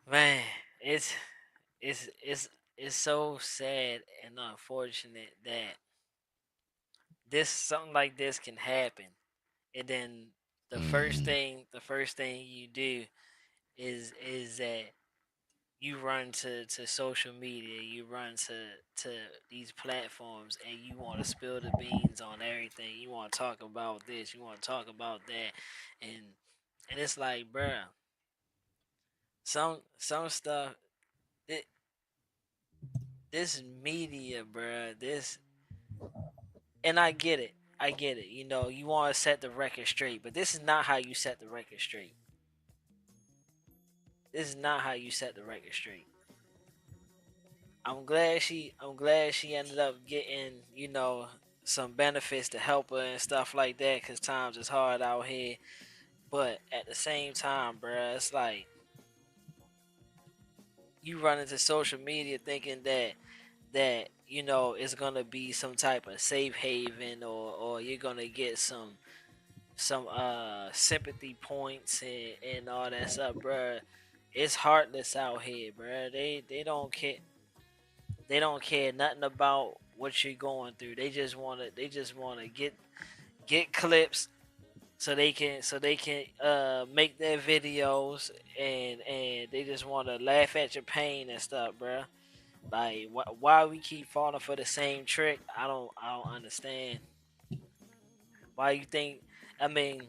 S14: Man, it's so sad and unfortunate that something like this can happen, and then the first thing you do is that you run to social media, you run to these platforms, and you want to spill the beans on everything. You want to talk about this, you want to talk about that, and it's like, bruh, some stuff. This media, bruh, and I get it. You want to set the record straight, but this is not how you set the record straight. This is not how you set the record straight. I'm glad she ended up getting, some benefits to help her and stuff like that, because times is hard out here. But at the same time, bruh, it's like you run into social media thinking that it's gonna be some type of safe haven, or you're gonna get some sympathy points and all that stuff, bruh. It's heartless out here, bruh. They don't care. They don't care nothing about what you're going through. They just wanna get clips so they can make their videos, and they just wanna laugh at your pain and stuff, bruh. Like, why we keep falling for the same trick? I don't understand. Why you think? I mean,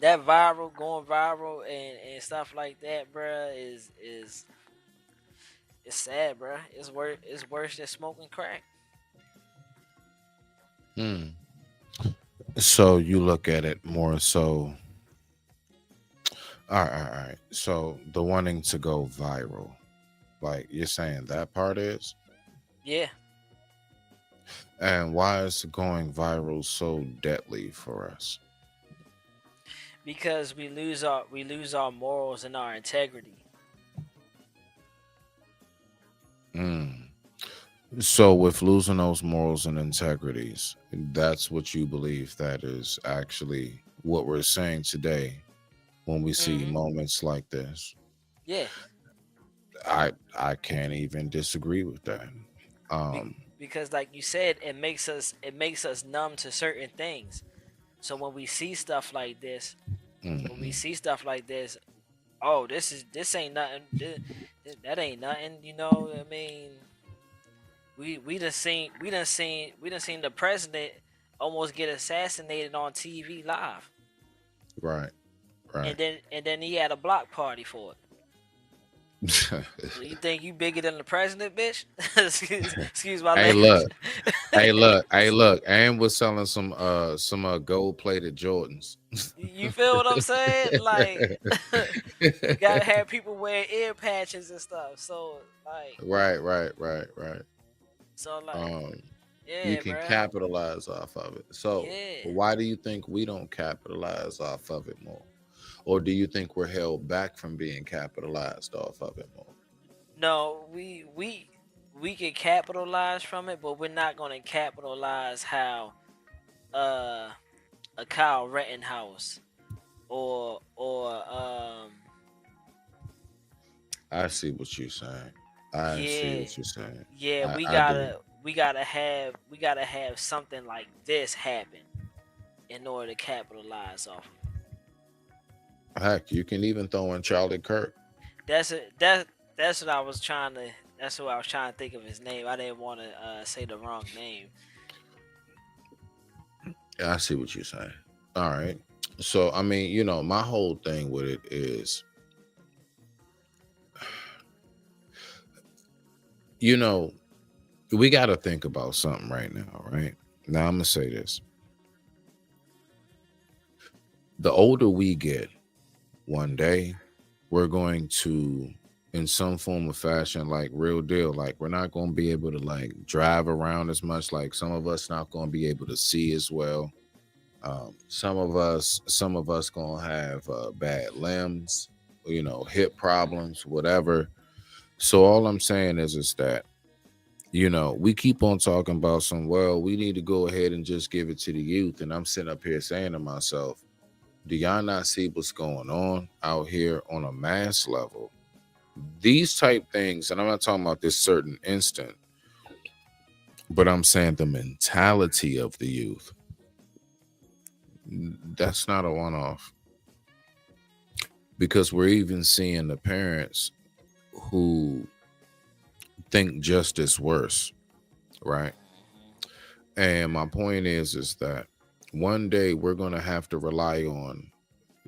S14: that going viral and stuff like that, bruh, is it's sad, bruh. It's worse than smoking crack.
S4: So you look at it more so. All right. So the wanting to go viral, like you're saying, that part is.
S14: Yeah.
S4: And why is going viral so deadly for us?
S14: Because we lose our morals and our integrity.
S4: So with losing those morals and integrities, that's what you believe that is actually what we're saying today when we see moments like this.
S14: Yeah.
S4: I can't even disagree with that.
S14: Because like you said, it makes us numb to certain things. So when we see stuff like this, oh, this ain't nothing. That ain't nothing. I mean, we done seen the president almost get assassinated on TV live.
S4: Right.
S14: And then he had a block party for it. You think you bigger than the president, bitch? excuse my language.
S4: Hey, look. And was selling some gold-plated Jordans.
S14: You feel what I'm saying? Like, you gotta have people wear ear patches and stuff. So like,
S4: right.
S14: So like, yeah,
S4: you can capitalize off of it. So why do you think we don't capitalize off of it more? Or do you think we're held back from being capitalized off of it more?
S14: No, we can capitalize from it, but we're not gonna capitalize how a Kyle Rittenhouse or
S4: I see what you're saying. I see what you're saying.
S14: Yeah, we we gotta have something like this happen in order to capitalize off of it.
S4: Heck, you can even throw in Charlie Kirk.
S14: That's what I was trying to think of his name. I didn't want to say the wrong name.
S4: I see what you're saying. All right. So, I mean, you know, my whole thing with it is, you know, we got to think about something right now, right? Now, I'm going to say this. The older we get, one day, we're going to, in some form of fashion, like real deal, like we're not going to be able to like drive around as much. Like some of us not going to be able to see as well. Some of us gonna have bad limbs, you know, hip problems, whatever. So all I'm saying is that, you know, we keep on talking about well, we need to go ahead and just give it to the youth. And I'm sitting up here saying to myself, do y'all not see what's going on out here on a mass level? These type things, and I'm not talking about this certain instant, but I'm saying the mentality of the youth. That's not a one-off, because we're even seeing the parents who think justice worse, right? And my point is that one day we're going to have to rely on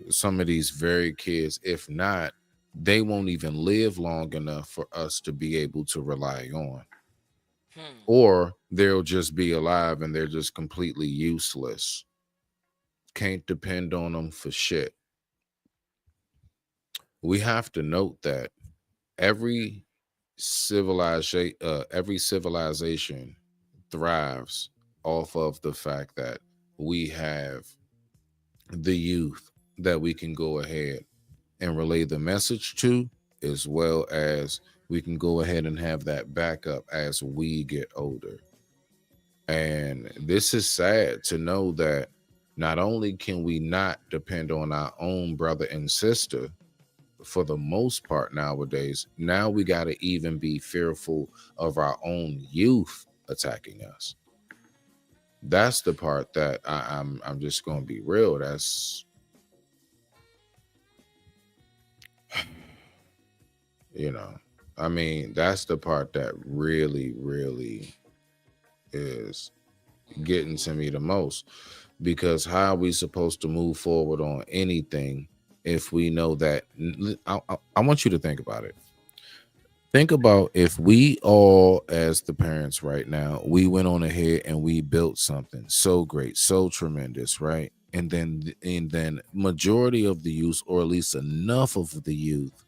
S4: some of these very kids. If not, they won't even live long enough for us to be able to rely on, or they'll just be alive and they're just completely useless. Can't depend on them for shit. We have to note that every civilization thrives off of the fact that we have the youth that we can go ahead and relay the message to, as well as we can go ahead and have that backup as we get older. And this is sad to know that not only can we not depend on our own brother and sister for the most part nowadays, now we got to even be fearful of our own youth attacking us. That's the part that I'm just going to be real. That's, you know, I mean, that's the part that really, really is getting to me the most. Because how are we supposed to move forward on anything if we know that? I want you to think about it. Think about if we all, as the parents right now, we went on ahead and we built something so great, so tremendous, right? And then majority of the youth, or at least enough of the youth,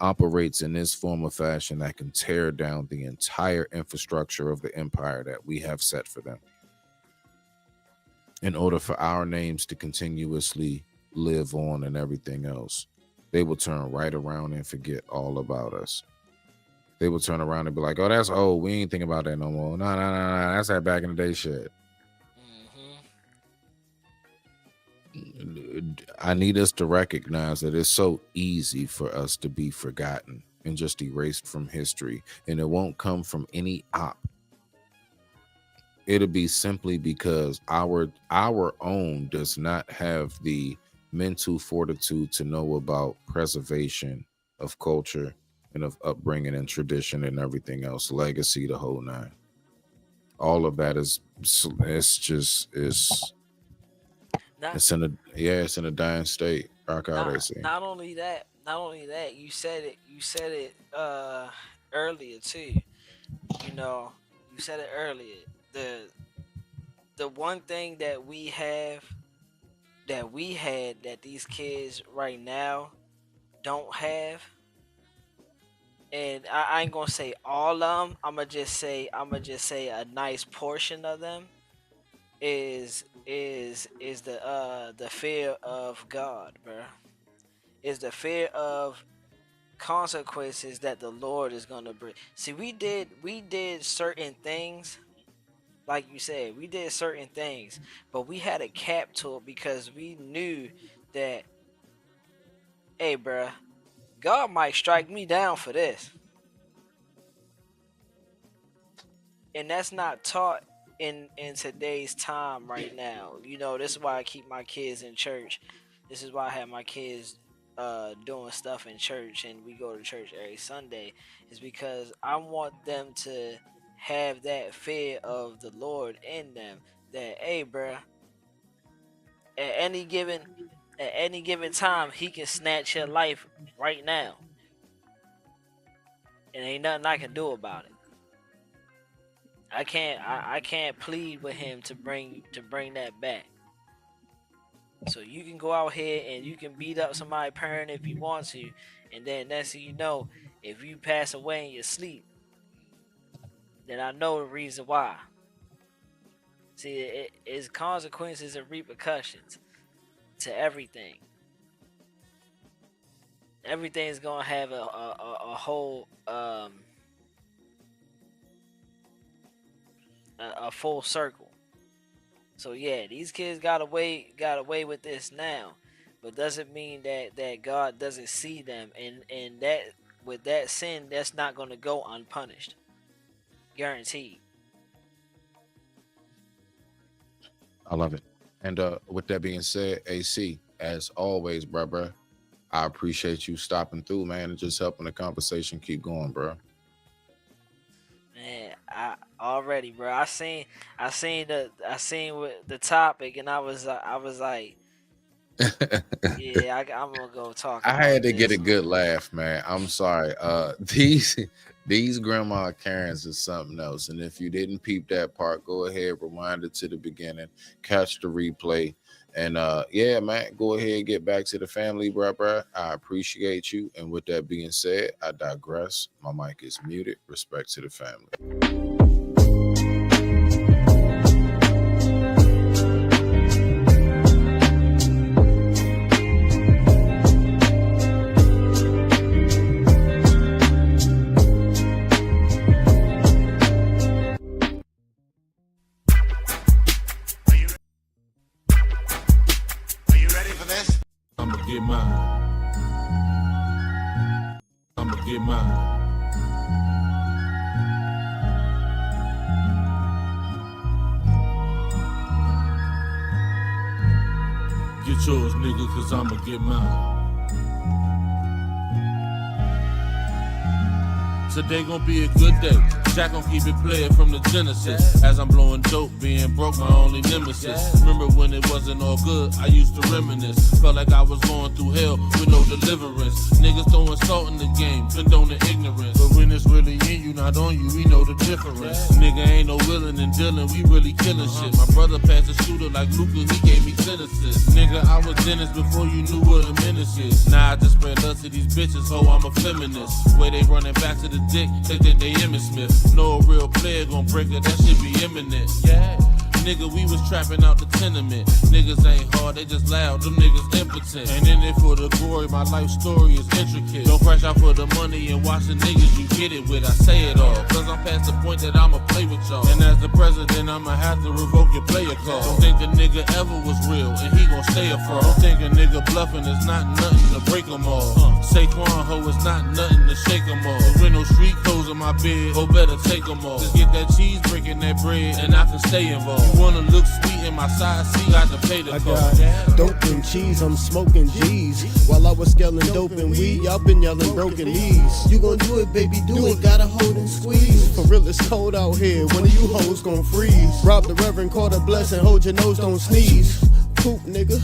S4: operates in this form of fashion that can tear down the entire infrastructure of the empire that we have set for them, in order for our names to continuously live on and everything else. They will turn right around and forget all about us. They will turn around and be like, oh, that's old. We ain't thinking about that no more. No. That's that back in the day shit. I need us to recognize that it's so easy for us to be forgotten and just erased from history. And it won't come from any op. It'll be simply because our own does not have the mental fortitude to know about preservation of culture and of upbringing and tradition and everything else, legacy, the whole nine. All of that is it's in a dying state. Rock out, I see.
S14: Not only that, you said it earlier too. You know, you said it earlier. The one thing that we had that these kids right now don't have, and I ain't gonna say all of them, I'ma just say a nice portion of them is the fear of God, bro. Is the fear of consequences that the Lord is gonna bring. See, we did certain things. Like you said, we did certain things, but we had a cap to it because we knew that, hey, bruh, God might strike me down for this. and that's not taught in today's time right now. You know, this is why I keep my kids in church. This is why I have my kids doing stuff in church, and we go to church every Sunday, is because I want them to have that fear of the Lord in them, that, hey, bruh, at any given time, he can snatch your life right now, and ain't nothing I can do about it. I can't plead with him to bring that back. So you can go out here and you can beat up somebody's parent if you want to, and then next thing you know, if you pass away in your sleep, then I know the reason why. See, it's consequences and repercussions to everything. Everything's gonna have a whole a full circle. So yeah, these kids got away with this now, but doesn't mean that God doesn't see them, and that with that sin, that's not gonna go unpunished. Guaranteed.
S4: I love it. And with that being said, AC, as always, bruh, I appreciate you stopping through, man, and just helping the conversation keep going, bro.
S14: Man, I seen the topic, and I was like, yeah, I'm gonna go talk.
S4: I had to get a good laugh, man. I'm sorry. These grandma Karens is something else. And if you didn't peep that part, go ahead, rewind it to the beginning, catch the replay. And yeah, man, go ahead and get back to the family, bruh. I appreciate you. And with that being said, I digress. My mic is muted. Respect to the family.
S20: Get mine. I'ma get mine. Get yours, nigga, cause I'ma get mine. Today gon' be a good day. Jack gon' keep it playing from the Genesis. As I'm blowing dope, being broke, my only nemesis. Remember when it wasn't all good, I used to reminisce. Felt like I was going through hell with no deliverance. Niggas throwing salt in the game, condoning ignorance. But when it's really in you, not on you, we know the difference. Nigga ain't no willing and dealing, we really killing shit. My brother passed a shooter like Luka, he gave me 10 assists. Nigga, I was Dennis before you knew what a menace is. Now I just spread love to these bitches, ho, I'm a feminist. Way they running back to the dick, they think they Emmitt Smith. No real player gon' break it, that shit be imminent. Yeah. Nigga, we was trapping out the tenement. Niggas ain't hard, they just loud, them niggas impotent. And in it for the glory, my life story is intricate. Don't crash out for the money and watch the niggas you get it with. I say it all, cause I'm past the point that I'ma play with y'all. And as the president, I'ma have to revoke your player call. Don't think a nigga ever was real, and he gon' stay a fraud. Don't think a nigga bluffing is not nothing to break them all. Saquon, ho, it's not nothing to shake them all. With no street clothes in my bed, ho, better take them all. Just get that cheese, breaking that bread, and I can stay involved. Wanna look sweet in my side seat, got to pay the cost.
S21: I got dope and cheese, I'm smoking G's. While I was scaling dope and weed, y'all been yelling broken knees. You gon' do it, baby, do it, gotta hold and squeeze. For real, it's cold out here, one of you hoes gon' freeze. Rob the Reverend, call the blessing, hold your nose, don't sneeze. Poop, nigga.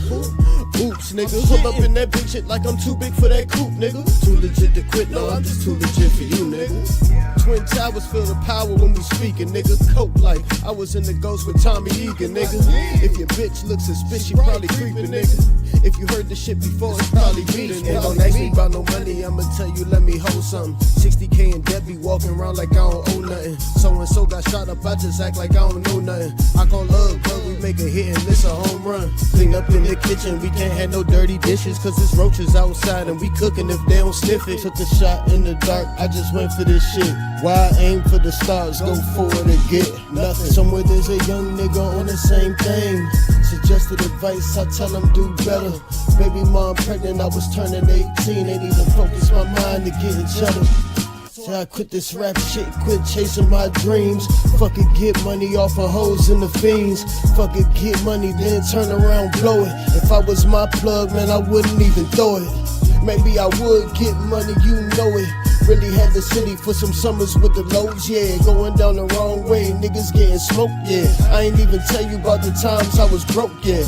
S21: Oops, nigga. Pull up in that bitch shit like I'm too big for that coupe, nigga. Too legit to quit, no, I'm just too legit for you, nigga. Twin Towers feel the power when we speaking, nigga. Coke like I was in the Ghost with Tommy Egan, nigga. If your bitch looks suspicious, she probably creeping, nigga. If you heard this shit before, it's probably beating, nigga. Don't ask me about no money, I'ma tell you, let me hold something. 60K and Debbie walking around like I don't owe nothing. So-and-so got shot up, I just act like I don't know nothing. I call love, but we make a hit and miss a home run. Clean up in the kitchen, we can't have no dirty dishes, cause it's roaches outside and we cooking if they don't sniff it. Took a shot in the dark, I just went for this shit. Why aim for the stars, go forward and get nothing. Somewhere there's a young nigga on the same thing. Suggested advice, I tell him do better. Baby mom pregnant, I was turning 18. Ain't even focus my mind to getting cheddar. Said I quit this rap shit, quit chasing my dreams. Fucking get money off of hoes and the fiends. Fucking get money, then turn around, blow it. If I was my plug, man, I wouldn't even throw it. Maybe I would get money, you know it. Really had the city for some summers with the lows, yeah. Going down the wrong way, niggas getting smoked, yeah. I ain't even tell you about the times I was broke, yeah.